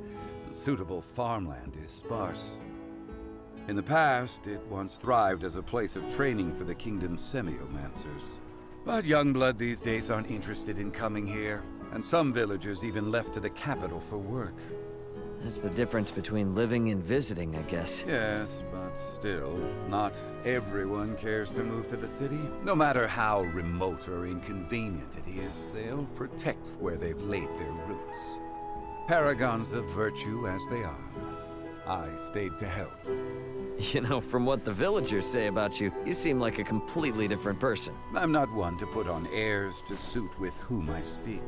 Suitable farmland is sparse. In the past, it once thrived as a place of training for the kingdom's semiomancers. But young blood these days aren't interested in coming here, and some villagers even left to the capital for work. That's the difference between living and visiting, I guess. Yes, but still, not everyone cares to move to the city. No matter how remote or inconvenient it is, they'll protect where they've laid their roots. Paragons of virtue as they are, I stayed to help. You know, from what the villagers say about you, you seem like a completely different person. I'm not one to put on airs to suit with whom I speak.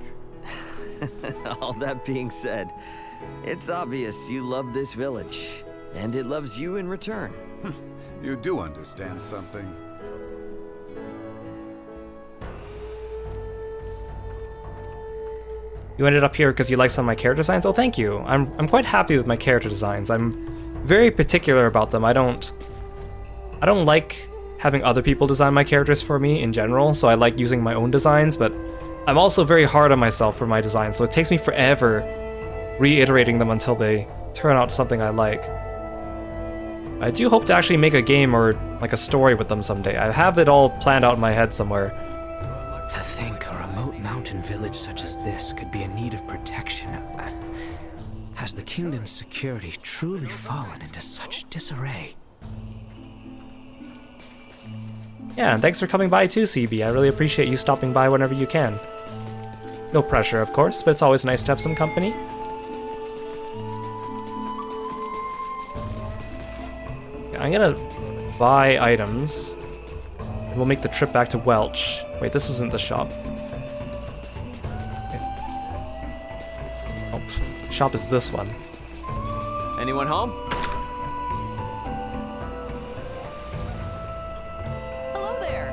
All that being said, it's obvious you love this village, and it loves you in return. You do understand something. You ended up here because you like some of my character designs? Oh, thank you. I'm quite happy with my character designs. I'm very particular about them. I don't like having other people design my characters for me in general, so I like using my own designs, but I'm also very hard on myself for my designs, so it takes me forever reiterating them until they turn out something I like. I do hope to actually make a game or like a story with them someday. I have it all planned out in my head somewhere. To think a remote mountain village such as this could be in need of protection. Has the kingdom's security truly fallen into such disarray? Yeah, and thanks for coming by too, CB. I really appreciate you stopping by whenever you can. No pressure, of course, but it's always nice to have some company. Yeah, I'm gonna buy items, and we'll make the trip back to Welch. Wait, this isn't the shop. Okay. Oh, shop is this one. Anyone home? Hello there.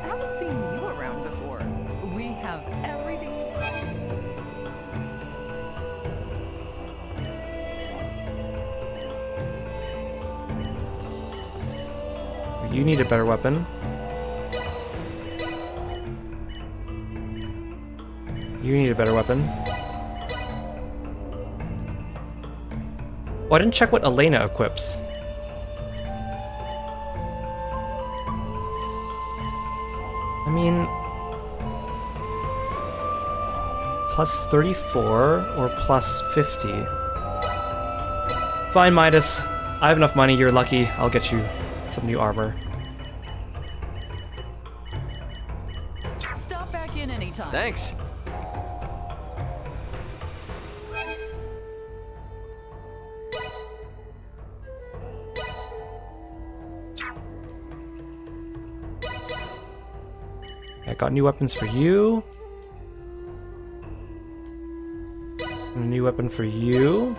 I haven't seen you around before. We have everything. You need a better weapon. You need a better weapon. Oh, I didn't check what Elena equips. I mean... plus 34 or plus 50? Fine, Midas. I have enough money, you're lucky. I'll get you some new armor. Stop back in anytime. Thanks. I got new weapons for you. And a new weapon for you.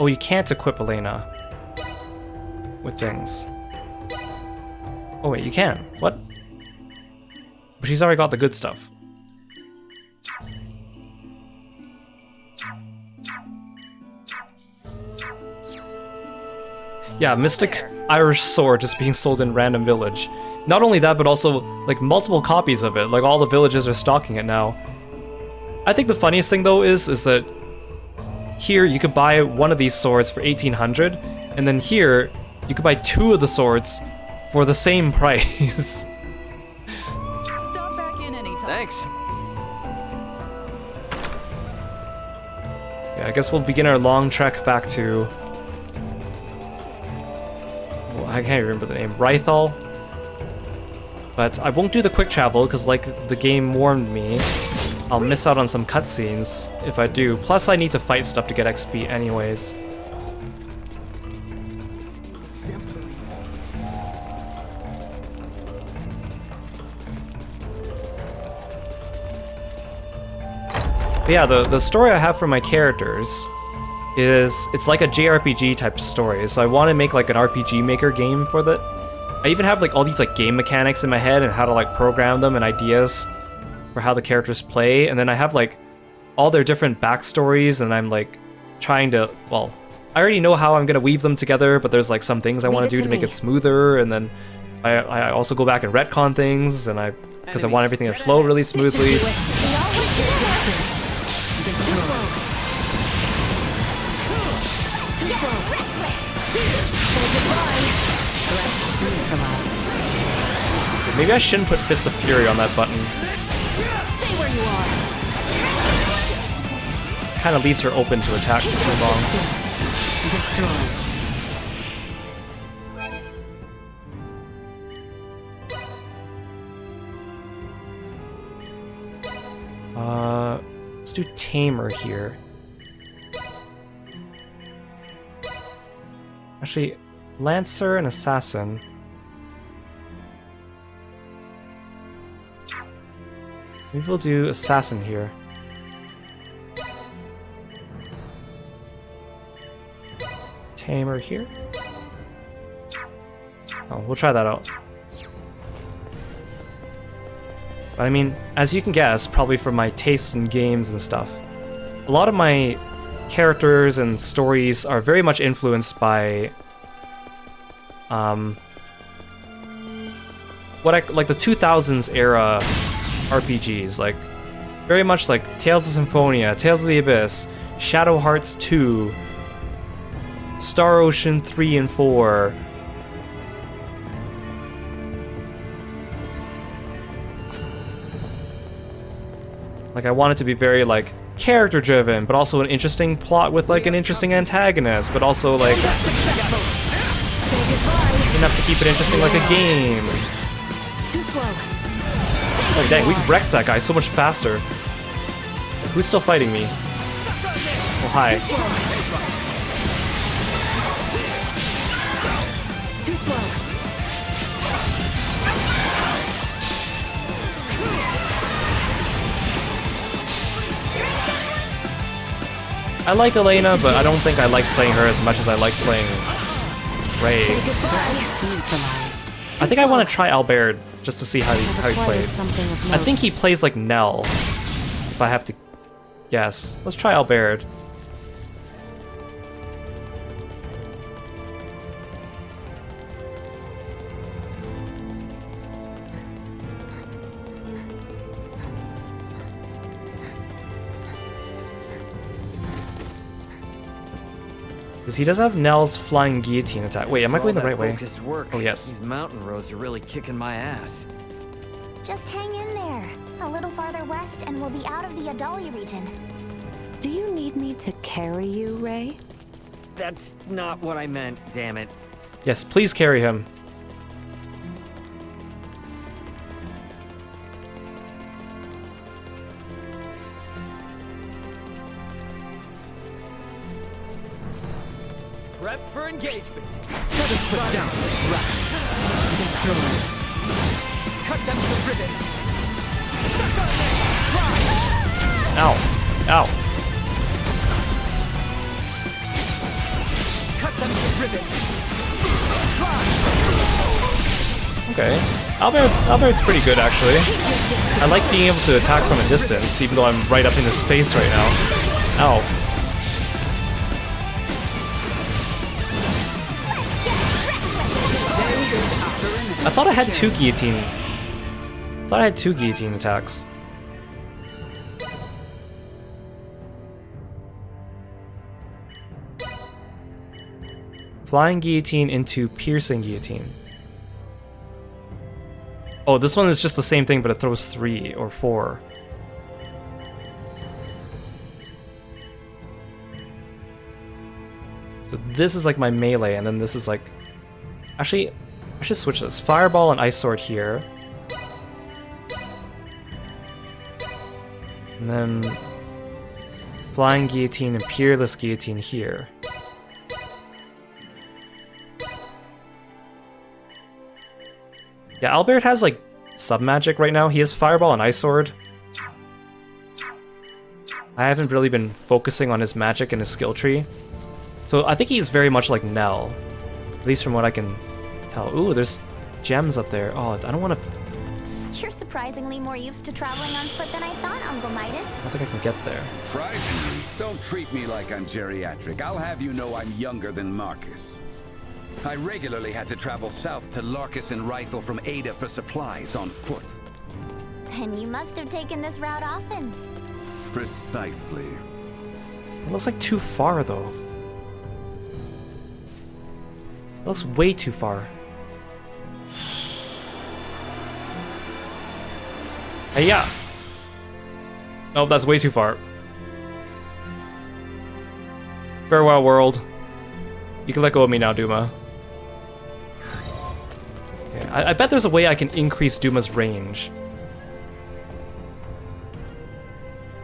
Oh, you can't equip Elena with things. Oh wait, you can. What? But she's already got the good stuff. Yeah, Mystic Irish Sword just being sold in random village. Not only that, but also like multiple copies of it. Like all the villages are stocking it now. I think the funniest thing though is that here you could buy one of these swords for 1800, and then here you could buy two of the swords for the same price. Stop back in anytime. Thanks. Yeah, I guess we'll begin our long trek back to... well, I can't remember the name. Rythal. But I won't do the quick travel, because like the game warned me, I'll miss out on some cutscenes if I do. Plus I need to fight stuff to get XP anyways. But yeah, the story I have for my characters is, it's like a JRPG type story, so I want to make like an RPG Maker game for that. I even have like all these like game mechanics in my head and how to like program them and ideas for how the characters play, and then I have like all their different backstories, and I'm like trying to, well, I already know how I'm gonna weave them together, but there's like some things I want to do to make it smoother, and then I also go back and retcon things, and because I want everything to flow really smoothly. Maybe I shouldn't put Fists of Fury on that button. Stay where you are. Kind of leaves her open to attack for too long. Let's do Tamer here. Actually, Lancer and Assassin. Maybe we'll do Assassin here. Tamer here. Oh, we'll try that out. But I mean, as you can guess, probably from my taste in games and stuff, a lot of my characters and stories are very much influenced by what I like the 2000s era RPGs, like very much like Tales of Symphonia, Tales of the Abyss, Shadow Hearts 2, Star Ocean 3 and 4. Like I want it to be very like character driven, but also an interesting plot with like an interesting antagonist, but also like enough to keep it interesting like a game. Too slow. Oh dang, we wrecked that guy so much faster. Who's still fighting me? Oh hi. Too slow. I like Elena, but I don't think I like playing her as much as I like playing Ray. I think I want to try Albert just to see how he plays. I think he plays like Nell, if I have to guess. Let's try Albert. Because he does have Nell's flying guillotine attack. Wait, am I going the right way? Work, oh, yes. These mountain roads are really kicking my ass. Just hang in there. A little farther west and we'll be out of the Adali region. Do you need me to carry you, Ray? That's not what I meant, damn it. Yes, please carry him. Prep for engagement. Let us put down this rat. Destroy. Cut them to ribbons. Ow. Ow. Cut them to ribbons. Okay. Albert's pretty good actually. I like being able to attack from a distance, even though I'm right up in his face right now. Ow. I thought I had two guillotine attacks. Flying guillotine into piercing guillotine. Oh, this one is just the same thing, but it throws 3 or 4. So this is like my melee, and then this is like... Actually, I should switch this. Fireball and Ice Sword here. And then... Flying Guillotine and Peerless Guillotine here. Yeah, Albert has like sub-magic right now. He has Fireball and Ice Sword. I haven't really been focusing on his magic and his skill tree. So I think he's very much like Nell. At least from what I can tell. Ooh, there's gems up there. Oh, I don't want to... You're surprisingly more used to traveling on foot than I thought, Uncle Midas. I don't think I can get there. Surprisingly, don't treat me like I'm geriatric. I'll have you know I'm younger than Marcus. I regularly had to travel south to Larkus and Rythel from Ada for supplies on foot. Then you must have taken this route often. Precisely. It looks like too far, though. It looks way too far. Hey, yeah. Oh, that's way too far. Farewell, world. You can let go of me now, Duma. Okay, I bet there's a way I can increase Duma's range.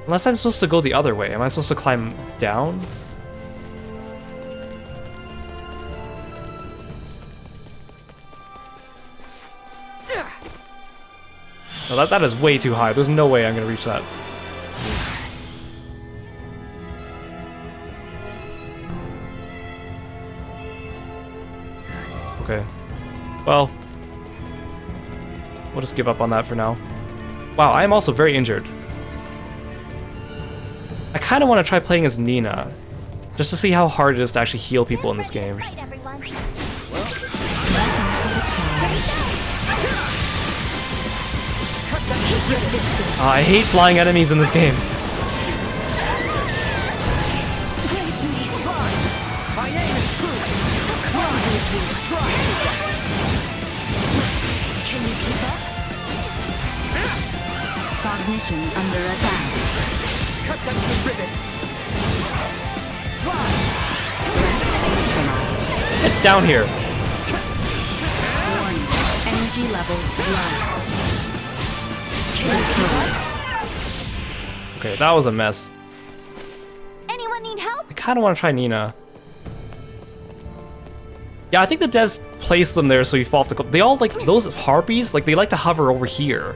Unless I'm supposed to go the other way. Am I supposed to climb down? No, that is way too high. There's no way I'm gonna reach that. Okay. Well, we'll just give up on that for now. Wow, I am also very injured. I kind of want to try playing as Nina, just to see how hard it is to actually heal people in this game. Right, everyone. I hate flying enemies in this game. My aim is true. Can you keep up? Cognition under attack. Cut them to ribbons. Get down here. Warning. Energy levels low. Okay, that was a mess. Anyone need help? I kind of want to try Nina. Yeah, I think the devs place them there so you fall off the cliff. They all, like, those harpies, like, they like to hover over here.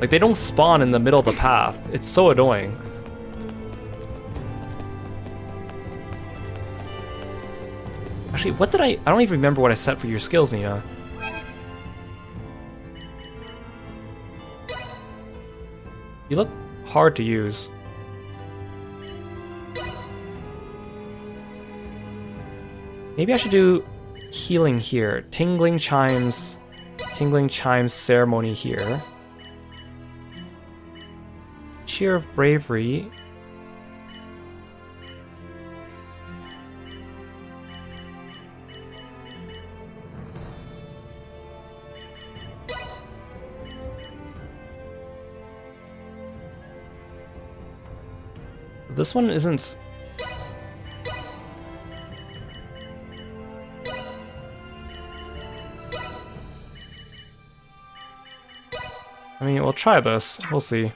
Like, they don't spawn in the middle of the path. It's so annoying. Actually, what did I don't even remember what I set for your skills, Nina. You look hard to use. Maybe I should do healing here. Tingling chimes ceremony here. Cheer of bravery. This one isn't... I mean, we'll try this. We'll see.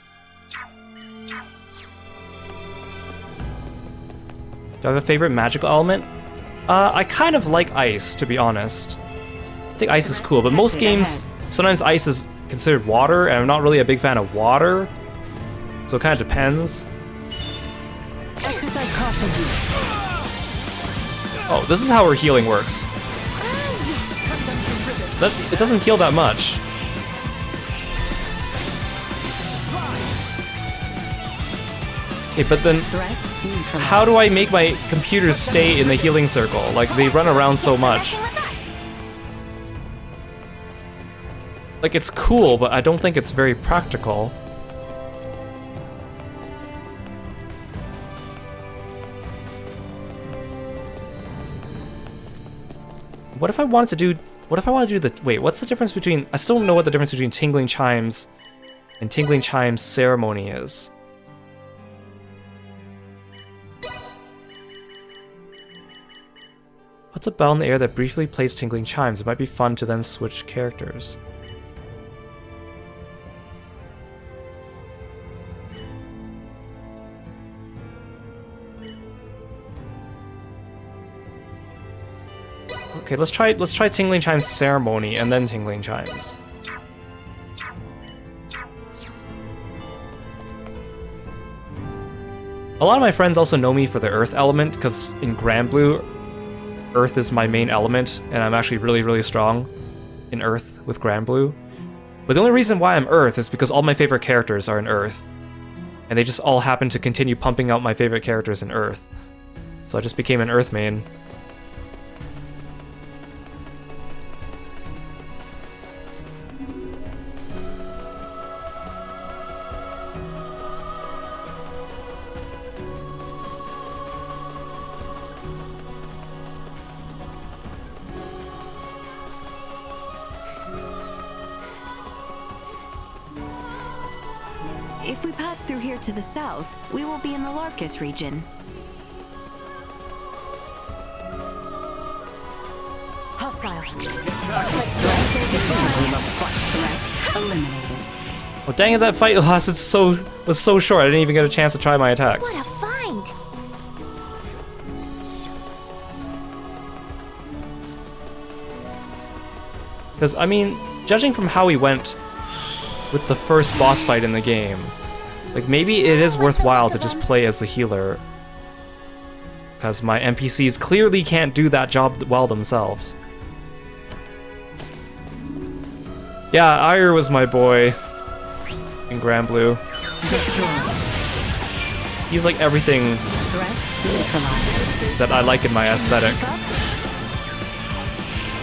Do I have a favorite magical element? I kind of like ice, to be honest. I think ice is cool, but most games, sometimes ice is considered water, and I'm not really a big fan of water. So it kind of depends. Exercise caution. Oh, this is how her healing works. It doesn't heal that much. Okay, but then how do I make my computers stay in the healing circle? Like, they run around so much. Like, it's cool, but I don't think it's very practical. What if I wanted to do... What if I want to do the... Wait, what's the difference between... I still don't know what the difference between Tingling Chimes and Tingling Chimes Ceremony is. What's a bell in the air that briefly plays Tingling Chimes? It might be fun to then switch characters. Okay, let's try Tingling Chimes Ceremony and then Tingling Chimes. A lot of my friends also know me for the Earth element, because in Granblue, Earth is my main element, and I'm actually really, really strong in Earth with Granblue. But the only reason why I'm Earth is because all my favorite characters are in Earth. And they just all happen to continue pumping out my favorite characters in Earth. So I just became an Earth main. If we pass through here to the south, we will be in the Larkus region. Hostile. Threat eliminated. Oh dang it, that fight lasted was so short, I didn't even get a chance to try my attacks. What a find! Because, I mean, judging from how we went with the first boss fight in the game, like, maybe it is worthwhile to just play as the healer. Because my NPCs clearly can't do that job well themselves. Yeah, Ire was my boy in Granblue. He's like everything that I like in my aesthetic.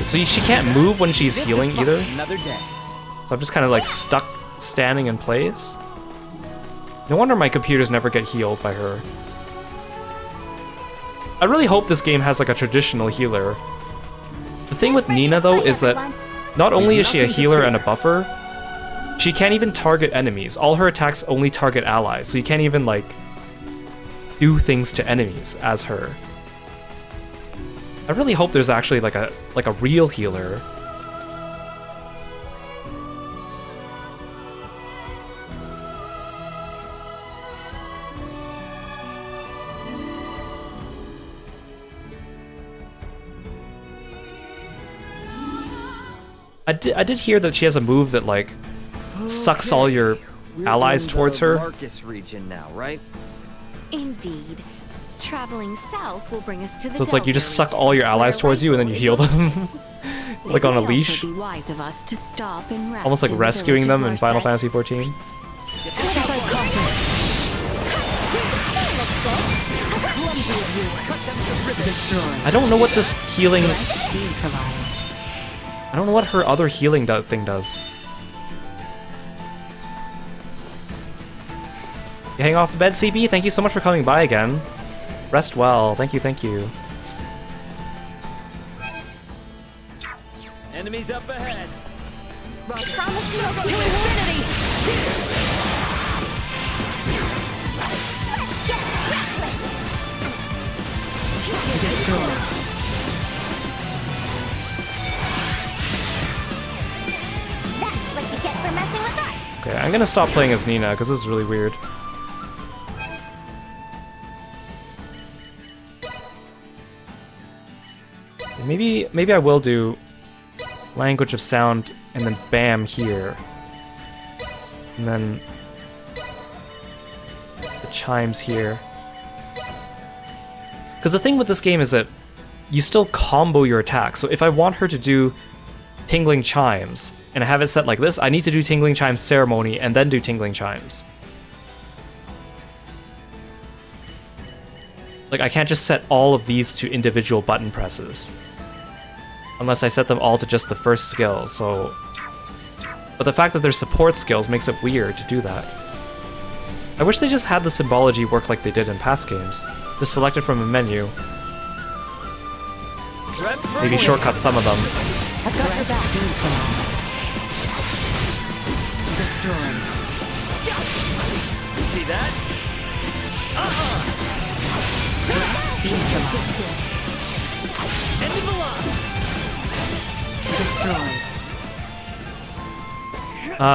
So she can't move when she's healing either. So I'm just kind of like stuck standing in place. No wonder my computers never get healed by her. I really hope this game has like a traditional healer. The thing with Nina though is that not only is she a healer and a buffer, she can't even target enemies. All her attacks only target allies, so you can't even like do things to enemies as her. I really hope there's actually like a real healer. I did hear that she has a move that like sucks all your allies towards her. Marcus region now, right? Indeed. Traveling south will bring us to the So it's like you just suck all your allies towards you and then you heal them. Like on a leash. Almost like rescuing them in Final Fantasy XIV. I don't know what this healing... I don't know what her other healing thing does. You hang off the bed, CB? Thank you so much for coming by again. Rest well. Thank you, thank you. Enemies up ahead. Promise you to infinity. Destroy. That's what you get for messing with us. Okay, I'm gonna stop playing as Nina because this is really weird. Maybe I will do language of sound and then bam here. And then the chimes here. Because the thing with this game is that you still combo your attacks. So if I want her to do Tingling Chimes and I have it set like this, I need to do Tingling Chimes Ceremony and then do Tingling Chimes. Like I can't just set all of these to individual button presses. Unless I set them all to just the first skill, so... But the fact that they're support skills makes it weird to do that. I wish they just had the symbology work like they did in past games. Just select it from a menu. Maybe shortcut some of them. I've got your back. Destroy. See that? Enemy below.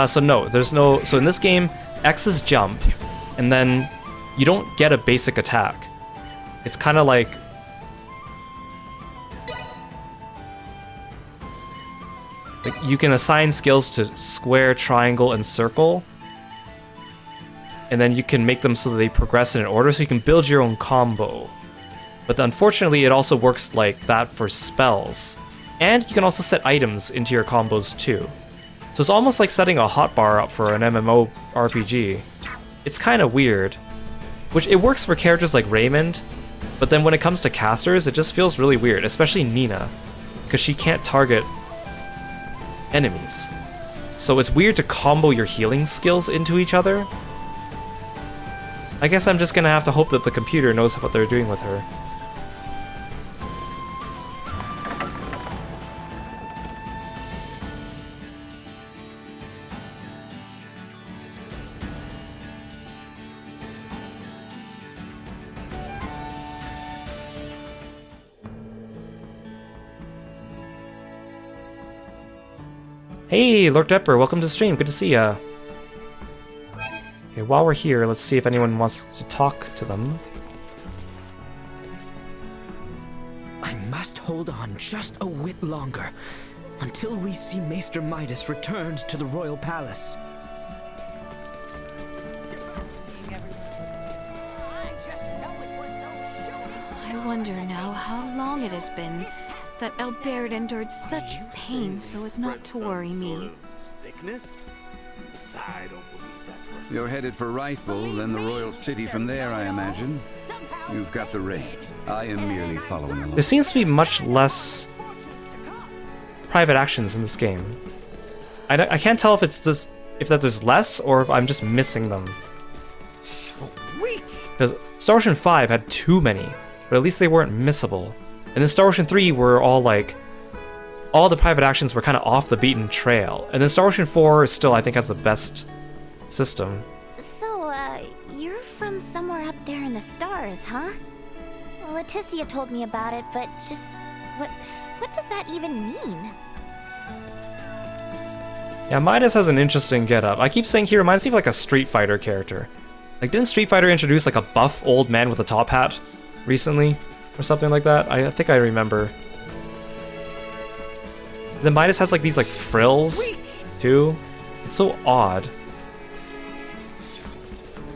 So no, there's no... So in this game, X is jump, and then you don't get a basic attack. It's kind of like... you can assign skills to square, triangle, and circle. And then you can make them so that they progress in an order, so you can build your own combo. But unfortunately, it also works like that for spells. And you can also set items into your combos too. So it's almost like setting a hotbar up for an MMORPG. It's kind of weird. Which it works for characters like Raymond, but then when it comes to casters, it just feels really weird, especially Nina, because she can't target enemies. So it's weird to combo your healing skills into each other. I guess I'm just gonna have to hope that the computer knows what they're doing with her. Hey, Lord Depper, welcome to the stream. Good to see ya. Okay, while we're here, let's see if anyone wants to talk to them. I must hold on just a whit longer, until we see Maester Midas returned to the royal palace. I wonder now how long it has been that Albert endured such pain so as not to worry me. Sickness? I don't believe that for You're headed for Rifle, then the royal city from there, I imagine. You've got the reins. I am merely following along. There seems to be much less private actions in this game. I can't tell if it's just if that there's less or if I'm just missing them. Sweet! Because Star Ocean 5 had too many, but at least they weren't missable. And then Star Ocean 3 were all like, all the private actions were kind of off the beaten trail. And then Star Ocean 4 still, I think, has the best system. So, you're from somewhere up there in the stars, huh? Well, Leticia told me about it, but just... What does that even mean? Yeah, Midas has an interesting getup. I keep saying he reminds me of like a Street Fighter character. Like, didn't Street Fighter introduce like a buff old man with a top hat recently? Or something like that? I think I remember. Then Midas has like these like frills too. It's so odd.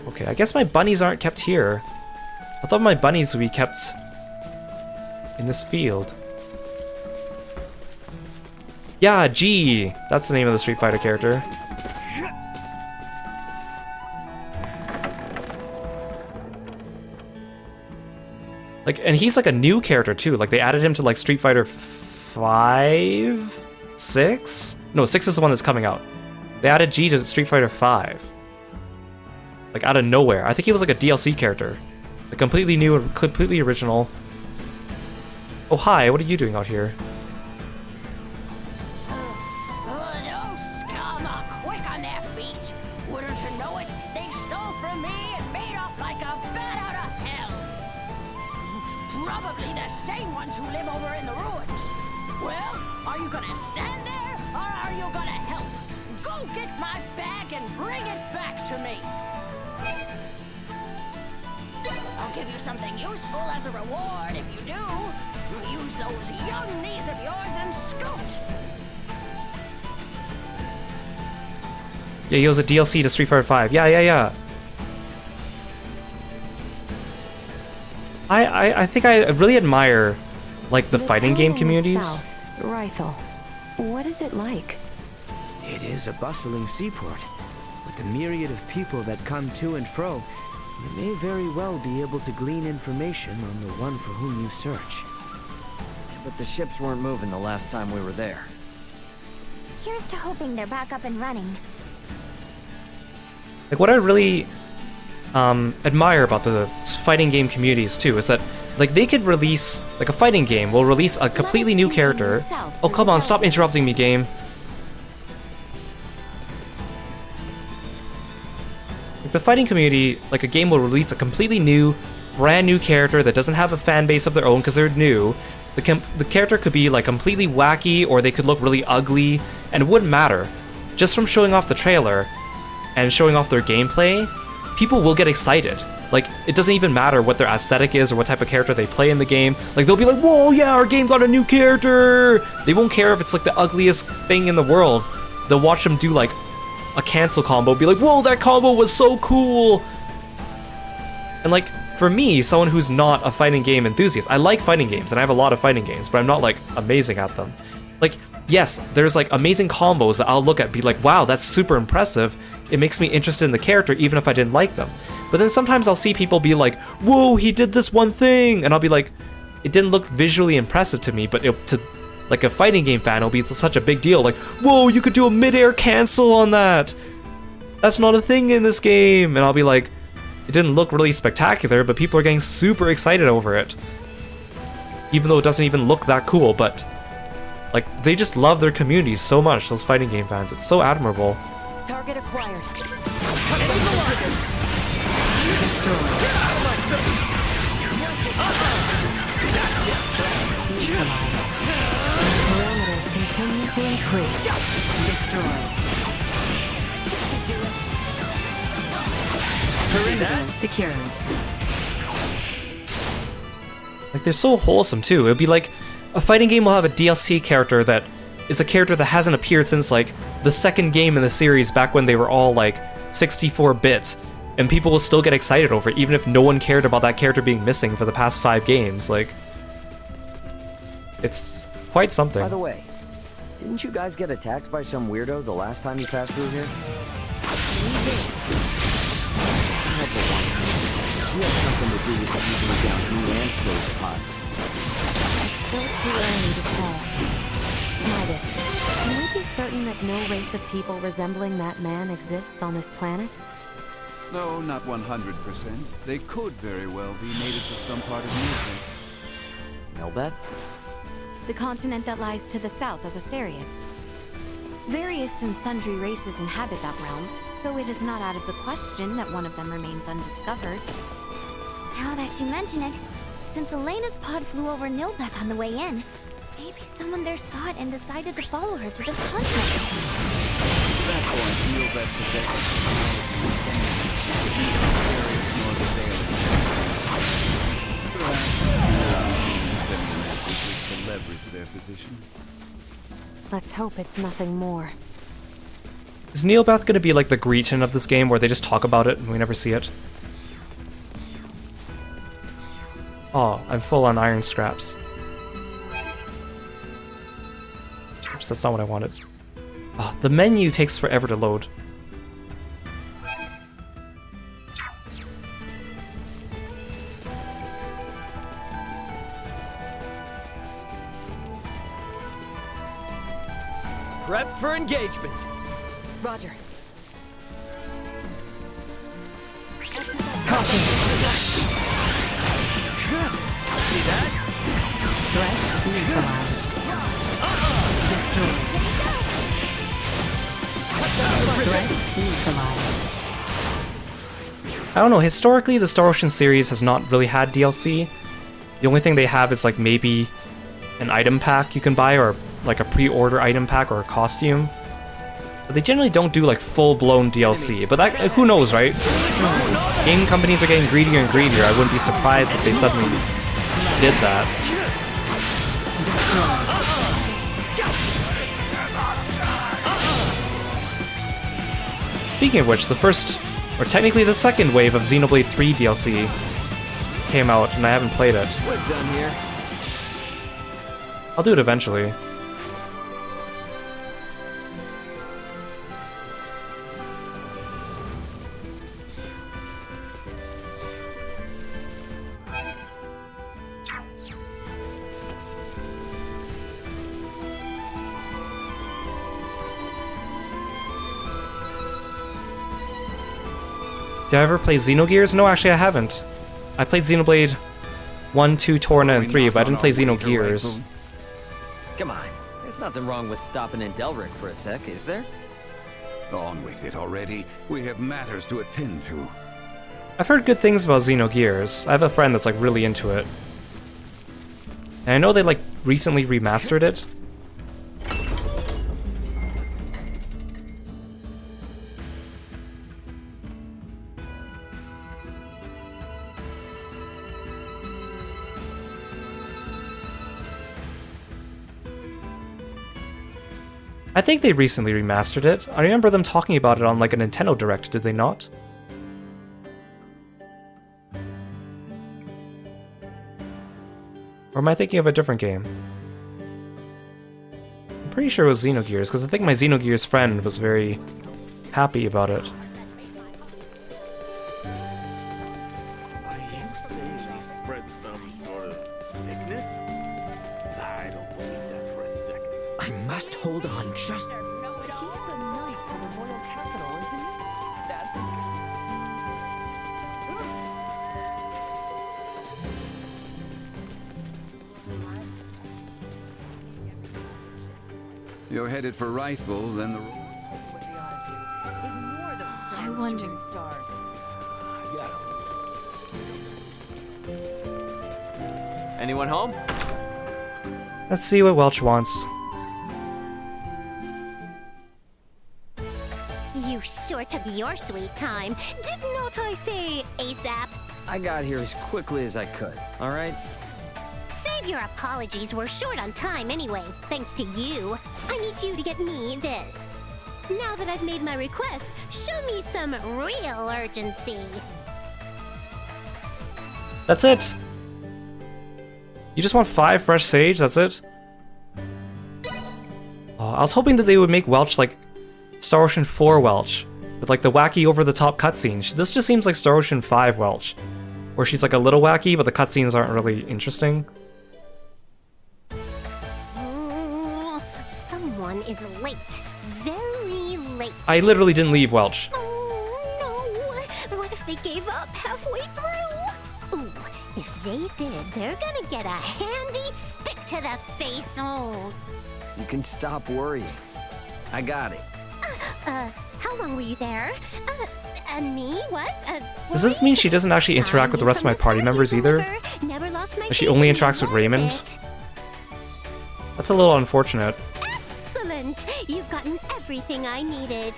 Okay, I guess my bunnies aren't kept here. I thought my bunnies would be kept in this field. Yeah, G! That's the name of the Street Fighter character. Like, and he's like a new character too. Like, they added him to like Street Fighter 5? 6? No, 6 is the one that's coming out. They added G to Street Fighter 5. Like, out of nowhere. I think he was like a DLC character. Like, completely new and completely original. Oh, hi, what are you doing out here? Those scum are quick on their feet. Wouldn't you know it? They stole from me and made off like a bat out of hell. Probably the same ones who live over in the ruins. Well, are you gonna stand there, or are you gonna help? Go get my bag and bring it back to me. I'll give you something useful as a reward if you do. Use those young knees of yours and scoot. Yeah, he was a DLC to Street Fighter 5. Yeah. I think I really admire, like, the fighting game communities. South, Rythel. What is it like? It is a bustling seaport. With the myriad of people that come to and fro, you may very well be able to glean information on the one for whom you search. But the ships weren't moving the last time we were there. Here's to hoping they're back up and running. Like, what I really admire about the fighting game communities too is that, like, they could release, like, a fighting game will release a completely new character. Oh, come on, stop interrupting me, game. Like, the fighting community, like, a game will release a completely new, brand new character that doesn't have a fan base of their own because they're new. The character could be like completely wacky, or they could look really ugly, and it wouldn't matter. Just from showing off the trailer and showing off their gameplay, people will get excited. Like, it doesn't even matter what their aesthetic is or what type of character they play in the game. Like, they'll be like, whoa, yeah, our game got a new character! They won't care if it's like the ugliest thing in the world. They'll watch them do like a cancel combo, be like, whoa, that combo was so cool! And like, for me, someone who's not a fighting game enthusiast, I like fighting games, and I have a lot of fighting games, but I'm not, like, amazing at them. Like, yes, there's, like, amazing combos that I'll look at, be like, wow, that's super impressive. It makes me interested in the character, even if I didn't like them. But then sometimes I'll see people be like, whoa, he did this one thing, and I'll be like, it didn't look visually impressive to me, but to, like, a fighting game fan, it'll be such a big deal. Like, whoa, you could do a mid-air cancel on that! That's not a thing in this game! And I'll be like, it didn't look really spectacular, but people are getting super excited over it. Even though it doesn't even look that cool, but like, they just love their communities so much, those fighting game fans. It's so admirable. Target acquired. Parameters continue to increase. Destroy. Perimeter secured. Like, they're so wholesome too. It'd be like a fighting game will have a DLC character that is a character that hasn't appeared since like the second game in the series, back when they were all like 64-bit, and people will still get excited over it even if no one cared about that character being missing for the past 5 games. Like, it's quite something. By the way, didn't you guys get attacked by some weirdo the last time you passed through here? He had something to do with the evening down new and closed pots. It's still too early to tell. Midas, can we be certain that no race of people resembling that man exists on this planet? No, not 100%. They could very well be natives of some part of Nelbeth? The continent that lies to the south of Asterius. Various and sundry races inhabit that realm, so it is not out of the question that one of them remains undiscovered. Now that you mention it, since Elena's pod flew over Nilbeth on the way in, maybe someone there saw it and decided to follow her to this continent. At that point, Nilbeth possesses to leverage their position. Let's hope it's nothing more. Is Neobath gonna be like the Greeton of this game where they just talk about it and we never see it? Oh, I'm full on iron scraps. Oops, that's not what I wanted. Oh, the menu takes forever to load. Prep for engagement. Roger. Caution. See that? Threat neutralized. Destroyed. Threat neutralized. I don't know, historically the Star Ocean series has not really had DLC. The only thing they have is like maybe an item pack you can buy, or like a pre-order item pack or a costume. But they generally don't do like full-blown DLC, but that, who knows, right? Game companies are getting greedier and greedier. I wouldn't be surprised if they suddenly did that. Speaking of which, the first, or technically the second wave of Xenoblade 3 DLC came out, and I haven't played it. We're done here. I'll do it eventually. Did I ever play Xenogears? No, actually I haven't. I played Xenoblade 1, 2, Torna, and 3, but I didn't play Xenogears. Come on. There's nothing wrong with stopping in Delric for a sec, is there? On with it already. We have matters to attend to. I've heard good things about Xenogears. I have a friend that's like really into it. And I know they like recently remastered it. I think they recently remastered it. I remember them talking about it on like a Nintendo Direct, did they not? Or am I thinking of a different game? I'm pretty sure it was Xenogears, because I think my Xenogears friend was very happy about it. Are you saying they spread some sort of sickness? I don't believe that for a second. I must hold on just... He's a knight for the royal capital, isn't he? That's his... You're headed for Rifle, then the... Ignore those I darn wonder... shooting stars. Anyone home? Let's see what Welch wants. You sure took your sweet time. Did not I say ASAP? I got here as quickly as I could, alright? Save your apologies, we're short on time anyway, thanks to you. I need you to get me this. Now that I've made my request, show me some real urgency. That's it! You just want 5 fresh sage, that's it? I was hoping that they would make Welch like Star Ocean 4 Welch, with like the wacky over-the-top cutscenes. This just seems like Star Ocean 5 Welch, where she's like a little wacky, but the cutscenes aren't really interesting. Someone is late. Very late. I literally didn't leave, Welch. Oh no! What if they gave up halfway through? Ooh, if they did, they're gonna get a handy stick to the face. Oh. You can stop worrying. I got it. How long were you there? Me? What? Does this mean she doesn't actually interact with the rest of my party members either? Never lost my She only interacts with Raymond? That's a little unfortunate. Excellent! You've gotten everything I needed.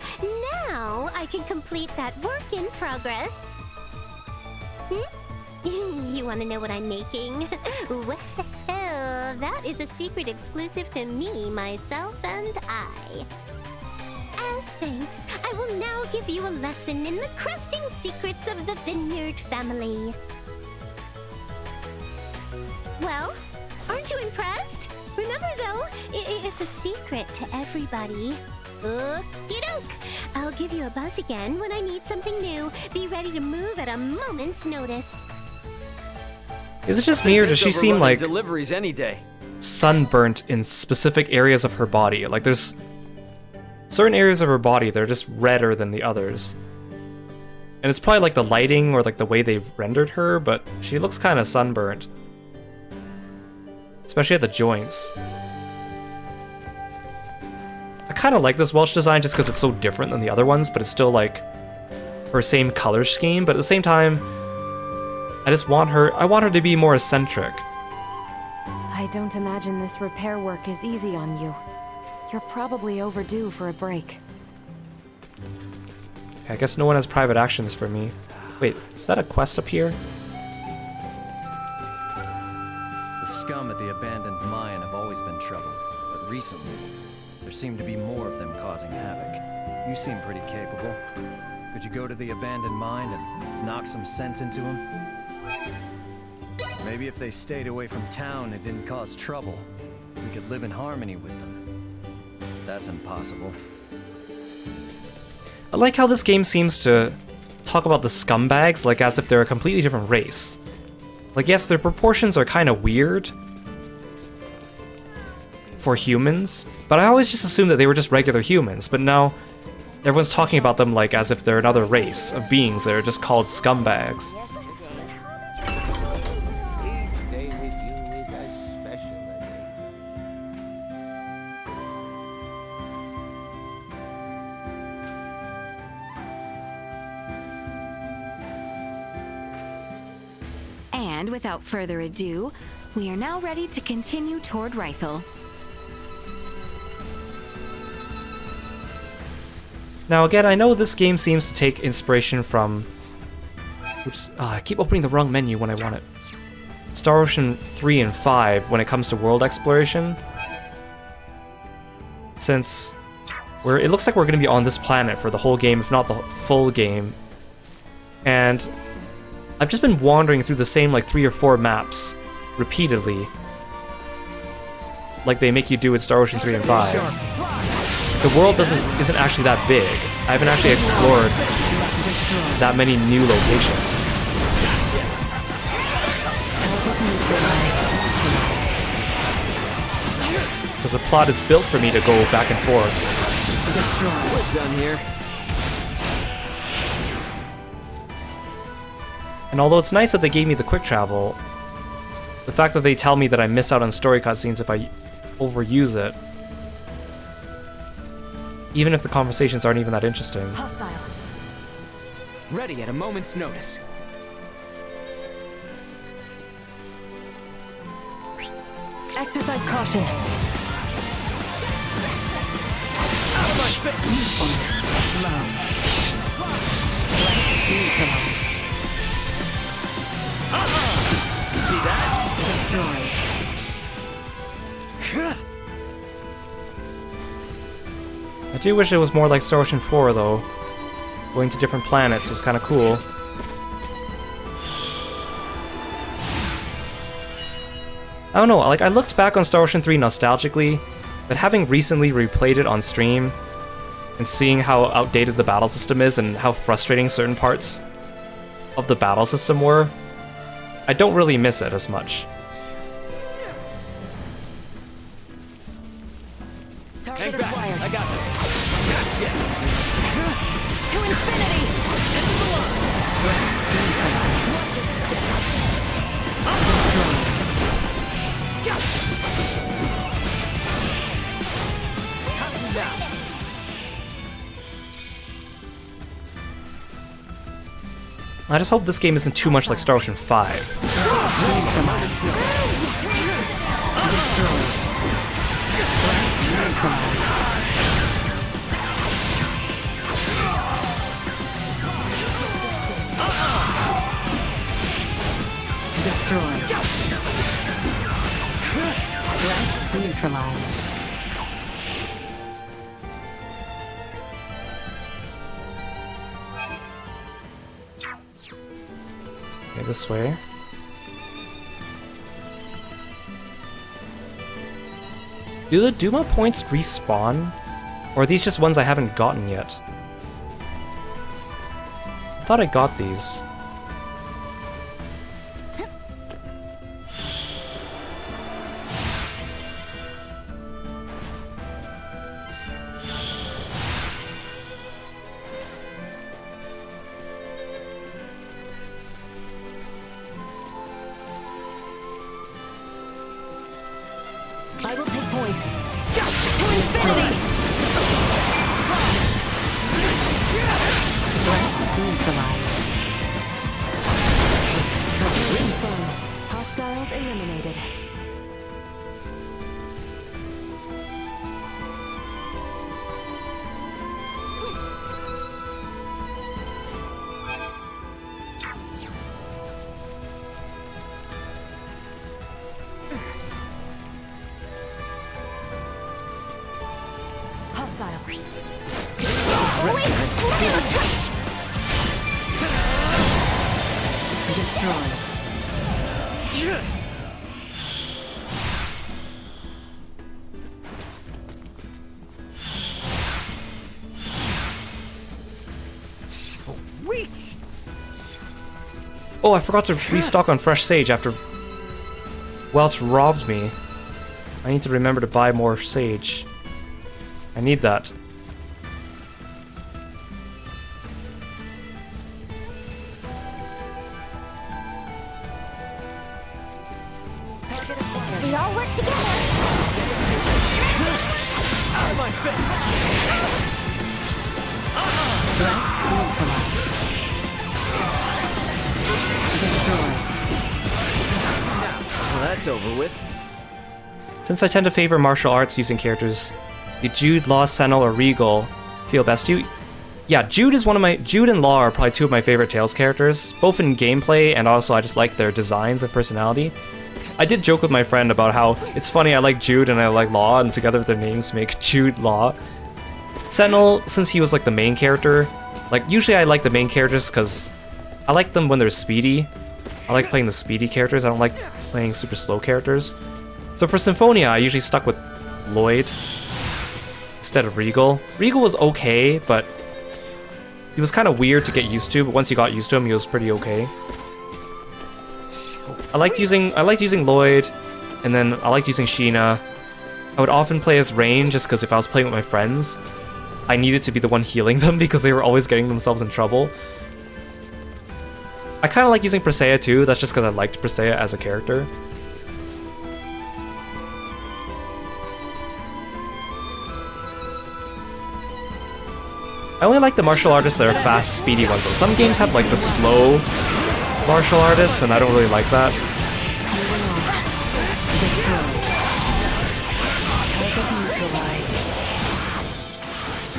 Now I can complete that work in progress. You want to know what I'm making? Well, that is a secret exclusive to me, myself, and I. As thanks, I will now give you a lesson in the crafting secrets of the Vineyard family. Well, aren't you impressed? Remember though, it's a secret to everybody. Okie doke! I'll give you a buzz again when I need something new. Be ready to move at a moment's notice. Is it just me, or does she seem like deliveries any day? sunburnt in specific areas of her body? Like there's certain areas of her body that are just redder than the others. And it's probably like the lighting or like the way they've rendered her, but she looks kind of sunburnt. Especially at the joints. I kind of like this Welsh design just because it's so different than the other ones, but it's still like her same color scheme, but at the same time, I want her to be more eccentric. I don't imagine this repair work is easy on you. You're probably overdue for a break. I guess no one has private actions for me. Wait, is that a quest up here? The scum at the abandoned mine have always been trouble, but recently, there seem to be more of them causing havoc. You seem pretty capable. Could you go to the abandoned mine and knock some sense into them? Maybe if they stayed away from town and didn't cause trouble, we could live in harmony with them. That's impossible. I like how this game seems to talk about the scumbags like as if they're a completely different race. Like, yes, their proportions are kind of weird for humans, but I always just assumed that they were just regular humans, but now everyone's talking about them like as if they're another race of beings that are just called scumbags. And without further ado, we are now ready to continue toward Rythel. Now again, I know this game seems to take inspiration from... Oops, I keep opening the wrong menu when I want it. Star Ocean 3 and 5 when it comes to world exploration. Since it looks like we're going to be on this planet for the whole game, if not the full game. And I've just been wandering through the same like 3 or 4 maps repeatedly. Like they make you do with Star Ocean 3 and 5. The world isn't actually that big. I haven't actually explored that many new locations. Because the plot is built for me to go back and forth. We're done here. And although it's nice that they gave me the quick travel, the fact that they tell me that I miss out on story cutscenes if I overuse it, even if the conversations aren't even that interesting. Hostile. Ready at a moment's notice. Exercise caution. Out of my See that? Destroyed. I do wish it was more like Star Ocean 4 though. Going to different planets was kind of cool. I don't know, like I looked back on Star Ocean 3 nostalgically, but having recently replayed it on stream and seeing how outdated the battle system is and how frustrating certain parts of the battle system were, I don't really miss it as much. Hang back. inspired. I got this. Gotcha. To infinity! End of the line. I just hope this game isn't too much like Star Ocean 5. Destroyed. Threat neutralized. Okay, this way. Do the Duma points respawn? Or are these just ones I haven't gotten yet? I thought I got these. I will take point. To infinity! Threat neutralized. Confirmed. Hostiles eliminated. Sweet! Oh, I forgot to restock on fresh sage after Welch robbed me. I need to remember to buy more sage. I need that. We all work together. Out of my face! Threat neutralized. Destroyed. Well, that's over with. Since I tend to favor martial arts using characters, the Jude, Law, Sentinel, or Regal feel best to you. Yeah, Jude and Law are probably two of my favorite Tales characters, both in gameplay and also I just like their designs and personality. I did joke with my friend about how it's funny I like Jude and I like Law, and together their names make Jude Law. Sentinel, since he was like the main character, like usually I like the main characters because I like them when they're speedy. I like playing the speedy characters, I don't like playing super slow characters. So for Symphonia, I usually stuck with Lloyd instead of Regal. Regal was okay, but he was kind of weird to get used to, but once you got used to him, he was pretty okay. I liked using Lloyd, and then I liked using Sheena. I would often play as Rain just because if I was playing with my friends, I needed to be the one healing them because they were always getting themselves in trouble. I kind of like using Presea too, that's just because I liked Presea as a character. I only like the martial artists that are fast, speedy ones though. Some games have like the slow martial artists, and I don't really like that.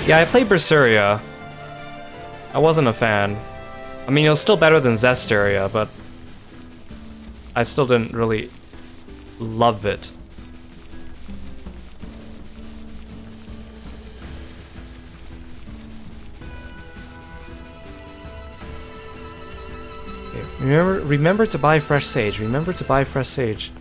Yeah, I played Berseria. I wasn't a fan. I mean, it was still better than Zestiria, but I still didn't really love it. Remember to buy fresh sage. Remember to buy fresh sage.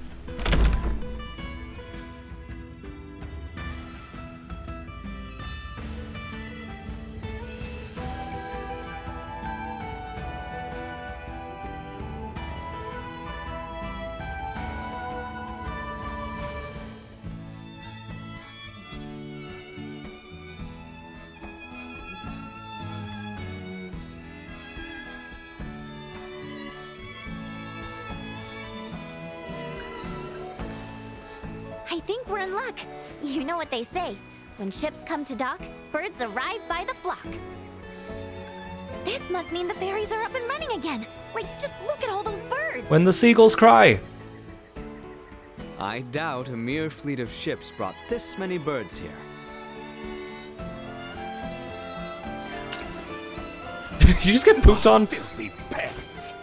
I think we're in luck. You know what they say. When ships come to dock, birds arrive by the flock. This must mean the ferries are up and running again. Like, just look at all those birds. When the seagulls cry. I doubt a mere fleet of ships brought this many birds here. You just get pooped on? Filthy pests.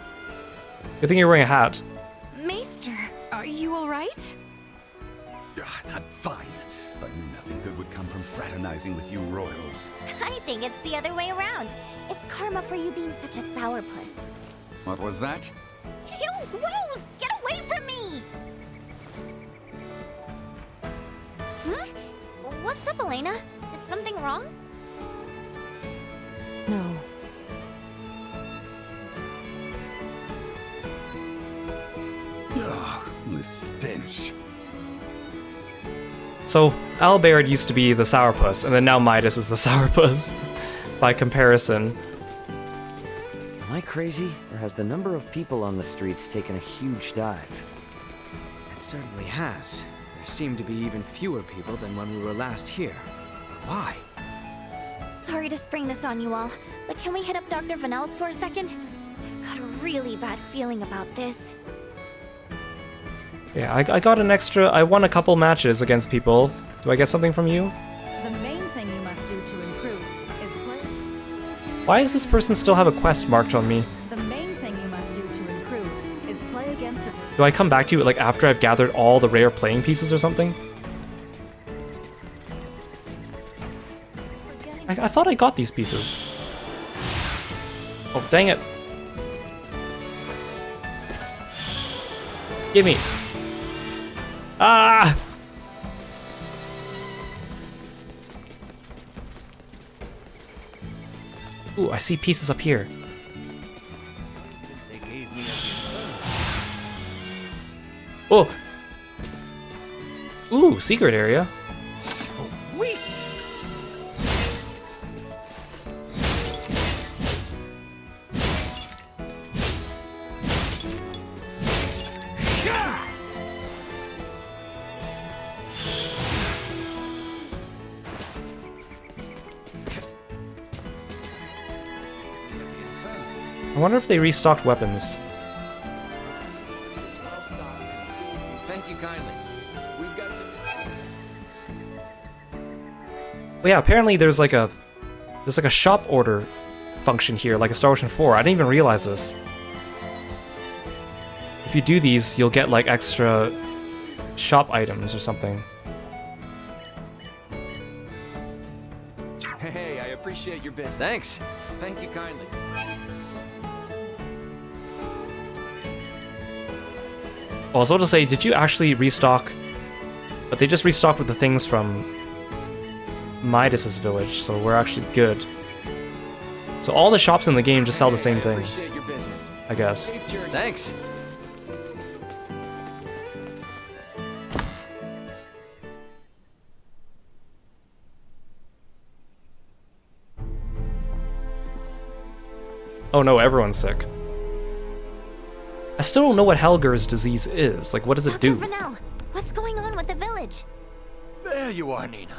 Good thing you're wearing a hat. Maester, are you alright? I'm fine, but nothing good would come from fraternizing with you royals. I think it's the other way around. It's karma for you being such a sourpuss. What was that? Ew, gross! Get away from me! Huh? What's up, Elena? Is something wrong? No. Ugh, the stench. So, Albert used to be the sourpuss, and then now Midas is the sourpuss, by comparison. Am I crazy, or has the number of people on the streets taken a huge dive? It certainly has. There seem to be even fewer people than when we were last here. Why? Sorry to spring this on you all, but can we hit up Dr. Vanel's for a second? I've got a really bad feeling about this. Yeah, I got an extra. I won a couple matches against people. Do I get something from you? The main thing you must do to improve is play. Why does this person still have a quest marked on me? The main thing you must do to improve is play against a... Do I come back to you like after I've gathered all the rare playing pieces or something? I thought I got these pieces. Oh, dang it. Gimme. Ah! Ooh, I see pieces up here. Oh! Ooh, secret area. Sweet! I wonder if they restocked weapons. Thank you kindly. We've got some... Well, yeah, apparently there's like a shop order function here, like a Star Ocean 4. I didn't even realize this. If you do these, you'll get like extra shop items or something. Hey, I appreciate your business. Thanks. Thank you kindly. I was about to say, did you actually restock? But they just restocked with the things from Midas's village, so we're actually good. So all the shops in the game just sell the same thing, Appreciate your business. I guess. Thanks. Oh no, everyone's sick. I still don't know what Helger's disease is. Like, what does it do? Dr. Vanel, what's going on with the village? There you are, Nina.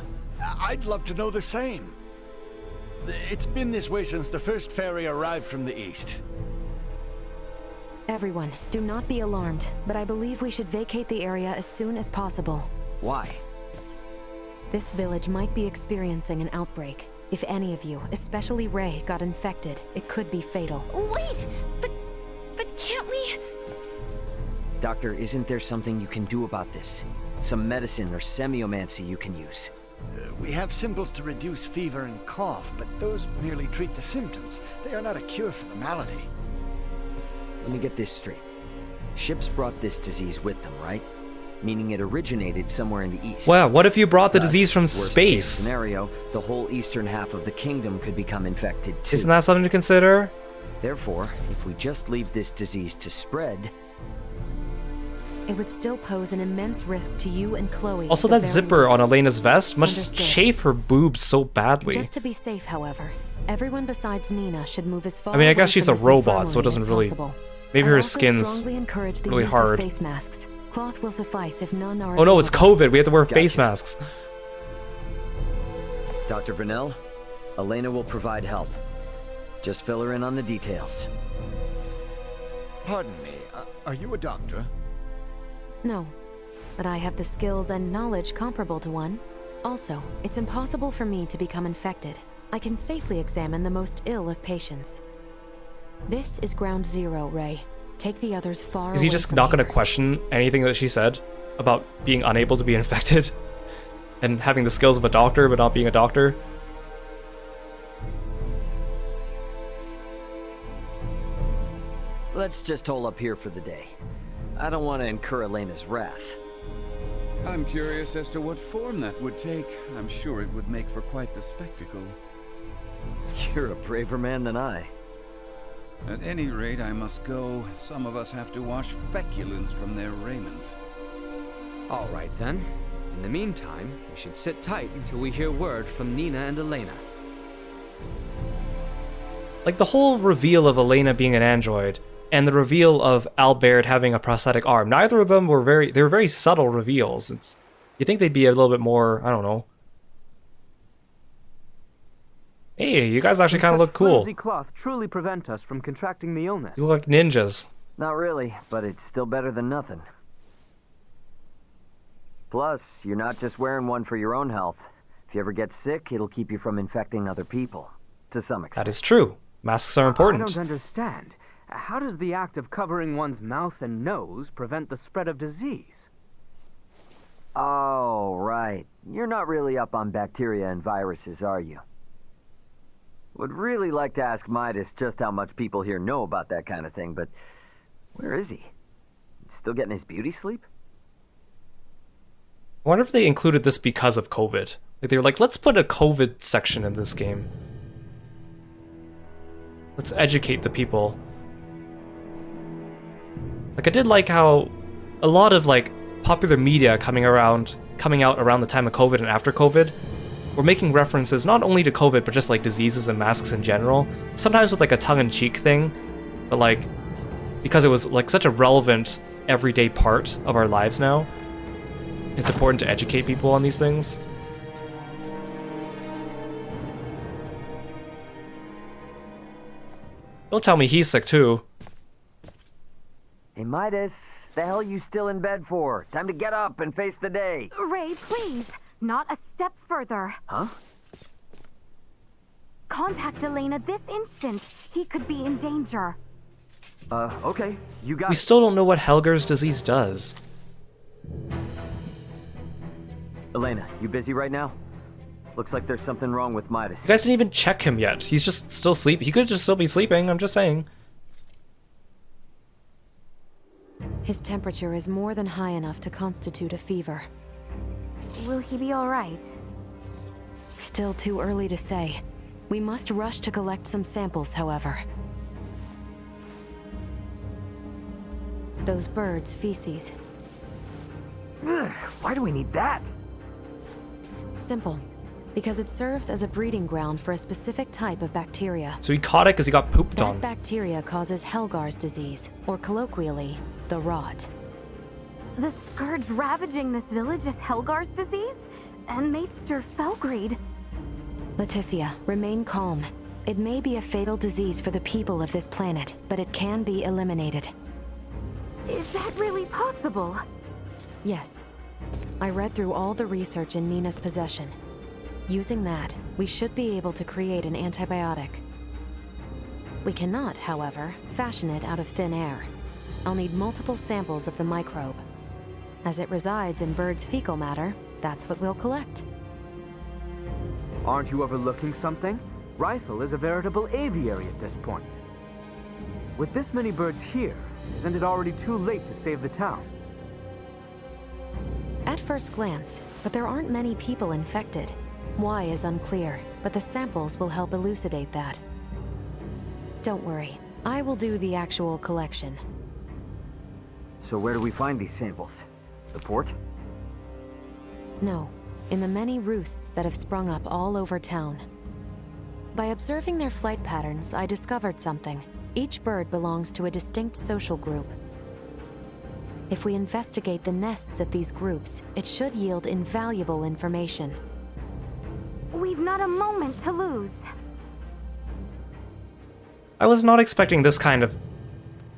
I'd love to know the same. It's been this way since the first ferry arrived from the east. Everyone, do not be alarmed, but I believe we should vacate the area as soon as possible. Why? This village might be experiencing an outbreak. If any of you, especially Ray, got infected, it could be fatal. Wait, but can't we? Doctor, isn't there something you can do about this? Some medicine or semiomancy you can use? We have symbols to reduce fever and cough, but those merely treat the symptoms. They are not a cure for the malady. Let me get this straight. Ships brought this disease with them, right? Meaning it originated somewhere in the east. Wow, what if you brought the disease from Worst space? case scenario, the whole eastern half of the kingdom could become infected too. Isn't that something to consider? Therefore, if we just leave this disease to spread... It would still pose an immense risk to you and Chloe. Also, at the that very zipper least. on Elena's vest must Understood. chafe her boobs so badly. Just to be safe, however, everyone besides Nina should move as far I mean, I away guess she's from a this robot, so it infirmary doesn't as really... possible. Maybe I her also skin's strongly encourage the really use hard. of face masks. Cloth will suffice if none are... Oh no, it's COVID. We have to wear face masks. Dr. Vernell, Elena will provide help. Just fill her in on the details. Pardon me, are you a doctor? No, but I have the skills and knowledge comparable to one. Also, it's impossible for me to become infected. I can safely examine the most ill of patients. This is ground zero, Ray. Take the others far away. Is he just not going to question anything that she said about being unable to be infected and having the skills of a doctor but not being a doctor? Let's just hole up here for the day. I don't want to incur Elena's wrath. I'm curious as to what form that would take. I'm sure it would make for quite the spectacle. You're a braver man than I. At any rate, I must go. Some of us have to wash feculence from their raiment. All right, then. In the meantime, we should sit tight until we hear word from Nina and Elena. Like, the whole reveal of Elena being an android and the reveal of Albert having a prosthetic arm, neither of them were they were very subtle reveals. You think they'd be a little bit more, I don't know. Hey, you guys actually kind of look cool. Flimsy cloth truly prevent us from contracting the illness. You look like ninjas. Not really, but it's still better than nothing. Plus, you're not just wearing one for your own health. If you ever get sick, it'll keep you from infecting other people, to some extent. That is true. Masks are important. I don't understand. How does the act of covering one's mouth and nose prevent the spread of disease? Oh, right. You're not really up on bacteria and viruses, are you? Would really like to ask Midas just how much people here know about that kind of thing, but where is he? Still getting his beauty sleep? I wonder if they included this because of COVID. Like, they were like, let's put a COVID section in this game. Let's educate the people. Like, I did like how a lot of, like, popular media coming out around the time of COVID and after COVID were making references not only to COVID, but just, like, diseases and masks in general. Sometimes with, like, a tongue-in-cheek thing, but, like, because it was, like, such a relevant, everyday part of our lives now, it's important to educate people on these things. Don't tell me he's sick, too. Hey, Midas, the hell you still in bed for? Time to get up and face the day. Ray, please. Not a step further. Huh? Contact Elena this instant. He could be in danger. Okay. You got We still don't know what Helger's disease does. Elena, you busy right now? Looks like there's something wrong with Midas. You guys didn't even check him yet. He's just still sleeping. He could just still be sleeping, I'm just saying. His temperature is more than high enough to constitute a fever. Will he be all right? Still too early to say. We must rush to collect some samples, however. Those birds' feces. Why do we need that? Simple. Because it serves as a breeding ground for a specific type of bacteria. So he caught it because he got pooped That on. bacteria causes Helgar's disease, or colloquially, the rot. The scourge ravaging this village is Helgar's disease? And Maester Felgreed. Leticia, remain calm. It may be a fatal disease for the people of this planet, but it can be eliminated. Is that really possible? Yes. I read through all the research in Nina's possession. Using that, we should be able to create an antibiotic. We cannot, however, fashion it out of thin air. I'll need multiple samples of the microbe. As it resides in birds' fecal matter, that's what we'll collect. Aren't you overlooking something? Rifle is a veritable aviary at this point. With this many birds here, isn't it already too late to save the town? At first glance, but there aren't many people infected. Why is unclear, but the samples will help elucidate that. Don't worry, I will do the actual collection. So where do we find these samples? The port? No, in the many roosts that have sprung up all over town. By observing their flight patterns, I discovered something. Each bird belongs to a distinct social group. If we investigate the nests of these groups, it should yield invaluable information. We've not a moment to lose. I was not expecting this kind of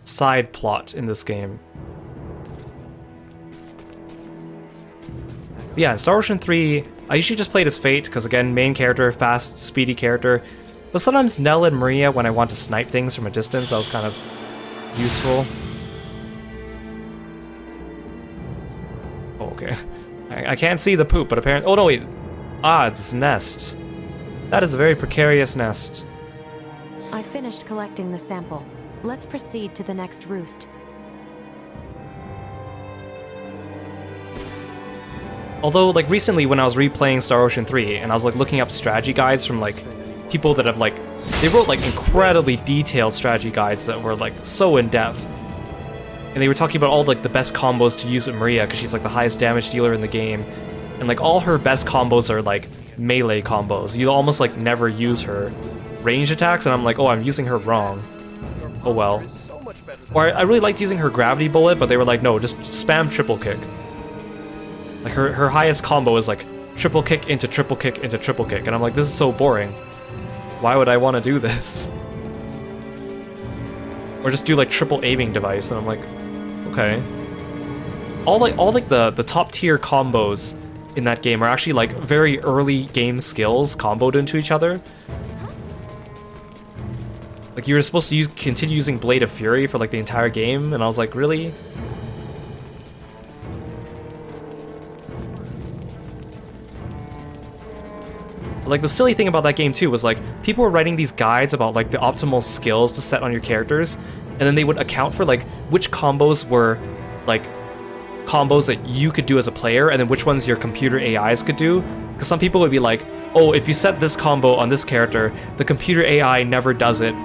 side plot in this game. But yeah, in Star Ocean 3, I usually just played as Fate, because again, main character, fast, speedy character. But sometimes Nell and Maria, when I want to snipe things from a distance, that was kind of useful. Oh, okay. I can't see the poop, but apparently... Oh, no, wait. Ah, it's a nest. That is a very precarious nest. I finished collecting the sample. Let's proceed to the next roost. Although, like, recently when I was replaying Star Ocean 3, and I was, like, looking up strategy guides from, like, people that have, like... They wrote, like, incredibly detailed strategy guides that were, like, so in-depth. And they were talking about all, like, the best combos to use with Maria, because she's, like, the highest damage dealer in the game. And, like, all her best combos are, like, melee combos. You almost, like, never use her range attacks, and I'm like, oh, I'm using her wrong. Oh well. Or I really liked using her gravity bullet, but they were like, no, just spam triple kick. Like, her highest combo is, like, triple kick into triple kick into triple kick, and I'm like, this is so boring. Why would I want to do this? Or just do, like, triple aiming device, and I'm like, okay. All the top tier combos in that game are actually, like, very early game skills comboed into each other. Like, you were supposed to continue using Blade of Fury for, like, the entire game, and I was like, really? Like, the silly thing about that game, too, was, like, people were writing these guides about, like, the optimal skills to set on your characters, and then they would account for, like, which combos were, like, combos that you could do as a player, and then which ones your computer AIs could do. Because some people would be like, oh, if you set this combo on this character, the computer AI never does it,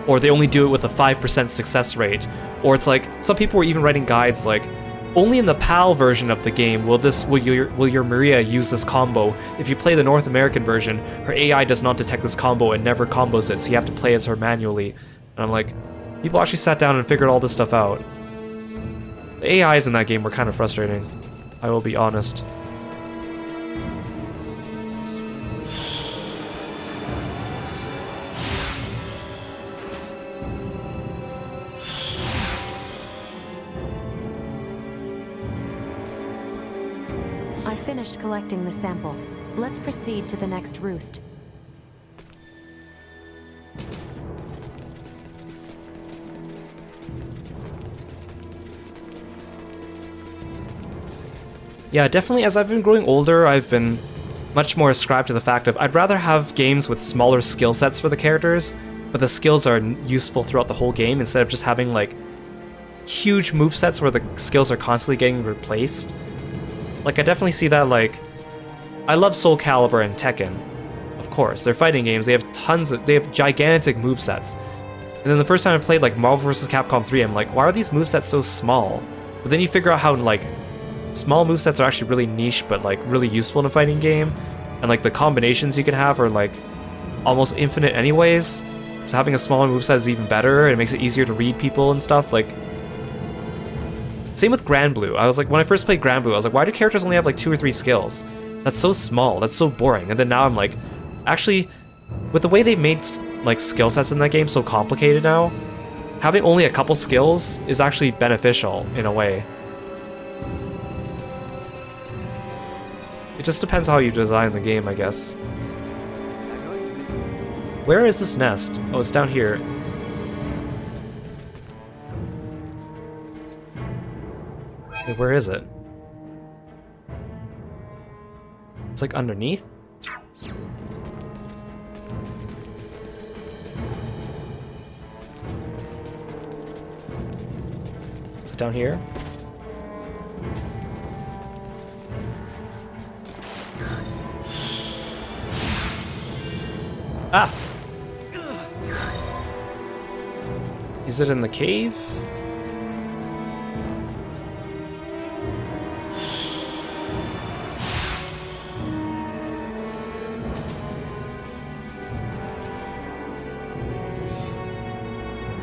or they only do it with a 5% success rate. Or it's like, some people were even writing guides like, only in the PAL version of the game will your Maria use this combo. If you play the North American version, her AI does not detect this combo and never combos it, so you have to play as her manually. And I'm like, people actually sat down and figured all this stuff out. The AIs in that game were kind of frustrating, I will be honest. I finished collecting the sample. Let's proceed to the next roost. Yeah, definitely as I've been growing older, I've been much more ascribed to the fact of I'd rather have games with smaller skill sets for the characters, but the skills are useful throughout the whole game instead of just having like huge movesets where the skills are constantly getting replaced. Like, I definitely see that, like, I love Soul Calibur and Tekken. Of course, they're fighting games, they have gigantic movesets. And then the first time I played, like, Marvel vs. Capcom 3, I'm like, why are these movesets so small? But then you figure out how, like, small movesets are actually really niche, but, like, really useful in a fighting game. And, like, the combinations you can have are, like, almost infinite anyways. So having a smaller moveset is even better, and it makes it easier to read people and stuff, like... Same with Grand Blue. I was like, when I first played Grand Blue, I was like, why do characters only have like 2 or 3 skills? That's so small, that's so boring. And then now I'm like, actually, with the way they've made like skill sets in that game so complicated now, having only a couple skills is actually beneficial in a way. It just depends how you design the game, I guess. Where is this nest? Oh, it's down here. Wait, where is it? It's like underneath? Is it down here? Ah! Is it in the cave?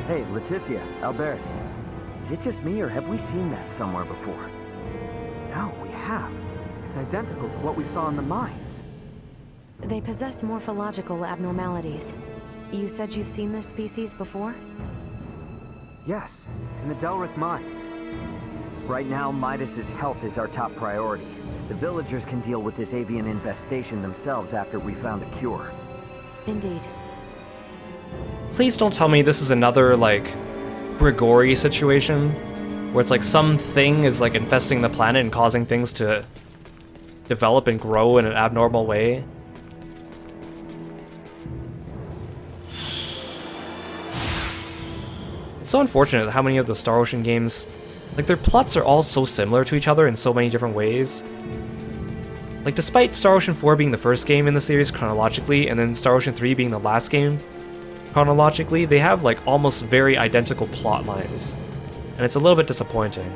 Hey, Leticia, Albert. Is it just me, or have we seen that somewhere before? No, we have. It's identical to what we saw in the mines. They possess morphological abnormalities. You said you've seen this species before? Yes, in the Delric mines. Right now, Midas's health is our top priority. The villagers can deal with this avian infestation themselves after we found a cure. Indeed. Please don't tell me this is another, like, Grigori situation, where it's like something is, like, infesting the planet and causing things to develop and grow in an abnormal way. It's so unfortunate how many of the Star Ocean games, like, their plots are all so similar to each other in so many different ways. Like, despite Star Ocean 4 being the first game in the series chronologically, and then Star Ocean 3 being the last game chronologically, they have, like, almost very identical plot lines. And it's a little bit disappointing.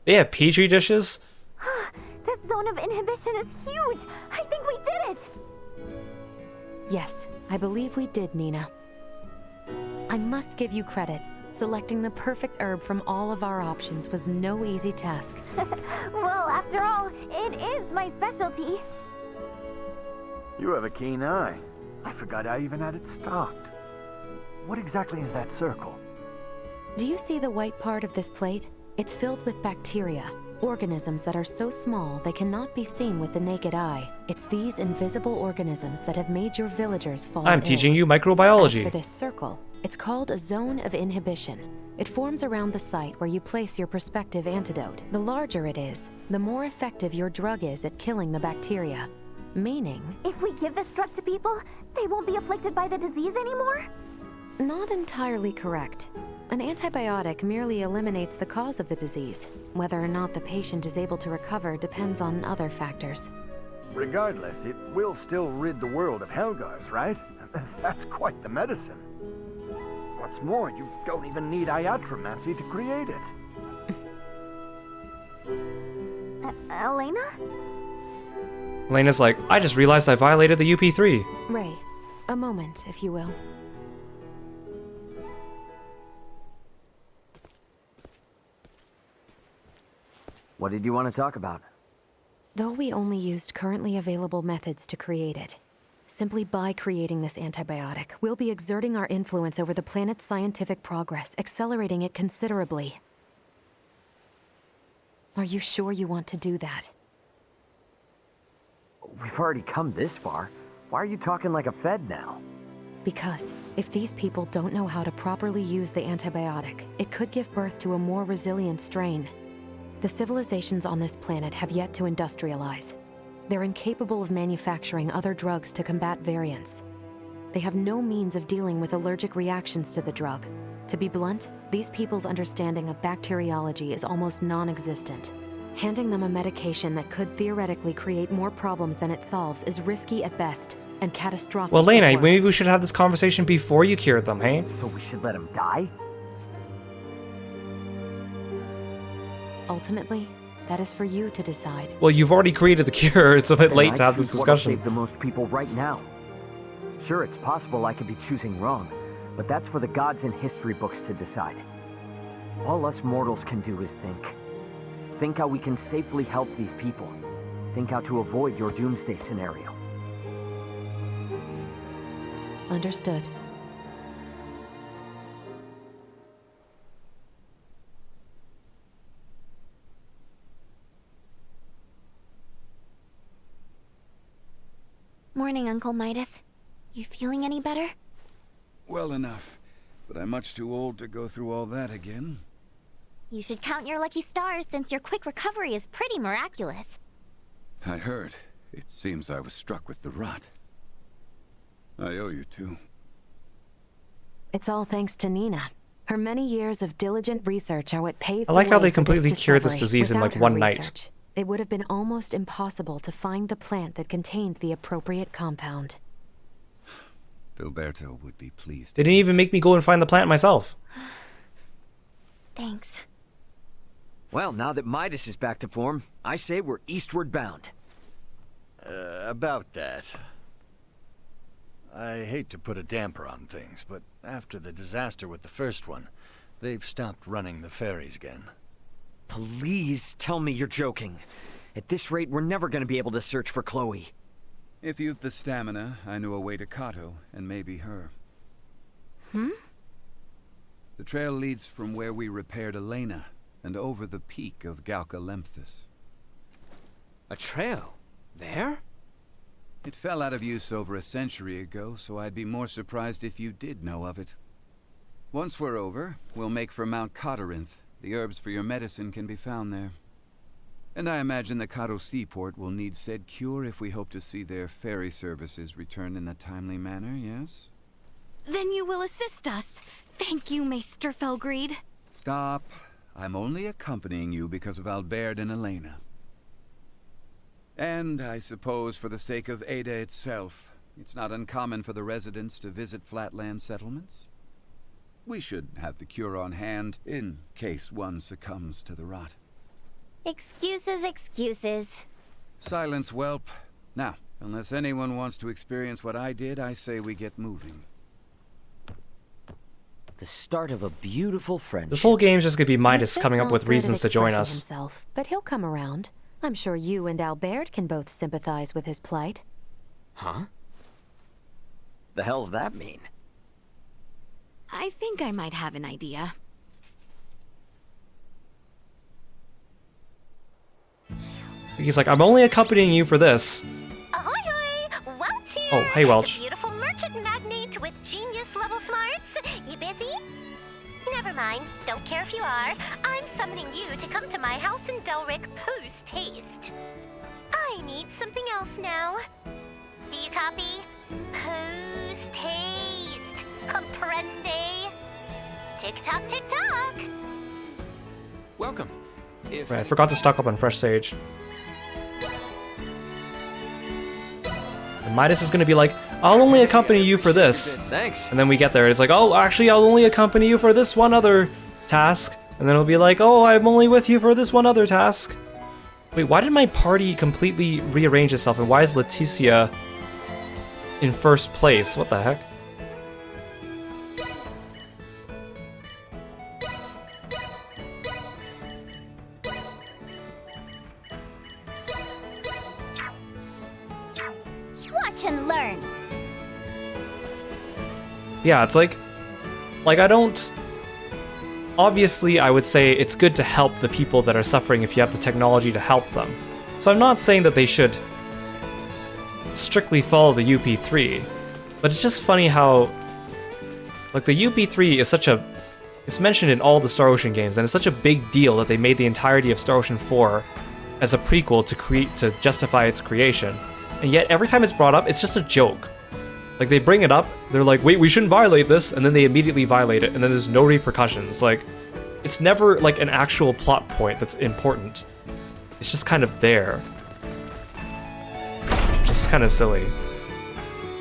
They have Petri dishes? This zone of inhibition is huge! I think we did it! Yes, I believe we did, Nina. I must give you credit. Selecting the perfect herb from all of our options was no easy task. Well, after all, it is my specialty. You have a keen eye. I forgot I even had it stocked. What exactly is that circle? Do you see the white part of this plate? It's filled with bacteria, organisms that are so small they cannot be seen with the naked eye. It's these invisible organisms that have made your villagers fall I'm ill. teaching you microbiology. As for this circle, it's called a zone of inhibition. It forms around the site where you place your prospective antidote. The larger it is, the more effective your drug is at killing the bacteria. Meaning... If we give this drug to people, they won't be afflicted by the disease anymore? Not entirely correct. An antibiotic merely eliminates the cause of the disease. Whether or not the patient is able to recover depends on other factors. Regardless, it will still rid the world of Helgars, right? That's quite the medicine. What's more, you don't even need iatromancy to create it. Elena? Elena's like, I just realized I violated the UP3. Ray, a moment, if you will. What did you want to talk about? Though we only used currently available methods to create it, simply by creating this antibiotic, we'll be exerting our influence over the planet's scientific progress, accelerating it considerably. Are you sure you want to do that? We've already come this far. Why are you talking like a Fed now? Because if these people don't know how to properly use the antibiotic, it could give birth to a more resilient strain. The civilizations on this planet have yet to industrialize. They're incapable of manufacturing other drugs to combat variants. They have no means of dealing with allergic reactions to the drug. To be blunt, these people's understanding of bacteriology is almost non-existent. Handing them a medication that could theoretically create more problems than it solves is risky at best, and catastrophic Well, Lena, at worst. maybe we should have this conversation before you cured them, hey? So we should let him die? Ultimately, that is for you to decide. Well, you've already created the cure. It's a bit late to have this discussion. Save the most people right now. Sure, it's possible I could be choosing wrong, but that's for the gods in history books to decide. All us mortals can do is think. Think how we can safely help these people. Think how to avoid your doomsday scenario. Understood. Morning, Uncle Midas. You feeling any better? Well enough, but I'm much too old to go through all that again. You should count your lucky stars since your quick recovery is pretty miraculous. I heard. It seems I was struck with the rot. I owe you two. It's all thanks to Nina. Her many years of diligent research are what paved I like the how way they for completely cured this discovery. disease in, like, Without her one night. research, it would have been almost impossible to find the plant that contained the appropriate compound. Filberto would be pleased. They didn't even make me go and find the plant myself. Thanks. Well, now that Midas is back to form, I say we're eastward bound. About that. I hate to put a damper on things, but after the disaster with the first one, they've stopped running the ferries again. Please tell me you're joking. At this rate, we're never going to be able to search for Chloe. If you've the stamina, I know a way to Kato, and maybe her. Hmm? The trail leads from where we repaired Elena, and over the peak of Galca-Lemphis. A trail? There? It fell out of use over a century ago, so I'd be more surprised if you did know of it. Once we're over, we'll make for Mount Cotarinth. The herbs for your medicine can be found there. And I imagine the Kato seaport will need said cure if we hope to see their ferry services return in a timely manner, yes? Then you will assist us. Thank you, Maester Felgreed. Stop. I'm only accompanying you because of Albert and Elena. And I suppose for the sake of Ada itself, it's not uncommon for the residents to visit flatland settlements. We should have the cure on hand in case one succumbs to the rot. Excuses, excuses. Silence, whelp. Now, unless anyone wants to experience what I did, I say we get moving. The start of a beautiful friendship. This whole game's just gonna be Midas He's coming just up not with good reasons at to join expressing us. Himself, but he'll come around. I'm sure you and Albert can both sympathize with his plight. Huh? The hell's that mean? I think I might have an idea. He's like, I'm only accompanying you for this. Ahoy hoy! Welch here! Oh, hey, Welch. The beautiful merchant magnate with genius level smarts. You busy? Never mind. Don't care if you are. I'm summoning you to come to my house in Delric post-haste. I need something else now. Do you copy? Post-haste. Comprende? Tick-tock, tick-tock. Welcome. If Right, I forgot to stock up on fresh sage. And Midas is gonna be like, I'll only accompany you for this. Thanks. And then we get there, it's like, oh, actually, I'll only accompany you for this one other task. And then it'll be like, oh, I'm only with you for this one other task. Wait, why did my party completely rearrange itself? And why is Leticia in first place? What the heck? Watch and learn. Yeah, it's like I don't... Obviously, I would say it's good to help the people that are suffering if you have the technology to help them. So I'm not saying that they should strictly follow the UP3, but it's just funny how, like, the UP3 is such a... It's mentioned in all the Star Ocean games, and it's such a big deal that they made the entirety of Star Ocean 4 as a prequel to justify its creation. And yet, every time it's brought up, it's just a joke. Like, they bring it up, they're like, wait, we shouldn't violate this, and then they immediately violate it, and then there's no repercussions. Like, it's never, like, an actual plot point that's important. It's just kind of there. Just kind of silly.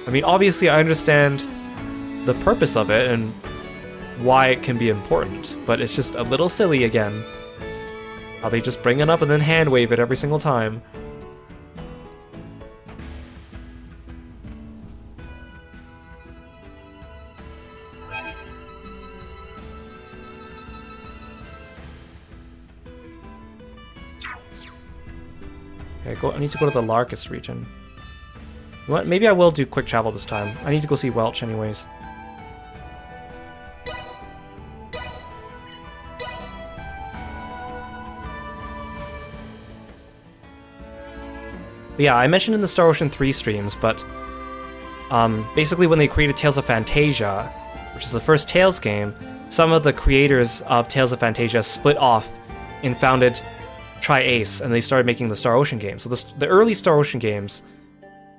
I mean, obviously, I understand the purpose of it and why it can be important, but it's just a little silly again. How they just bring it up and then hand wave it every single time. Okay, I need to go to the Larkus region. You know what? Maybe I will do quick travel this time. I need to go see Welch anyways. But yeah, I mentioned in the Star Ocean 3 streams, but basically when they created Tales of Fantasia, which is the first Tales game, some of the creators of Tales of Fantasia split off and founded Tri-Ace, and they started making the Star Ocean games. So the early Star Ocean games,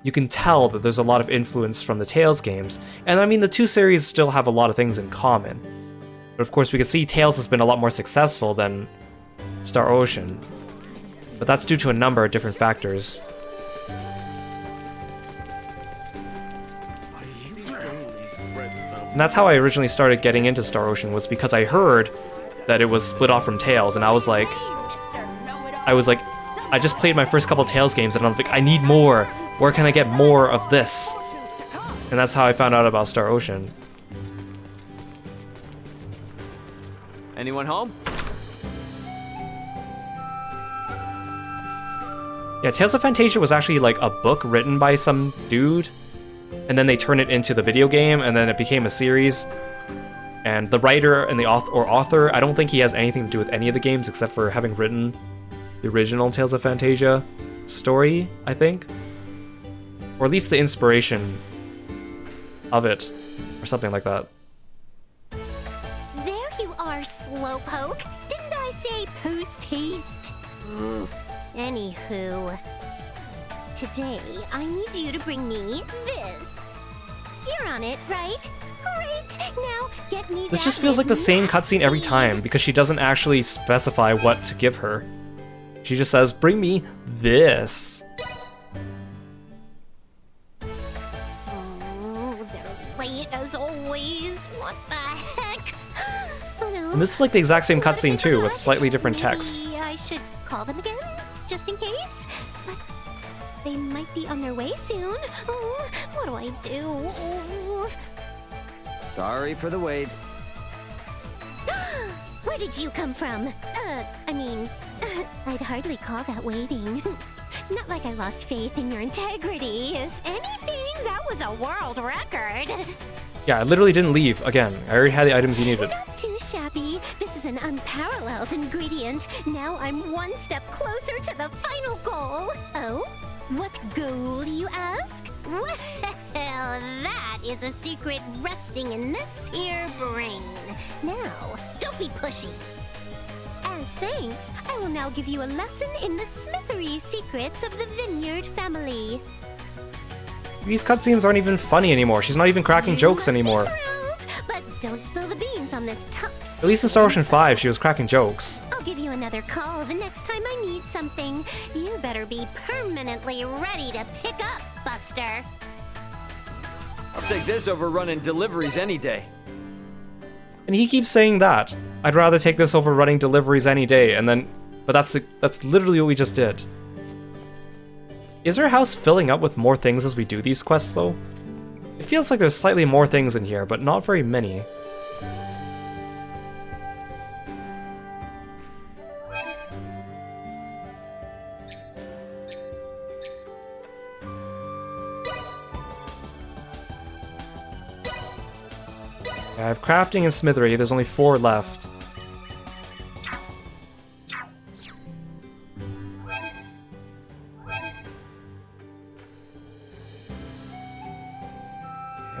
you can tell that there's a lot of influence from the Tales games. And I mean, the two series still have a lot of things in common. But of course, we can see Tales has been a lot more successful than Star Ocean. But that's due to a number of different factors. Are you saying And that's how I originally started getting into Star Ocean, was because I heard that it was split off from Tales, and I just played my first couple Tales games, and I'm like, I need more. Where can I get more of this? And that's how I found out about Star Ocean. Anyone home? Yeah, Tales of Fantasia was actually like a book written by some dude, and then they turned it into the video game, and then it became a series. And the writer and the author, I don't think he has anything to do with any of the games except for having written the original Tales of Fantasia story, I think. Or at least the inspiration of it, or something like that. There you are, Slowpoke. Didn't I say post-haste? Anywho, today I need you to bring me this. You're on it, right? Great. Now get me. This just feels like the same cutscene every time because she doesn't actually specify what to give her. She just says, "Bring me this." Oh, they're late as always. What the heck? Oh no. And this is like the exact same cutscene too, with slightly different text. Maybe I should call them again, just in case. But they might be on their way soon. Oh, what do I do? Oh. Sorry for the wait. Where did you come from? I'd hardly call that waiting. Not like I lost faith in your integrity. If anything, that was a world record. Yeah, I literally didn't leave. Again, I already had the items you needed. Not too shabby. This is an unparalleled ingredient. Now I'm one step closer to the final goal. Oh? What goal, you ask? Well, that is a secret resting in this here brain. Now, don't be pushy. As thanks, I will now give you a lesson in the smithery secrets of the Vineyard family. These cutscenes aren't even funny anymore. She's not even cracking jokes anymore. But don't spill the beans on this tux. At least in Star Ocean 5, she was cracking jokes. I'll give you another call the next time I need something. You better be permanently ready to pick up, Buster. I'll take this over running deliveries any day. And he keeps saying that. I'd rather take this over running deliveries any day, and then... But that's literally what we just did. Is her house filling up with more things as we do these quests, though? It feels like there's slightly more things in here, but not very many. I have crafting and smithery. There's only 4 left.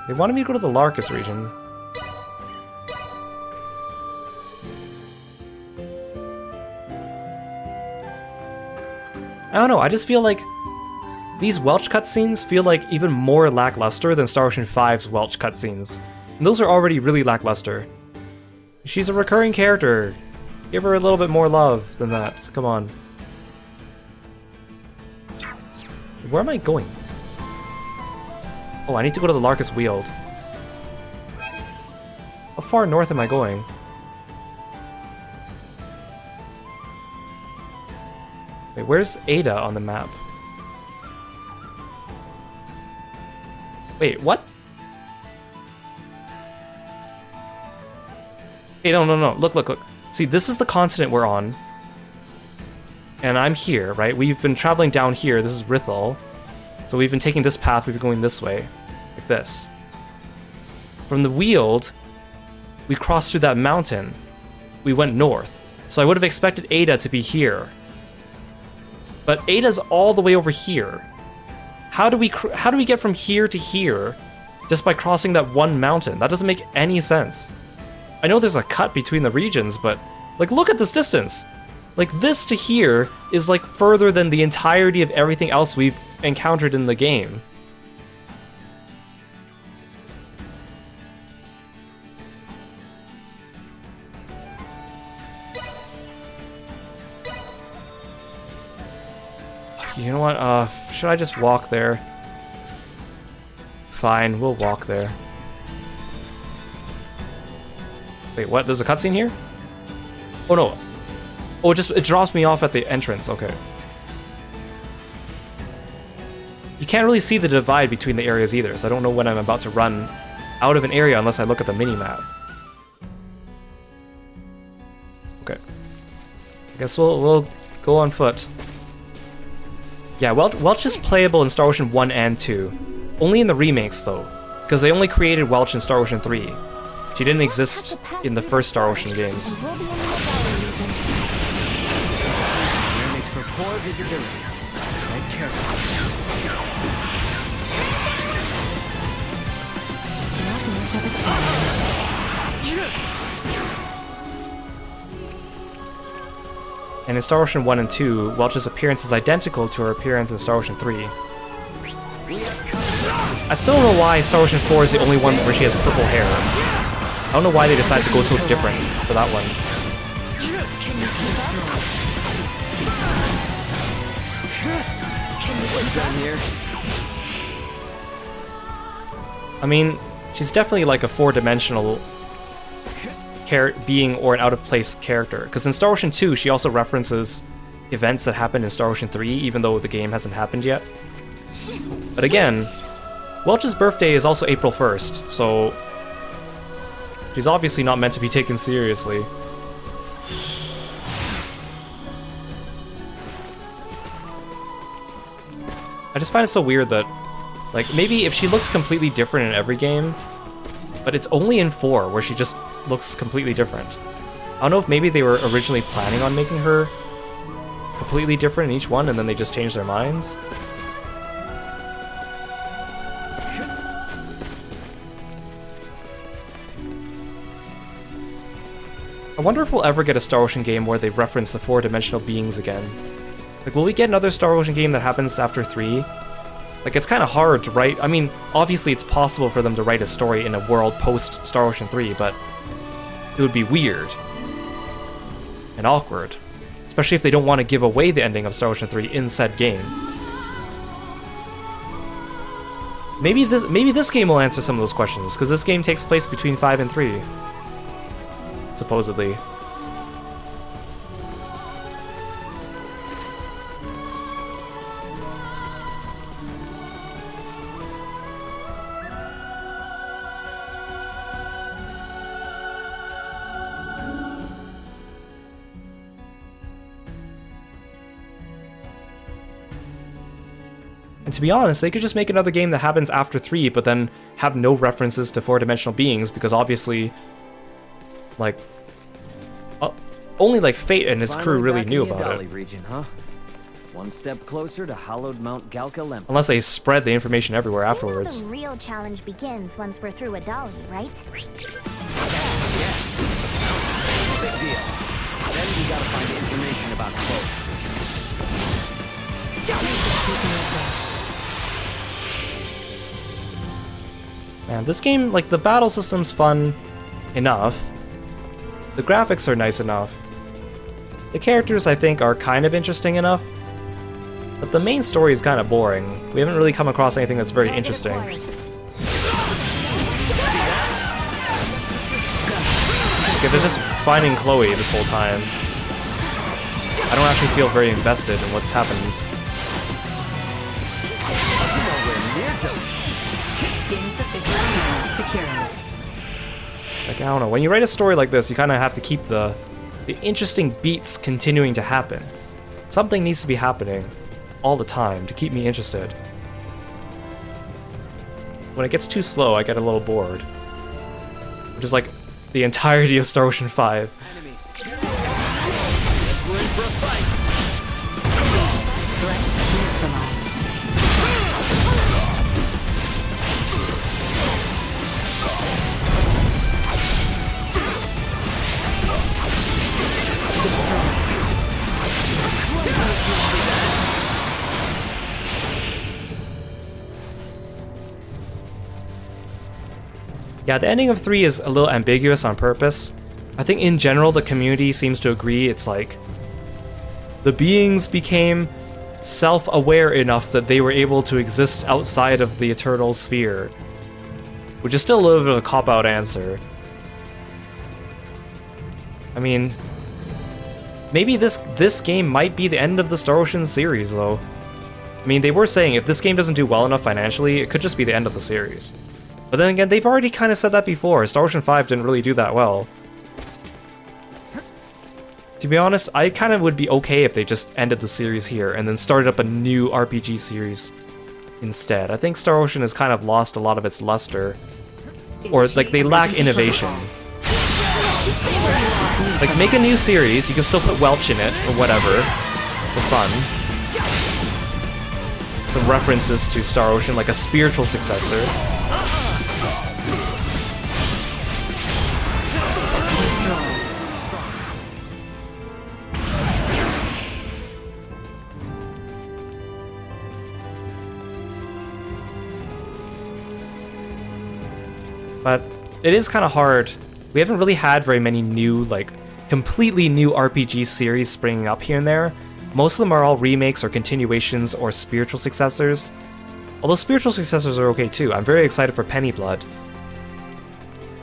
They wanted me to go to the Larkus region. I don't know, I just feel like these Welch cutscenes feel like even more lackluster than Star Ocean 5's Welch cutscenes. And those are already really lackluster. She's a recurring character. Give her a little bit more love than that. Come on. Where am I going? Oh, I need to go to the Larkus Weald. How far north am I going? Wait, where's Ada on the map? Wait, what? Hey, no. Look. See, this is the continent we're on. And I'm here, right? We've been traveling down here. This is Rithal. So we've been taking this path. We've been going this way. Like this. From the Weald, we crossed through that mountain. We went north. So I would have expected Ada to be here. But Ada's all the way over here. How do we get from here to here just by crossing that one mountain? That doesn't make any sense. I know there's a cut between the regions, but like, look at this distance. Like, this to here is like further than the entirety of everything else we've encountered in the game. You know what, should I just walk there? Fine, we'll walk there. Wait, what? There's a cutscene here? Oh no. Oh, it drops me off at the entrance. Okay. You can't really see the divide between the areas either, so I don't know when I'm about to run out of an area unless I look at the mini-map. Okay. I guess we'll go on foot. Yeah, Welch is playable in Star Ocean 1 and 2. Only in the remakes, though, because they only created Welch in Star Ocean 3. She didn't exist in the first Star Ocean games. Makes for poor visibility. Tread carefully. Not much of a challenge. And in Star Ocean 1 and 2, Welch's appearance is identical to her appearance in Star Ocean 3. I still don't know why Star Ocean 4 is the only one where she has purple hair. I don't know why they decided to go so different for that one. I mean, she's definitely like a four-dimensional being or an out-of-place character. Because in Star Ocean 2, she also references events that happened in Star Ocean 3, even though the game hasn't happened yet. But again, Welch's birthday is also April 1st, so she's obviously not meant to be taken seriously. I just find it so weird that, like, maybe if she looks completely different in every game, but it's only in 4 where she just looks completely different. I don't know if maybe they were originally planning on making her completely different in each one and then they just changed their minds. I wonder if we'll ever get a Star Ocean game where they reference the four-dimensional beings again. Like, will we get another Star Ocean game that happens after 3? Like, it's kind of hard to write. I mean, obviously it's possible for them to write a story in a world post-Star Ocean 3, but it would be weird and awkward. Especially if they don't want to give away the ending of Star Ocean 3 in said game. Maybe this game will answer some of those questions, because this game takes place between 5 and 3. Supposedly. And to be honest, they could just make another game that happens after 3, but then have no references to four-dimensional beings, because obviously, like, only like Fate and his crew really knew about it. Region, huh? One step closer to hallowed Mount Galka. Unless they spread the information everywhere afterwards. The real challenge begins once we're through Adali, right? Big deal. Then we gotta find information about Cloak. Man, this game, like, the battle system's fun enough. The graphics are nice enough. The characters, I think, are kind of interesting enough. But the main story is kind of boring. We haven't really come across anything that's very interesting. Like, if it's just finding Chloe this whole time, I don't actually feel very invested in what's happened. Like, I don't know, when you write a story like this, you kind of have to keep the interesting beats continuing to happen. Something needs to be happening all the time to keep me interested. When it gets too slow, I get a little bored. Which is like the entirety of Star Ocean 5. Yeah, the ending of 3 is a little ambiguous on purpose. I think in general the community seems to agree it's like the beings became self-aware enough that they were able to exist outside of the Eternal Sphere. Which is still a little bit of a cop-out answer. I mean, maybe this game might be the end of the Star Ocean series, though. I mean, they were saying if this game doesn't do well enough financially, it could just be the end of the series. But then again, they've already kind of said that before. Star Ocean 5 didn't really do that well. To be honest, I kind of would be okay if they just ended the series here and then started up a new RPG series instead. I think Star Ocean has kind of lost a lot of its luster. Or, like, they lack innovation. Like, make a new series, you can still put Welch in it, or whatever, for fun. Some references to Star Ocean, like a spiritual successor. But it is kind of hard. We haven't really had very many new, like, completely new RPG series springing up here and there. Most of them are all remakes or continuations or spiritual successors. Although spiritual successors are okay too. I'm very excited for Penny Blood.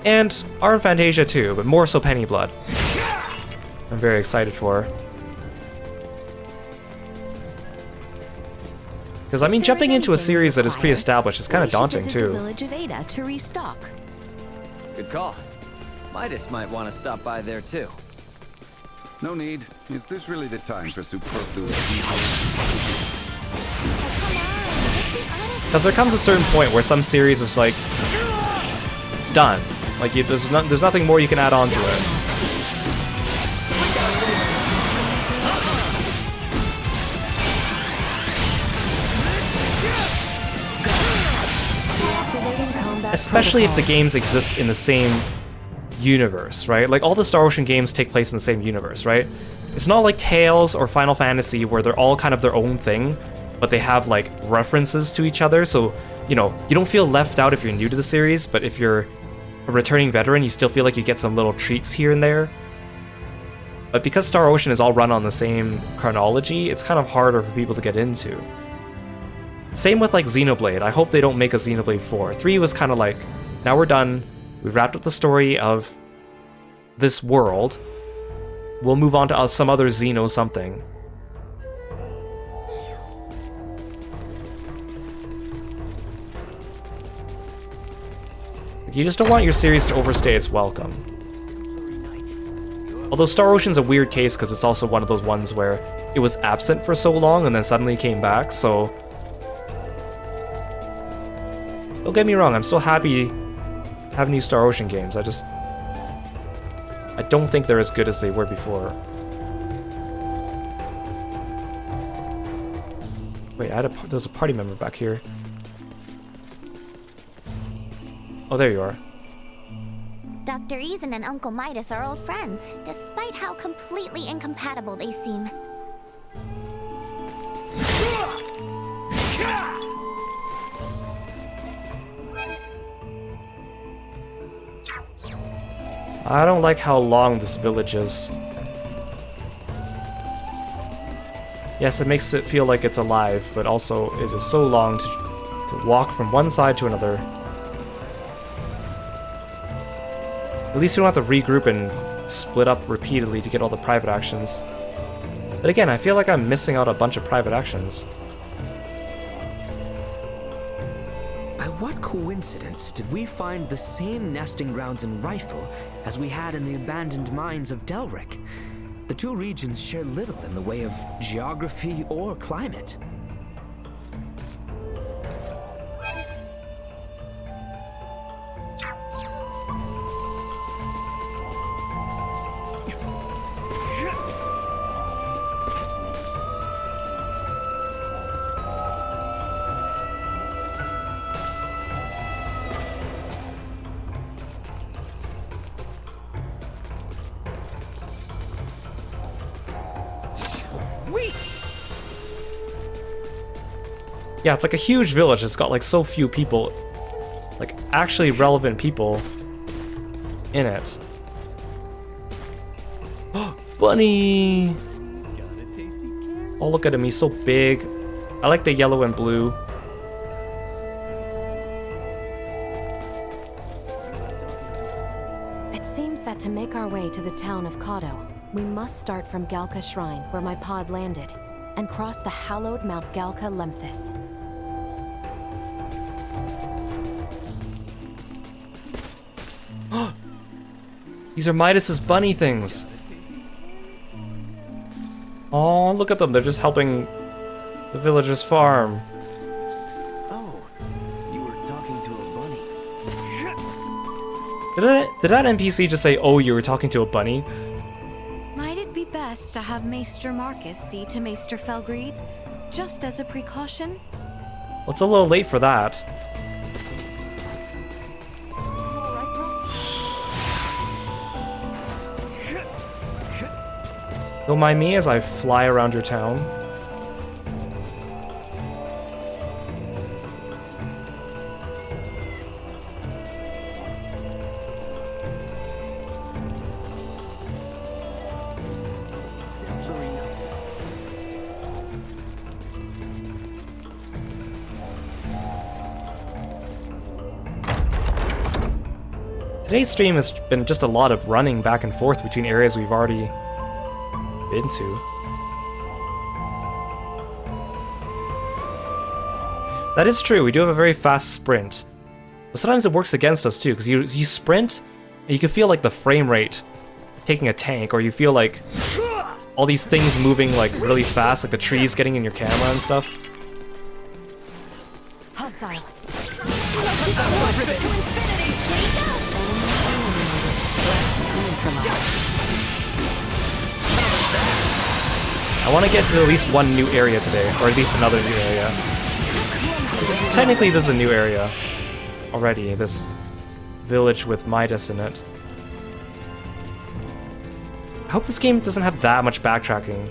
And Arm Fantasia too, but more so Penny Blood. I'm very excited for. Because, I mean, jumping into a series that is pre-established is kind of daunting too. The village of Ada to restock. Good call. Midas might want to stop by there too. No need. Is this really the time for superfluous Because there comes a certain point where some series is like, it's done. Like, there's nothing more you can add on to it. Especially if the games exist in the same universe, right? Like, all the Star Ocean games take place in the same universe, right? It's not like Tales or Final Fantasy where they're all kind of their own thing, but they have, like, references to each other, so, you know, you don't feel left out if you're new to the series, but if you're a returning veteran, you still feel like you get some little treats here and there. But because Star Ocean is all run on the same chronology, it's kind of harder for people to get into. Same with, like, Xenoblade. I hope they don't make a Xenoblade 4. 3 was kind of like, now we're done. We've wrapped up the story of this world. We'll move on to some other Xeno something. You just don't want your series to overstay its welcome. Although Star Ocean's a weird case because it's also one of those ones where it was absent for so long and then suddenly came back, so... Don't get me wrong, I'm still happy to have new Star Ocean games. I don't think they're as good as they were before. Wait, there's a party member back here. Oh, there you are. Dr. Eason and Uncle Midas are old friends, despite how completely incompatible they seem. I don't like how long this village is. Yes, it makes it feel like it's alive, but also it is so long to walk from one side to another. At least we don't have to regroup and split up repeatedly to get all the private actions. But again, I feel like I'm missing out a bunch of private actions. By what coincidence did we find the same nesting grounds in Rifle as we had in the abandoned mines of Delric? The two regions share little in the way of geography or climate. Yeah, it's like a huge village. It's got like so few people, like actually relevant people in it. Bunny! Oh, look at him. He's so big. I like the yellow and blue. It seems that that to make our way to the town of Kado, we must start from Galka Shrine, where my pod landed, and cross the hallowed Mount Galka Lemphis. These are Midas's bunny things. Oh, look at them. They're just helping the villagers farm. Oh, you were talking to a bunny. Did that NPC just say, oh, you were talking to a bunny? Might it be best to have Maester Marcus see to Maester Felgreed, just as a precaution? Well, it's a little late for that. Don't mind me as I fly around your town. Today's stream has been just a lot of running back and forth between areas we've already been to. That is true, we do have a very fast sprint. But sometimes it works against us too, because you sprint, and you can feel like the frame rate taking a tank, or you feel like all these things moving like really fast, like the trees getting in your camera and stuff. Hostile. I want to get to at least one new area today, or at least another new area. Technically, this is a new area already, this village with Midas in it. I hope this game doesn't have that much backtracking.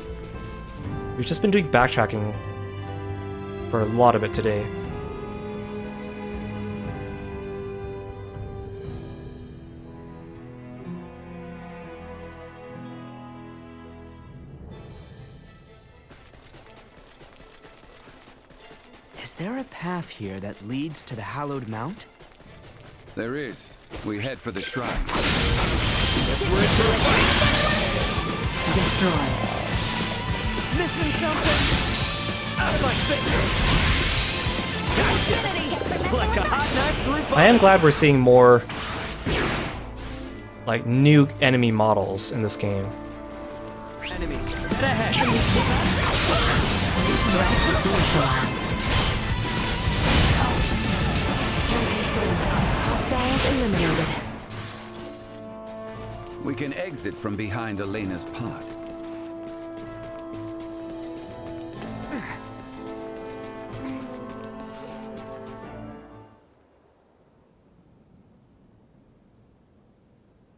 We've just been doing backtracking for a lot of it today. Is there a path here that leads to the Hallowed Mount? There is. We head for the shrine. Destroy. Missing something? Out of my face! Gotcha! Like a hot knife through butter. I am glad we're seeing more like new enemy models in this game. Enemies, head ahead. Hostiles eliminated. We can exit from behind Elena's pod.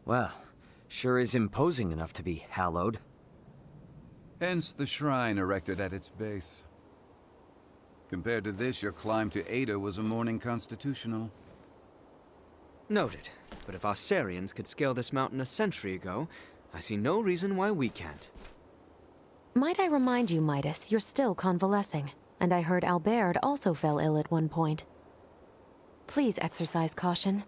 Well, sure is imposing enough to be hallowed. Hence the shrine erected at its base. Compared to this, your climb to Ada was a morning constitutional. Noted. But if Australians could scale this mountain a century ago, I see no reason why we can't. Might I remind you, Midas, you're still convalescing, and I heard Albert also fell ill at one point. Please exercise caution.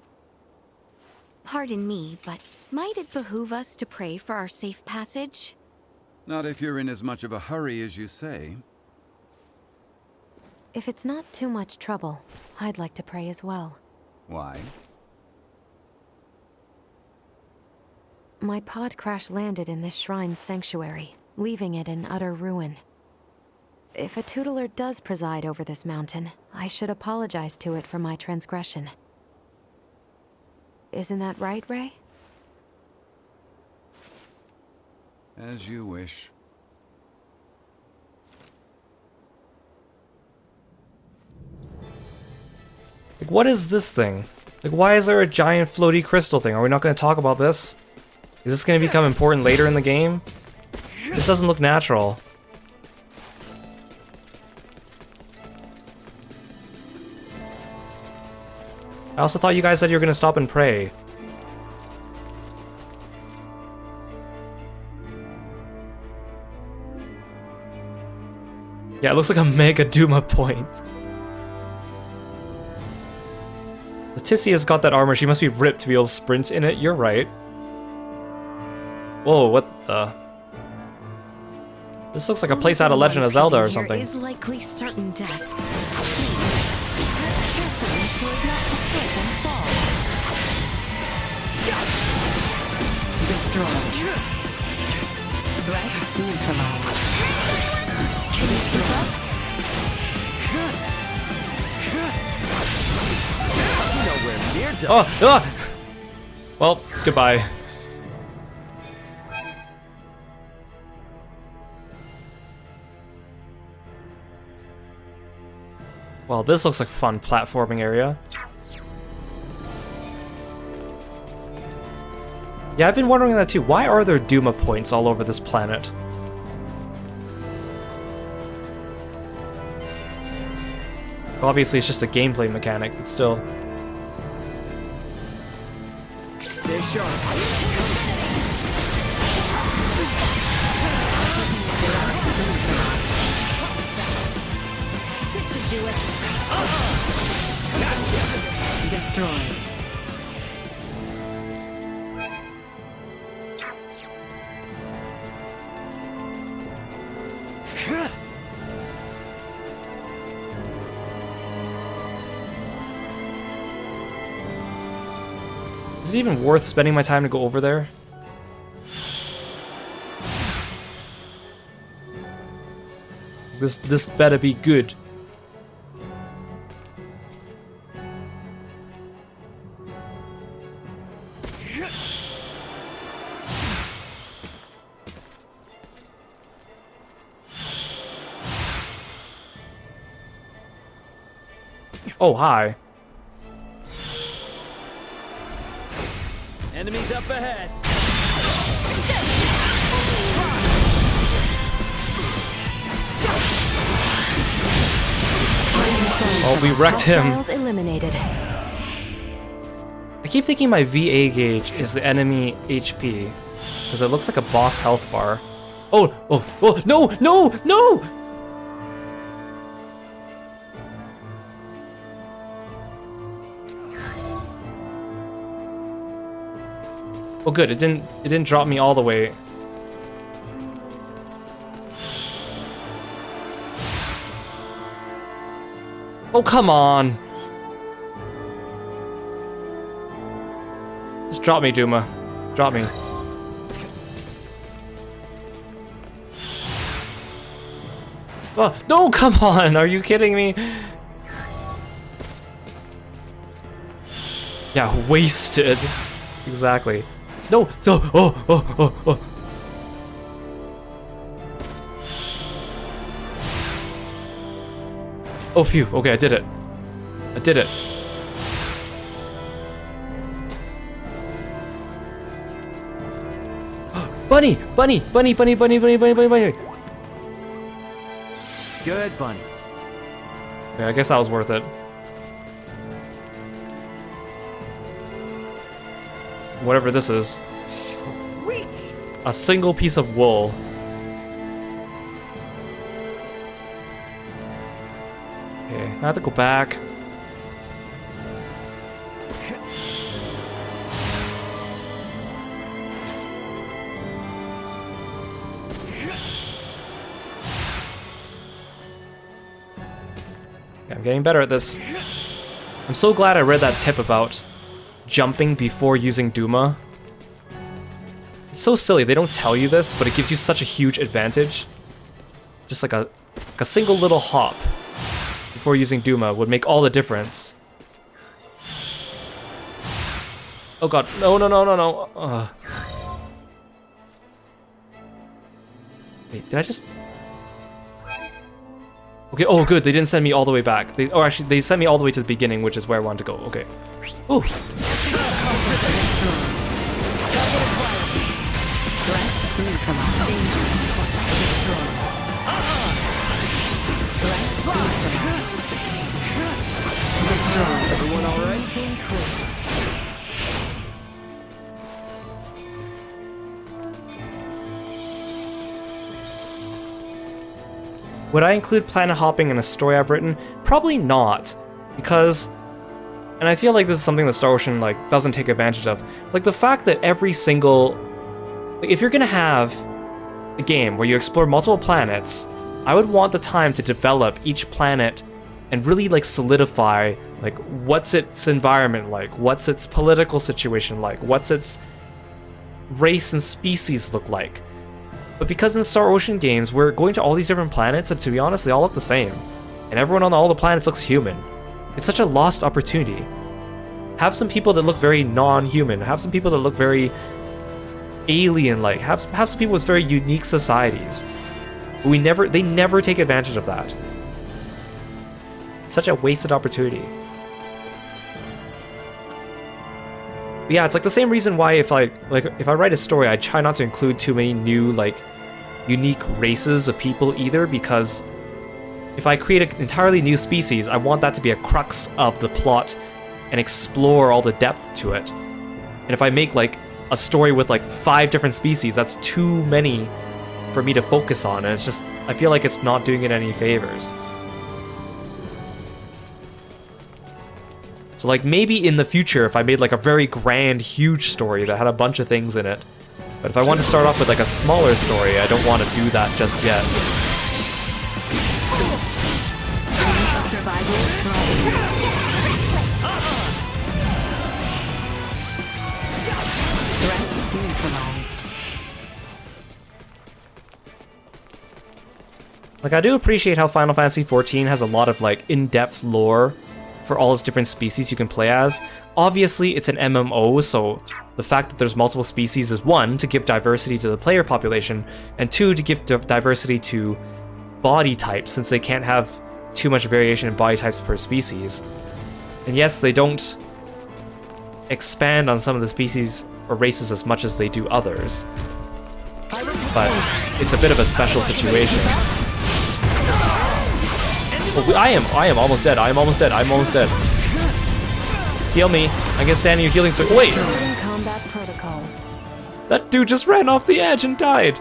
Pardon me, but might it behoove us to pray for our safe passage? Not if you're in as much of a hurry as you say. If it's not too much trouble, I'd like to pray as well. Why? My pod crash landed in this shrine's sanctuary, leaving it in utter ruin. If a tutelar does preside over this mountain, I should apologize to it for my transgression. Isn't that right, Ray? As you wish. Like, what is this thing? Like, why is there a giant floaty crystal thing? Are we not going to talk about this? Is this going to become important later in the game? This doesn't look natural. I also thought you guys said you were going to stop and pray. Yeah, it looks like a Mega Duma point. Letitia's got that armor. She must be ripped to be able to sprint in it. You're right. Whoa, what the? This looks like a place out of Legend of Zelda or something. Is likely certain death. Please, tread carefully so as not to slip and fall. Destroy. Threat neutralized. Destroy. Nowhere near done. Oh, ah! Well, goodbye. Well, this looks like a fun platforming area. Yeah, I've been wondering that too. Why are there Duma points all over this planet? Obviously, it's just a gameplay mechanic, but still. Stay sharp. This should do it. Destroy. Is it even worth spending my time to go over there? This better be good. Oh, hi. Enemies up ahead. Oh, we wrecked him. Hostiles eliminated. I keep thinking my VA gauge is the enemy HP, because it looks like a boss health bar. Oh, oh, oh, no, no, no! Oh good, it didn't drop me all the way. Oh come on. Just drop me, Duma. Drop me. Oh, no, come on! Are you kidding me? Yeah, wasted. Exactly. No! So, oh. Oh, phew. Okay, I did it. I did it. Bunny! Bunny! Bunny, bunny, bunny, bunny, bunny, bunny, bunny! Good, Bunny. Yeah, I guess that was worth it. Whatever this is. Sweet! A single piece of wool. Okay, I have to go back. Okay, I'm getting better at this. I'm so glad I read that tip about jumping before using Duma. It's so silly, they don't tell you this, but it gives you such a huge advantage. Just like a single little hop before using Duma would make all the difference. Oh god, no, no, no, no, no. Wait, did I just... Okay, oh good, they didn't send me all the way back. Actually, they sent me all the way to the beginning, which is where I wanted to go. Okay. Ooh. Everyone all right? Would I include planet hopping in a story I've written? Probably not, because, and I feel like this is something that Star Ocean like doesn't take advantage of. Like the fact that every single Like, if you're gonna have a game where you explore multiple planets, I would want the time to develop each planet and really like solidify like what's its environment like, what's its political situation like, what's its race and species look like. But because in Star Ocean games we're going to all these different planets, and to be honest they all look the same, and everyone on all the planets looks human, it's such a lost opportunity. Have some people that look very non-human, have some people that look very alien-like, have some people with very unique societies. They never take advantage of that. It's such a wasted opportunity. But yeah, it's like the same reason why if I write a story, I try not to include too many new like unique races of people either, because if I create an entirely new species, I want that to be a crux of the plot and explore all the depth to it. And if I make like a story with like 5 different species, that's too many for me to focus on, and it's just, I feel like it's not doing it any favors. So like maybe in the future if I made like a very grand, huge story that had a bunch of things in it, but if I want to start off with like a smaller story, I don't want to do that just yet. Like, I do appreciate how Final Fantasy XIV has a lot of like in-depth lore for all its different species you can play as. Obviously, it's an MMO, so the fact that there's multiple species is 1, to give diversity to the player population, and 2, to give diversity to body types, since they can't have too much variation in body types per species. And yes, they don't expand on some of the species or races as much as they do others, but it's a bit of a special situation. Oh, I am almost dead. I am almost dead. I'm almost dead. Heal me. I can stand in your healing circle. Wait! Combat protocols. That dude just ran off the edge and died.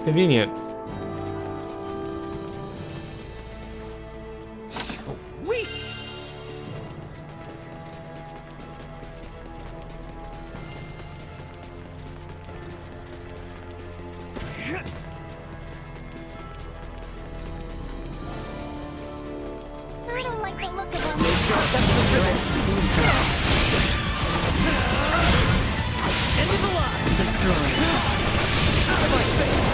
Convenient. Sweet! I don't like the look of them. End of the line! Destroyed. Out of my face!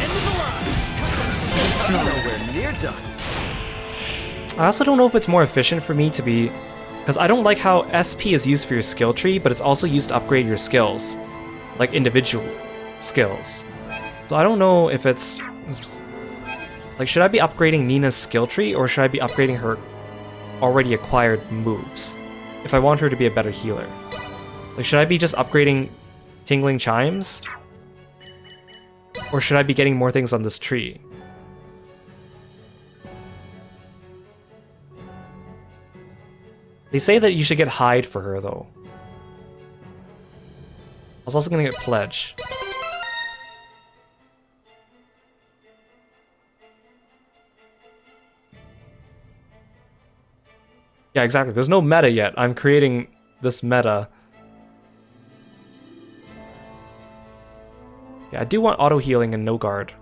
End of the line! Nowhere near done. I also don't know if it's more efficient for me to be... Because I don't like how SP is used for your skill tree, but it's also used to upgrade your skills. Like individual skills. So I don't know if it's... Oops. Like, should I be upgrading Nina's skill tree, or should I be upgrading her already acquired moves? If I want her to be a better healer. Like, should I be just upgrading Tingling Chimes? Or should I be getting more things on this tree? They say that you should get Hide for her, though. I was also gonna get Pledge. Yeah, exactly. There's no meta yet. I'm creating this meta. Yeah, I do want auto healing and no guard.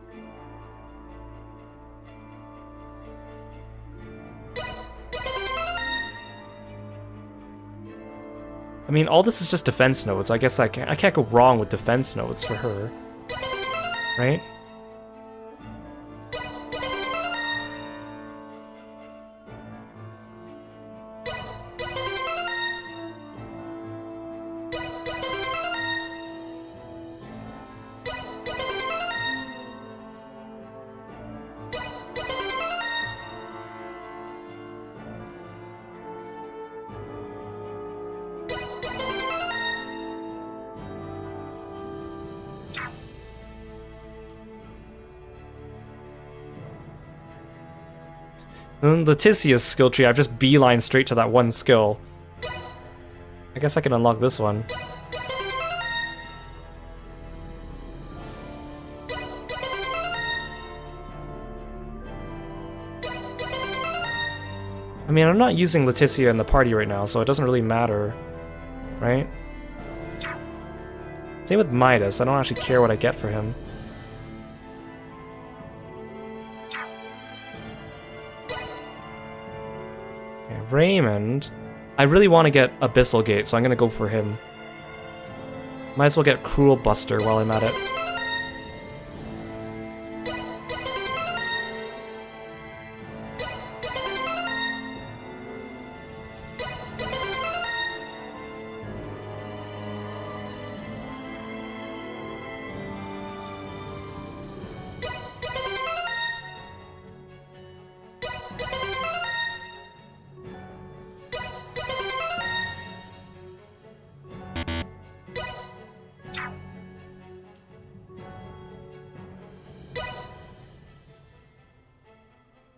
I mean, all this is just defense nodes. I guess I can't go wrong with defense nodes for her. Right? And then Leticia's skill tree, I've just beeline straight to that one skill. I guess I can unlock this one. I mean, I'm not using Leticia in the party right now, so it doesn't really matter, right? Same with Midas. I don't actually care what I get for him. Okay, Raymond. I really want to get Abyssal Gate, so I'm going to go for him. Might as well get Cruel Buster while I'm at it.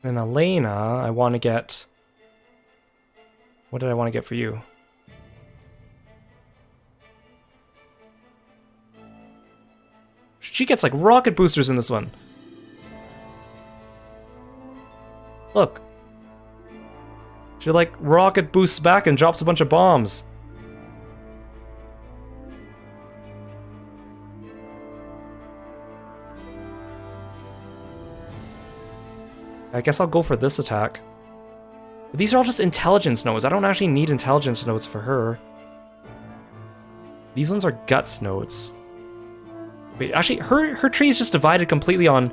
Then Elena, I want to get... What did I want to get for you? She gets like rocket boosters in this one. Look. She like rocket boosts back and drops a bunch of bombs. I guess I'll go for this attack. But these are all just intelligence nodes. I don't actually need intelligence nodes for her. These ones are guts nodes. Wait, actually, her tree is just divided completely on...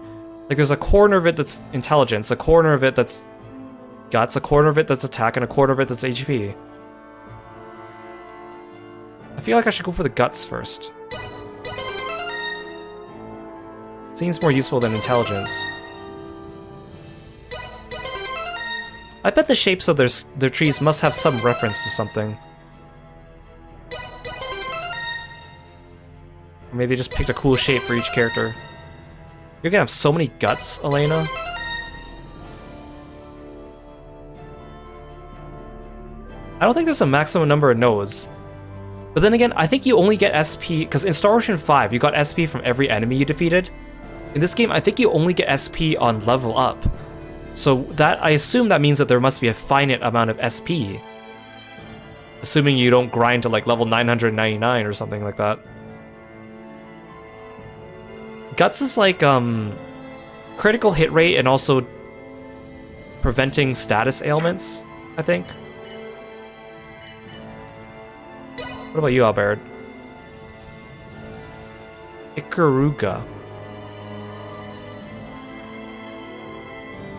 Like, there's a corner of it that's intelligence, a corner of it that's guts, a corner of it that's attack, and a corner of it that's HP. I feel like I should go for the guts first. Seems more useful than intelligence. I bet the shapes of their trees must have some reference to something. Or maybe they just picked a cool shape for each character. You're gonna have so many guts, Elena. I don't think there's a maximum number of nodes. But then again, I think you only get SP, because in Star Ocean 5, you got SP from every enemy you defeated. In this game, I think you only get SP on level up. So that, I assume that means that there must be a finite amount of SP. Assuming you don't grind to like level 999 or something like that. Guts is like, critical hit rate and also preventing status ailments, I think. What about you, Albert? Ikaruga.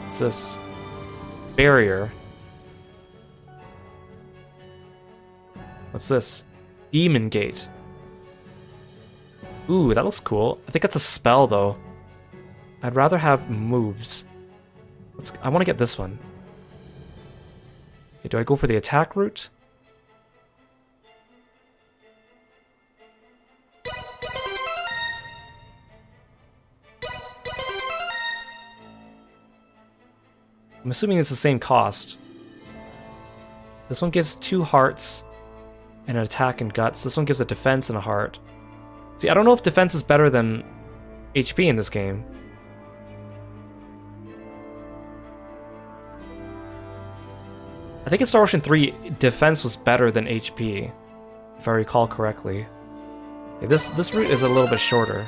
What's this? Barrier. What's this? Demon Gate. Ooh, that looks cool. I think that's a spell, though. I'd rather have moves. I want to get this one. Okay, do I go for the attack route? I'm assuming it's the same cost. This one gives 2 hearts and an attack and guts. This one gives a defense and a heart. See, I don't know if defense is better than HP in this game. I think in Star Ocean 3, defense was better than HP, if I recall correctly. Okay, this route is a little bit shorter.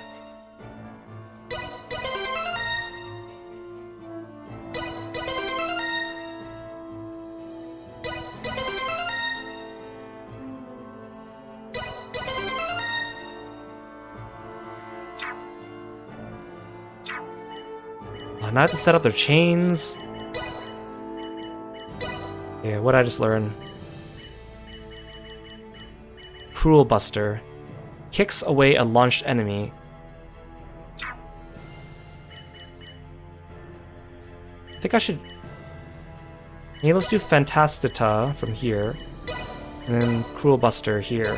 Now I have to set up their chains. Yeah, what did I just learn? Cruel Buster. Kicks away a launched enemy. I think I should... Yeah, let's do Fantastita from here. And then Cruel Buster here.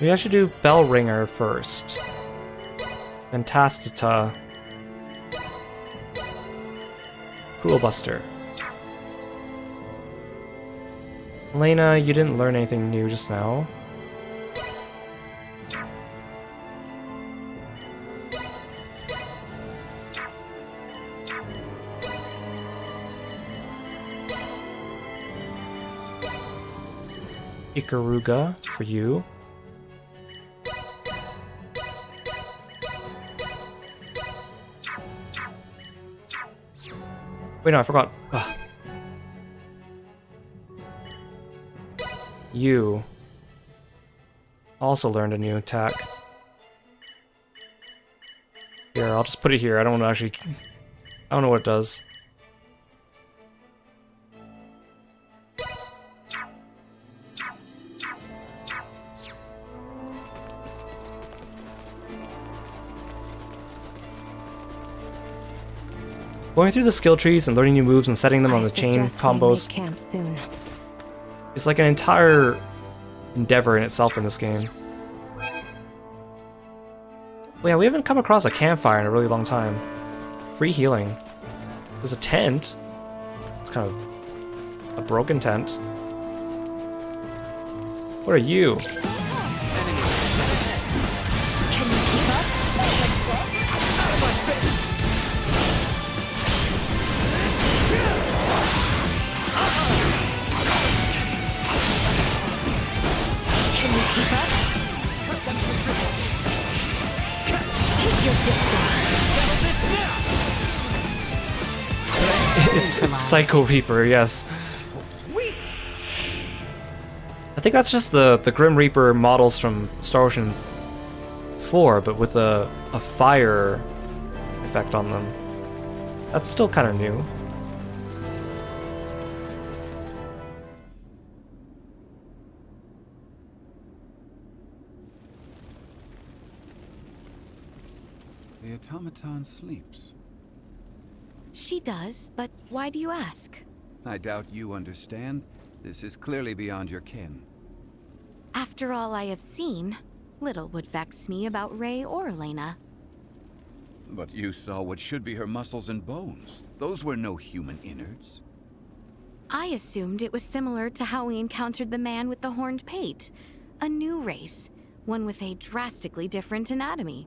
Maybe I should do Bell Ringer first. Fantastita. Cruel Buster. Elena, you didn't learn anything new just now. Ikaruga for you. Wait, no, I forgot. Ugh. You also learned a new attack. Here, I'll just put it here. I don't actually... I don't know what it does. Going through the skill trees and learning new moves and setting them on the chain combos. Camp soon. It's like an entire endeavor in itself in this game. Well, yeah, we haven't come across a campfire in a really long time. Free healing. There's a tent. It's kind of a broken tent. What are you? It's Psycho Reaper, yes. I think that's just the Grim Reaper models from Star Ocean 4, but with a fire effect on them. That's still kind of new. The automaton sleeps. She does, but why do you ask? I doubt you understand. This is clearly beyond your ken. After all I have seen, little would vex me about Ray or Elena. But you saw what should be her muscles and bones. Those were no human innards. I assumed it was similar to how we encountered the man with the horned pate. A new race, one with a drastically different anatomy.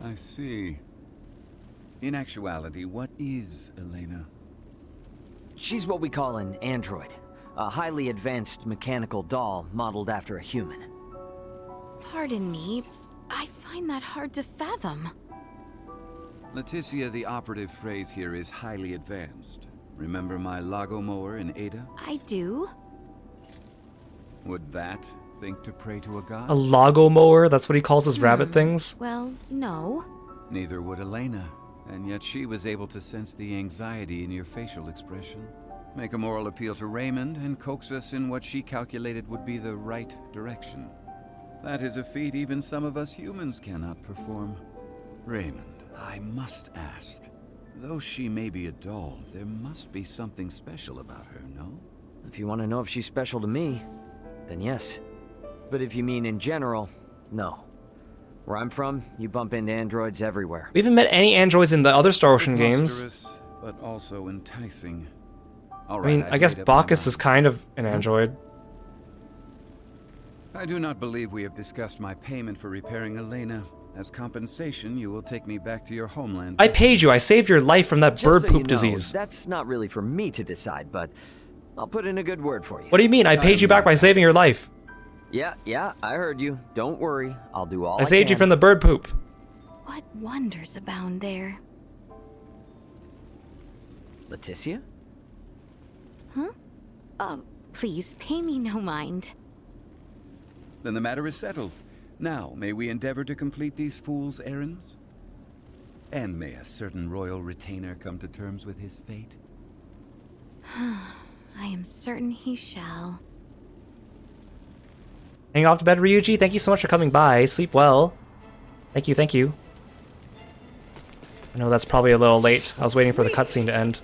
I see. In actuality, what is Elena? She's what we call an android. A highly advanced mechanical doll modeled after a human. Pardon me, I find that hard to fathom. Leticia, the operative phrase here is highly advanced. Remember my Lago mower in Ada? I do. Would that think to pray to a god? A Lago mower? That's what he calls his rabbit things? Well, no. Neither would Elena, and yet she was able to sense the anxiety in your facial expression. Make a moral appeal to Raymond and coax us in what she calculated would be the right direction. That is a feat even some of us humans cannot perform. Raymond, I must ask. Though she may be a doll, there must be something special about her, no? If you want to know if she's special to me, then yes. But if you mean in general, no. Where I'm from, you bump into androids everywhere. We haven't met any androids in the other Star Ocean games. But also enticing. I mean, I guess Bacchus is kind of an android. I do not believe we have discussed my payment for repairing Elena. As compensation, you will take me back to your homeland. I paid you. I saved your life from that bird poop disease. That's not really for me to decide, but I'll put in a good word for you. What do you mean? I paid you back by saving your life. Yeah, I heard you. Don't worry. I'll do all I saved can. you from the bird poop. What wonders abound there? Leticia? Huh? Oh, please, pay me no mind. Then the matter is settled. Now, may we endeavor to complete these fool's errands? And may a certain royal retainer come to terms with his fate? I am certain he shall. Hang off to bed, Ryuji. Thank you so much for coming by. Sleep well. Thank you. I know that's probably a little late. I was waiting for the cutscene to end.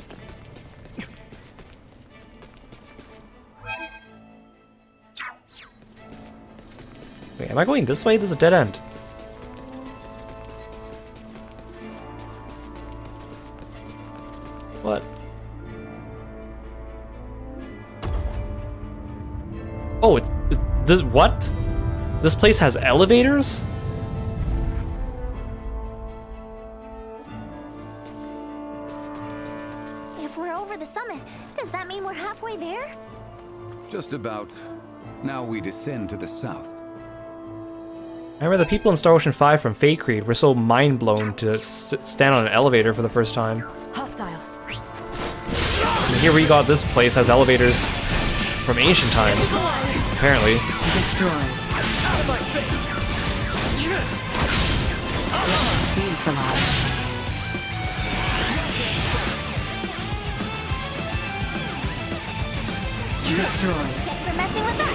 Wait, am I going this way? This is a dead end. What? Oh, this, what? This place has elevators? If we're over the summit, does that mean we're halfway there? Just about. Now we descend to the south. I remember the people in Star Ocean 5 from Fate Creed were so mind-blown to stand on an elevator for the first time. Hostile. And here we got this place has elevators from ancient times, apparently. Destroy. Out of my face! Neutralize. Destroy. Guess they're messing with us.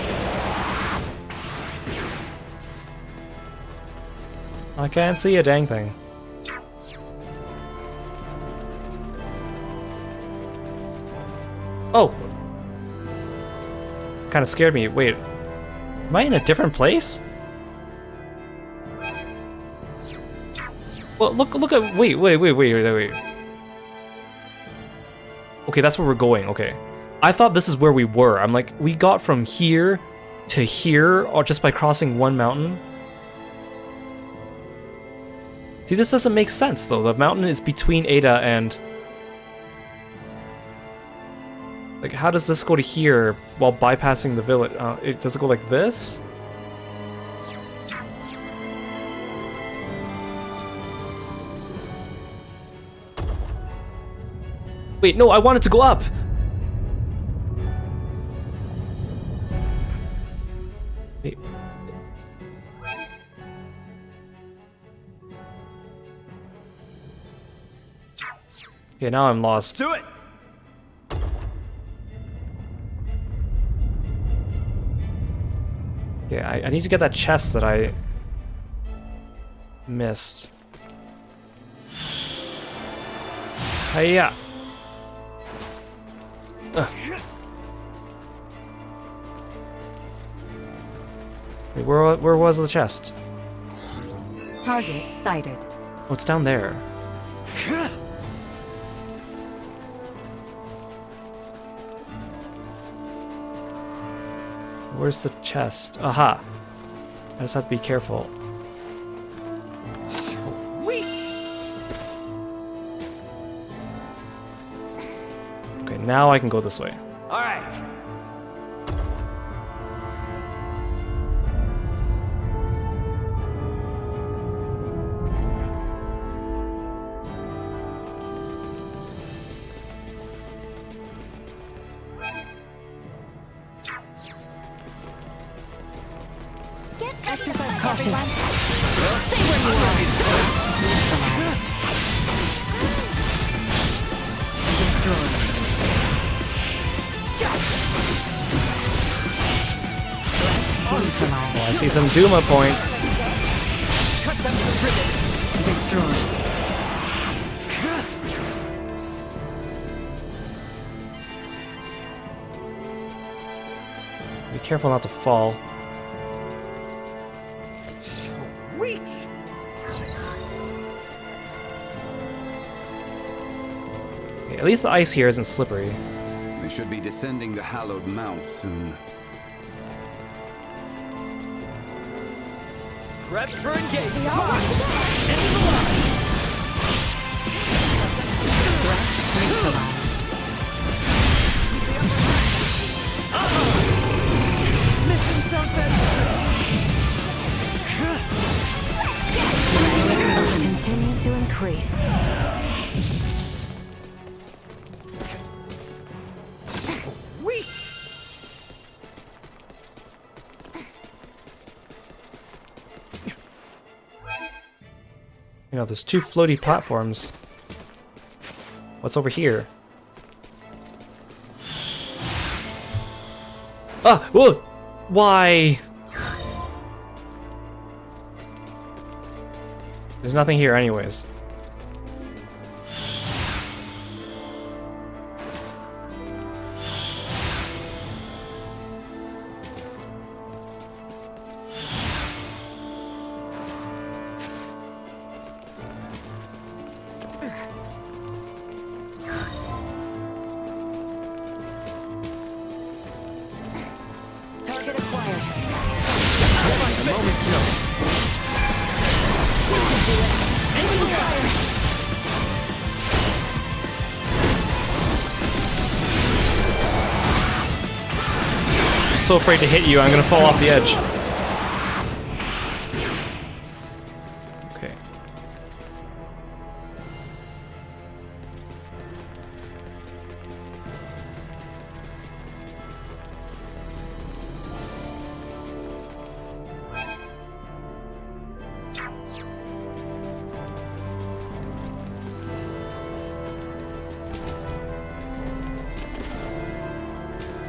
I can't see a dang thing. Oh! Kind of scared me. Wait. Am I in a different place? Well, look at... Wait. Okay, that's where we're going. Okay. I thought this is where we were. I'm like, we got from here to here or just by crossing one mountain? See, this doesn't make sense, though. The mountain is between Ada and... Like, how does this go to here while bypassing the village? Does it go like this? Wait, no, I wanted to go up! Wait. Okay, now I'm lost. Do it! Okay, I need to get that chest that I missed. Hiya! Wait, where was the chest? Target sighted. Oh, it's down there. Where's the chest? Aha! I just have to be careful. Sweet! Okay, now I can go this way. Alright. Exercise caution. Stay where you are. Neutralized. Destroy. Neutralized. Oh, I see some Duma points. Cut them to ribbons. Destroy. Be careful not to fall. Sweet! Okay, at least the ice here isn't slippery. We should be descending the hallowed mount soon. Prep for engagement. Neutralized. Missing something. Continue to increase. Sweet! You know, there's two floaty platforms. What's over here? Ah! Whoa! Why? There's nothing here anyways. Target Target acquired. A moment's notice. So afraid to hit you, I'm gonna fall off the edge. Okay.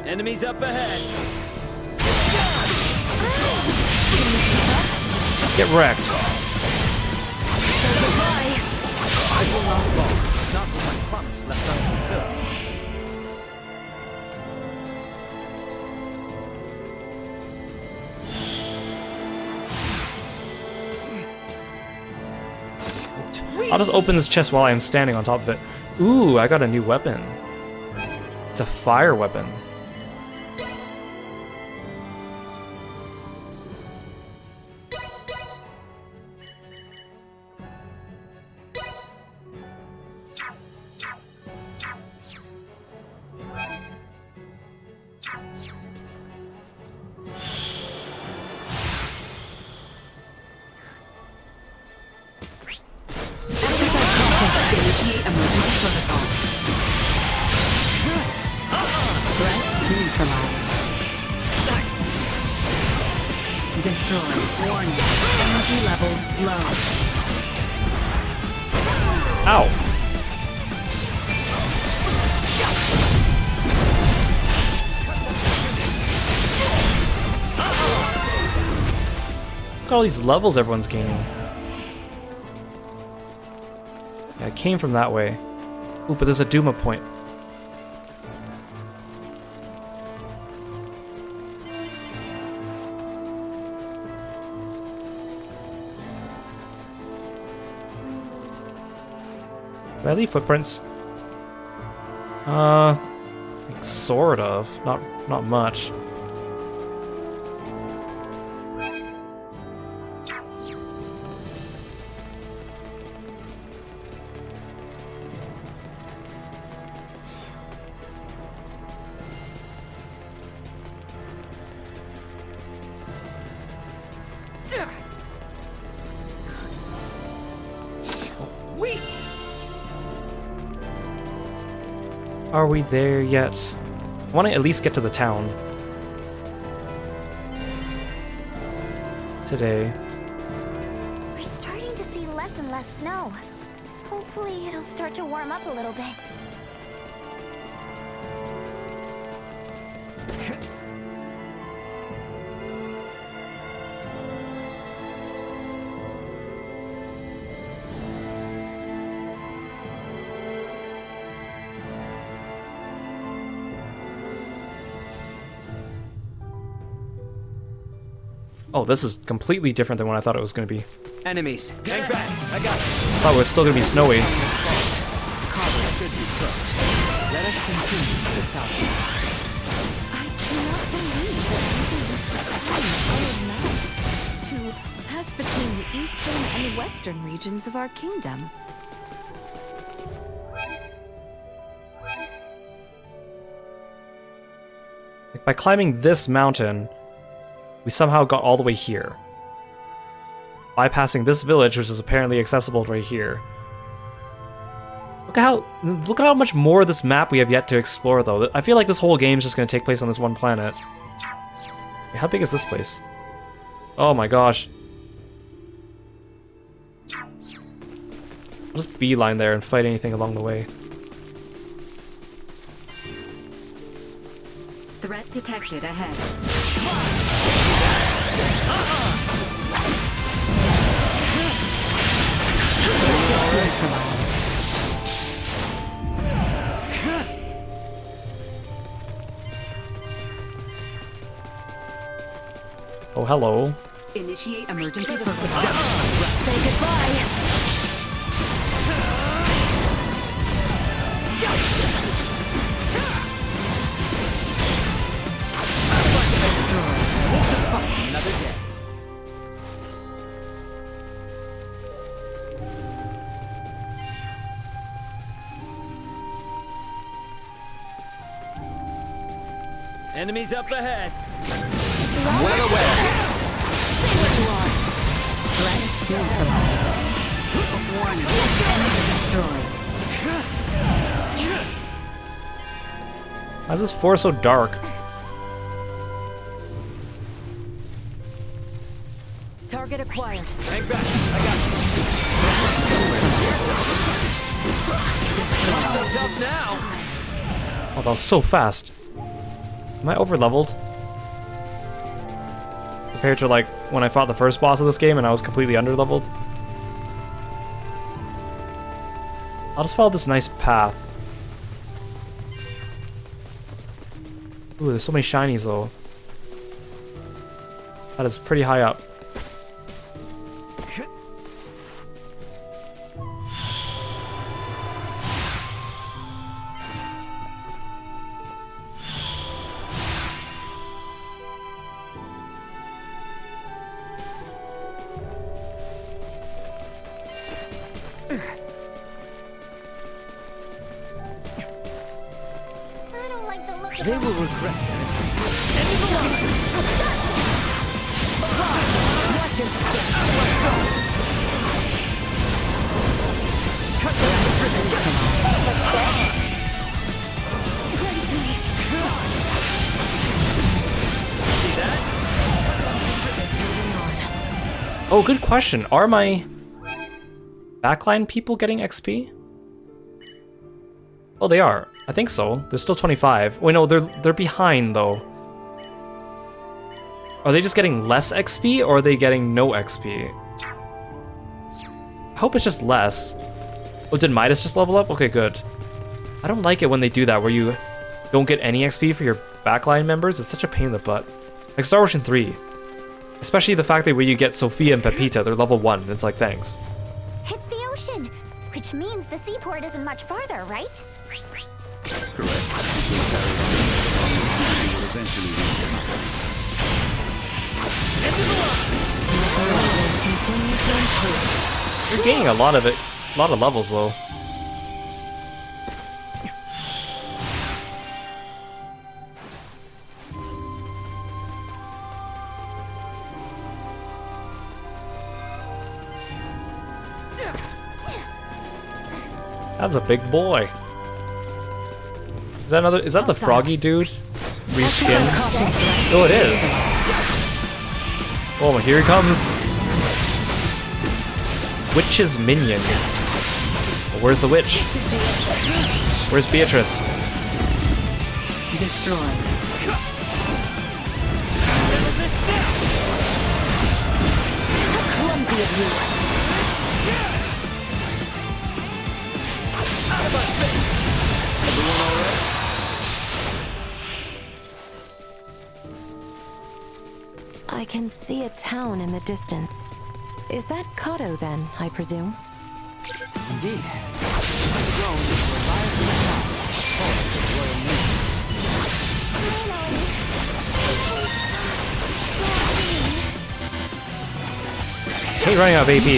Enemies up ahead. Get wrecked. I will not fall. Not with my promise left unfulfilled. I'll just open this chest while I am standing on top of it. Ooh, I got a new weapon. It's a fire weapon. Initiate emergency protocols. Threat neutralized. Nice. Destroy. Warning. Energy levels low. Ow. Look at all these levels everyone's gaining. Yeah, I came from that way. Ooh, but there's a Duma point. Did I leave footprints? Like, sort of. Not much. Sweet. Are we there yet? I want to at least get to the town. Today. We're starting to see less and less snow. Hopefully it'll start to warm up a little bit. Oh, this is completely different than what I thought it was going to be. Enemies. Hang back. I got this. Thought it was still going to be snowy. Cover should be close. Let us continue this out. I cannot believe that people used to climb our mount to pass between the eastern and the western regions of our kingdom. By climbing this mountain, we somehow got all the way here. Bypassing this village, which is apparently accessible right here. Look at how much more of this map we have yet to explore, though. I feel like this whole game is just going to take place on this one planet. Wait, how big is this place? Oh my gosh. I'll just beeline there and fight anything along the way. Threat detected ahead. Oh, hello. Initiate emergency protocol. Say goodbye. Destroy. Enemies up ahead. Well aware. Threat neutralized. Warning. Enemy destroyed. Why is this forest so dark? Target acquired. Hang back. I got you. Not so tough now. Oh, that was so fast. Am I over-leveled? Compared to, like, when I fought the first boss of this game and I was completely under-leveled? I'll just follow this nice path. Ooh, there's so many shinies, though. That is pretty high up. I don't like the look of They will regret that. Oh, good question. Are my backline people getting XP? Oh, they are. I think so. They're still 25. Wait, no, they're behind though. Are they just getting less XP or are they getting no XP? I hope it's just less. Oh, did Midas just level up? Okay, good. I don't like it when they do that, where you don't get any XP for your backline members. It's such a pain in the butt. Like Star Ocean 3. Especially the fact that where you get Sophia and Pepita, they're level 1, and it's like, thanks. It's the ocean, which means the seaport isn't much farther, right? Correct. Will eventually You're gaining a lot of it, a lot of levels though. That's a big boy. Is that another? Is that the froggy dude? Reskinned? Oh, it is. Oh, here he comes. Witch's minion. Well, where's the witch? Where's Beatrice? Destroy. Clumsy of you. Out of my face. Everyone all right? I can see a town in the distance. Is that Kato then, I presume? Indeed. Grown into a lively town, home to the royal navy. Hey, running out of AP.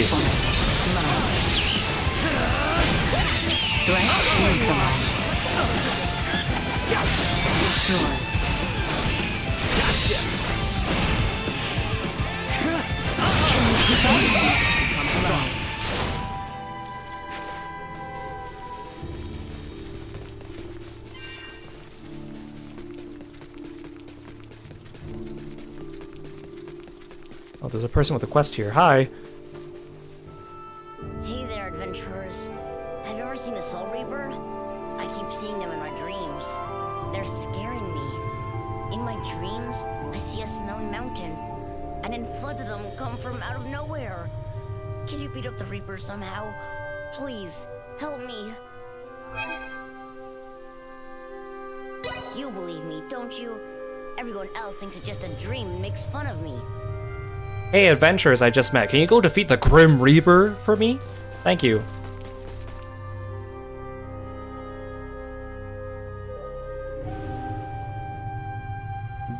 Threat neutralized. Destroy. Gotcha. Oh, there's a person with a quest here. Hi. Hey there, adventurers. Have you ever seen a Soul Reaper? I keep seeing them in my dreams. They're scaring me. In my dreams, I see a snowy mountain, and then floods of them come from out of nowhere. Can you beat up the Reaper somehow? Please, help me. You believe me, don't you? Everyone else thinks it's just a dream and makes fun of me. Hey, adventurers I just met. Can you go defeat the Grim Reaper for me? Thank you.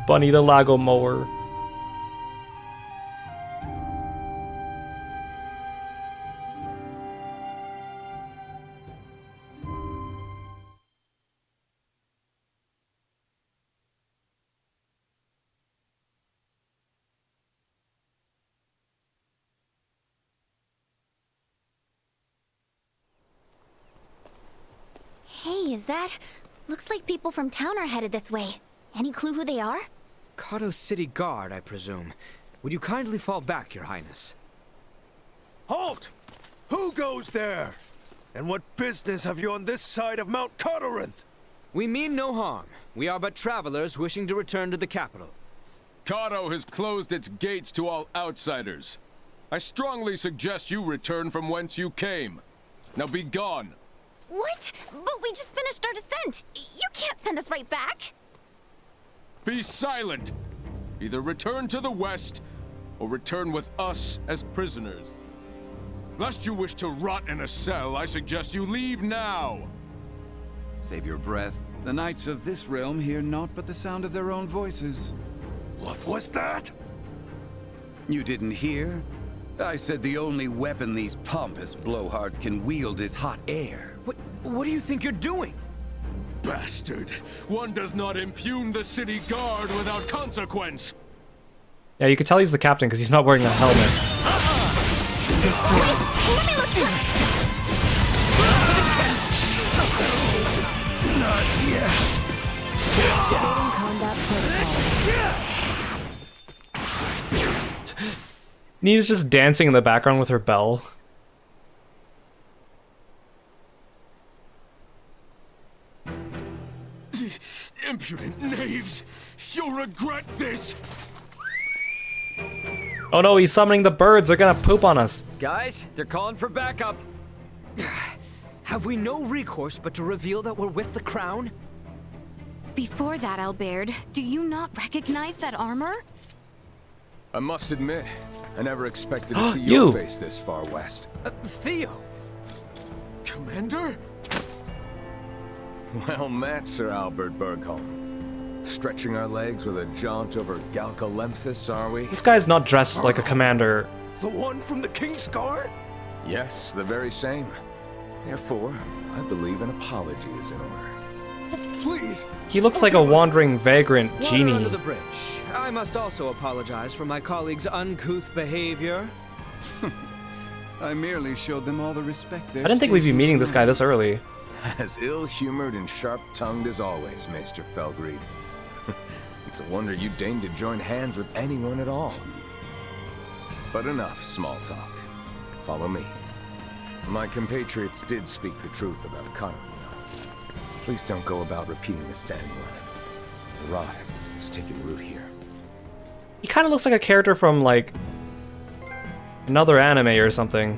Bunny the Lago Mower. is that? Looks like people from town are headed this way. Any clue who they are? Kato City Guard, I presume. Would you kindly fall back, Your Highness? Halt! Who goes there? And what business have you on this side of Mount Corinth? We mean no harm. We are but travelers wishing to return to the capital. Kiro has closed its gates to all outsiders. I strongly suggest you return from whence you came. Now be gone. What? But we just finished our descent. You can't send us right back. Be silent! Either return to the west, or return with us as prisoners. Lest you wish to rot in a cell, I suggest you leave now! Save your breath. The knights of this realm hear naught but the sound of their own voices. What was that? You didn't hear? I said the only weapon these pompous blowhards can wield is hot air. What do you think you're doing? Bastard! One does not impugn the city guard without consequence! Yeah, you could tell he's the captain because he's not wearing a helmet. Not yet. Activating combat protocol. Nina's just dancing in the background with her bell. Impudent knaves! You'll regret this! Oh no, he's summoning the birds. They're gonna poop on us. Guys, they're calling for backup. Have we no recourse but to reveal that we're with the crown? Before that, Albert, do you not recognize that armor? I must admit, I never expected to see You. your face this far west. Theo! Commander? Well met, Sir Albert Bergholm. Stretching our legs with a jaunt over Galcolemphus, are we? This guy's not dressed like a commander. The one from the King's Guard? Yes, the very same. Therefore, I believe an apology is in order. Please! He looks like a wandering vagrant Water genie. under the bridge. I must also apologize for my colleague's uncouth behavior. I merely showed them all the respect their I didn't think we'd be station meeting this guy this early. As ill-humored and sharp-tongued as always, Maester Felgreed. It's a wonder you deigned to join hands with anyone at all. But enough small talk. Follow me. My compatriots did speak the truth about Kiro. Please don't go about repeating this to anyone. The rot is taking root here. He kind of looks like a character from, like, another anime or something.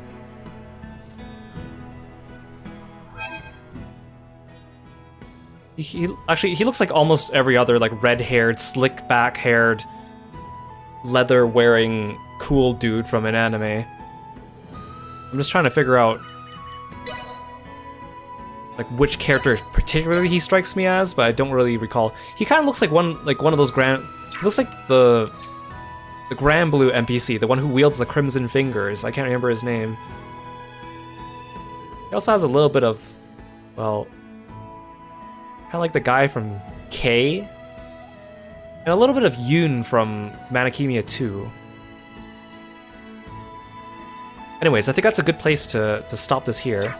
Actually, he looks like almost every other, like, red-haired, slick-back-haired, leather-wearing, cool dude from an anime. I'm just trying to figure out, like, which character particularly he strikes me as, but I don't really recall. He kind of looks like one of those grand. He looks like the Grand Blue NPC, the one who wields the Crimson Fingers. I can't remember his name. He also has a little bit of, well, kind of like the guy from K, and a little bit of Yoon from Manakimia 2. Anyways, I think that's a good place to stop this here.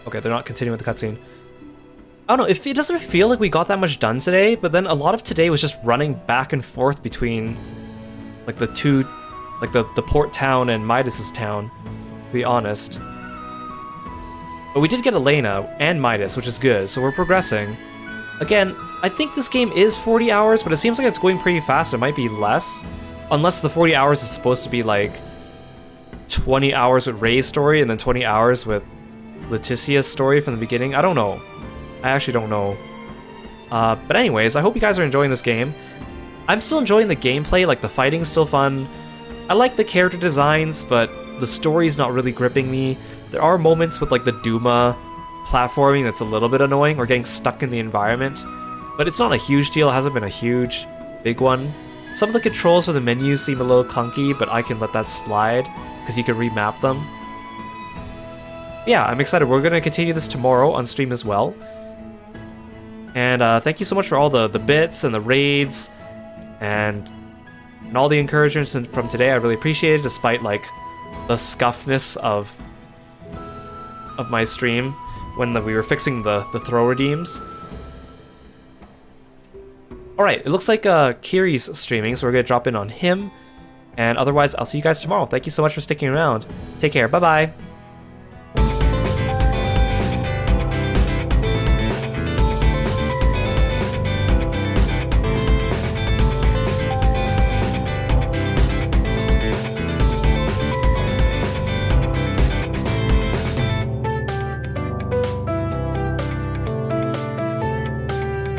Okay, they're not continuing with the cutscene. I don't know, it doesn't feel like we got that much done today, but then a lot of today was just running back and forth between, like, the two, like, the port town and Midas's town, to be honest. But we did get Elena and Midas, which is good, so we're progressing. Again, I think this game is 40 hours, but it seems like it's going pretty fast. It might be less. Unless the 40 hours is supposed to be like 20 hours with Ray's story and then 20 hours with Leticia's story from the beginning. I don't know. I actually don't know. But anyways, I hope you guys are enjoying this game. I'm still enjoying the gameplay, like the fighting's still fun. I like the character designs, but the story's not really gripping me. There are moments with like the Duma platforming that's a little bit annoying or getting stuck in the environment. But it's not a huge deal, it hasn't been a huge, big one. Some of the controls for the menus seem a little clunky, but I can let that slide, because you can remap them. Yeah, I'm excited. We're going to continue this tomorrow on stream as well. And thank you so much for all the bits and the raids, and all the encouragements from today. I really appreciate it, despite, like, the scuffness of of my stream when we were fixing the throw redeems. Alright, it looks like Kiri's streaming, so we're going to drop in on him. And otherwise, I'll see you guys tomorrow. Thank you so much for sticking around. Take care. Bye-bye.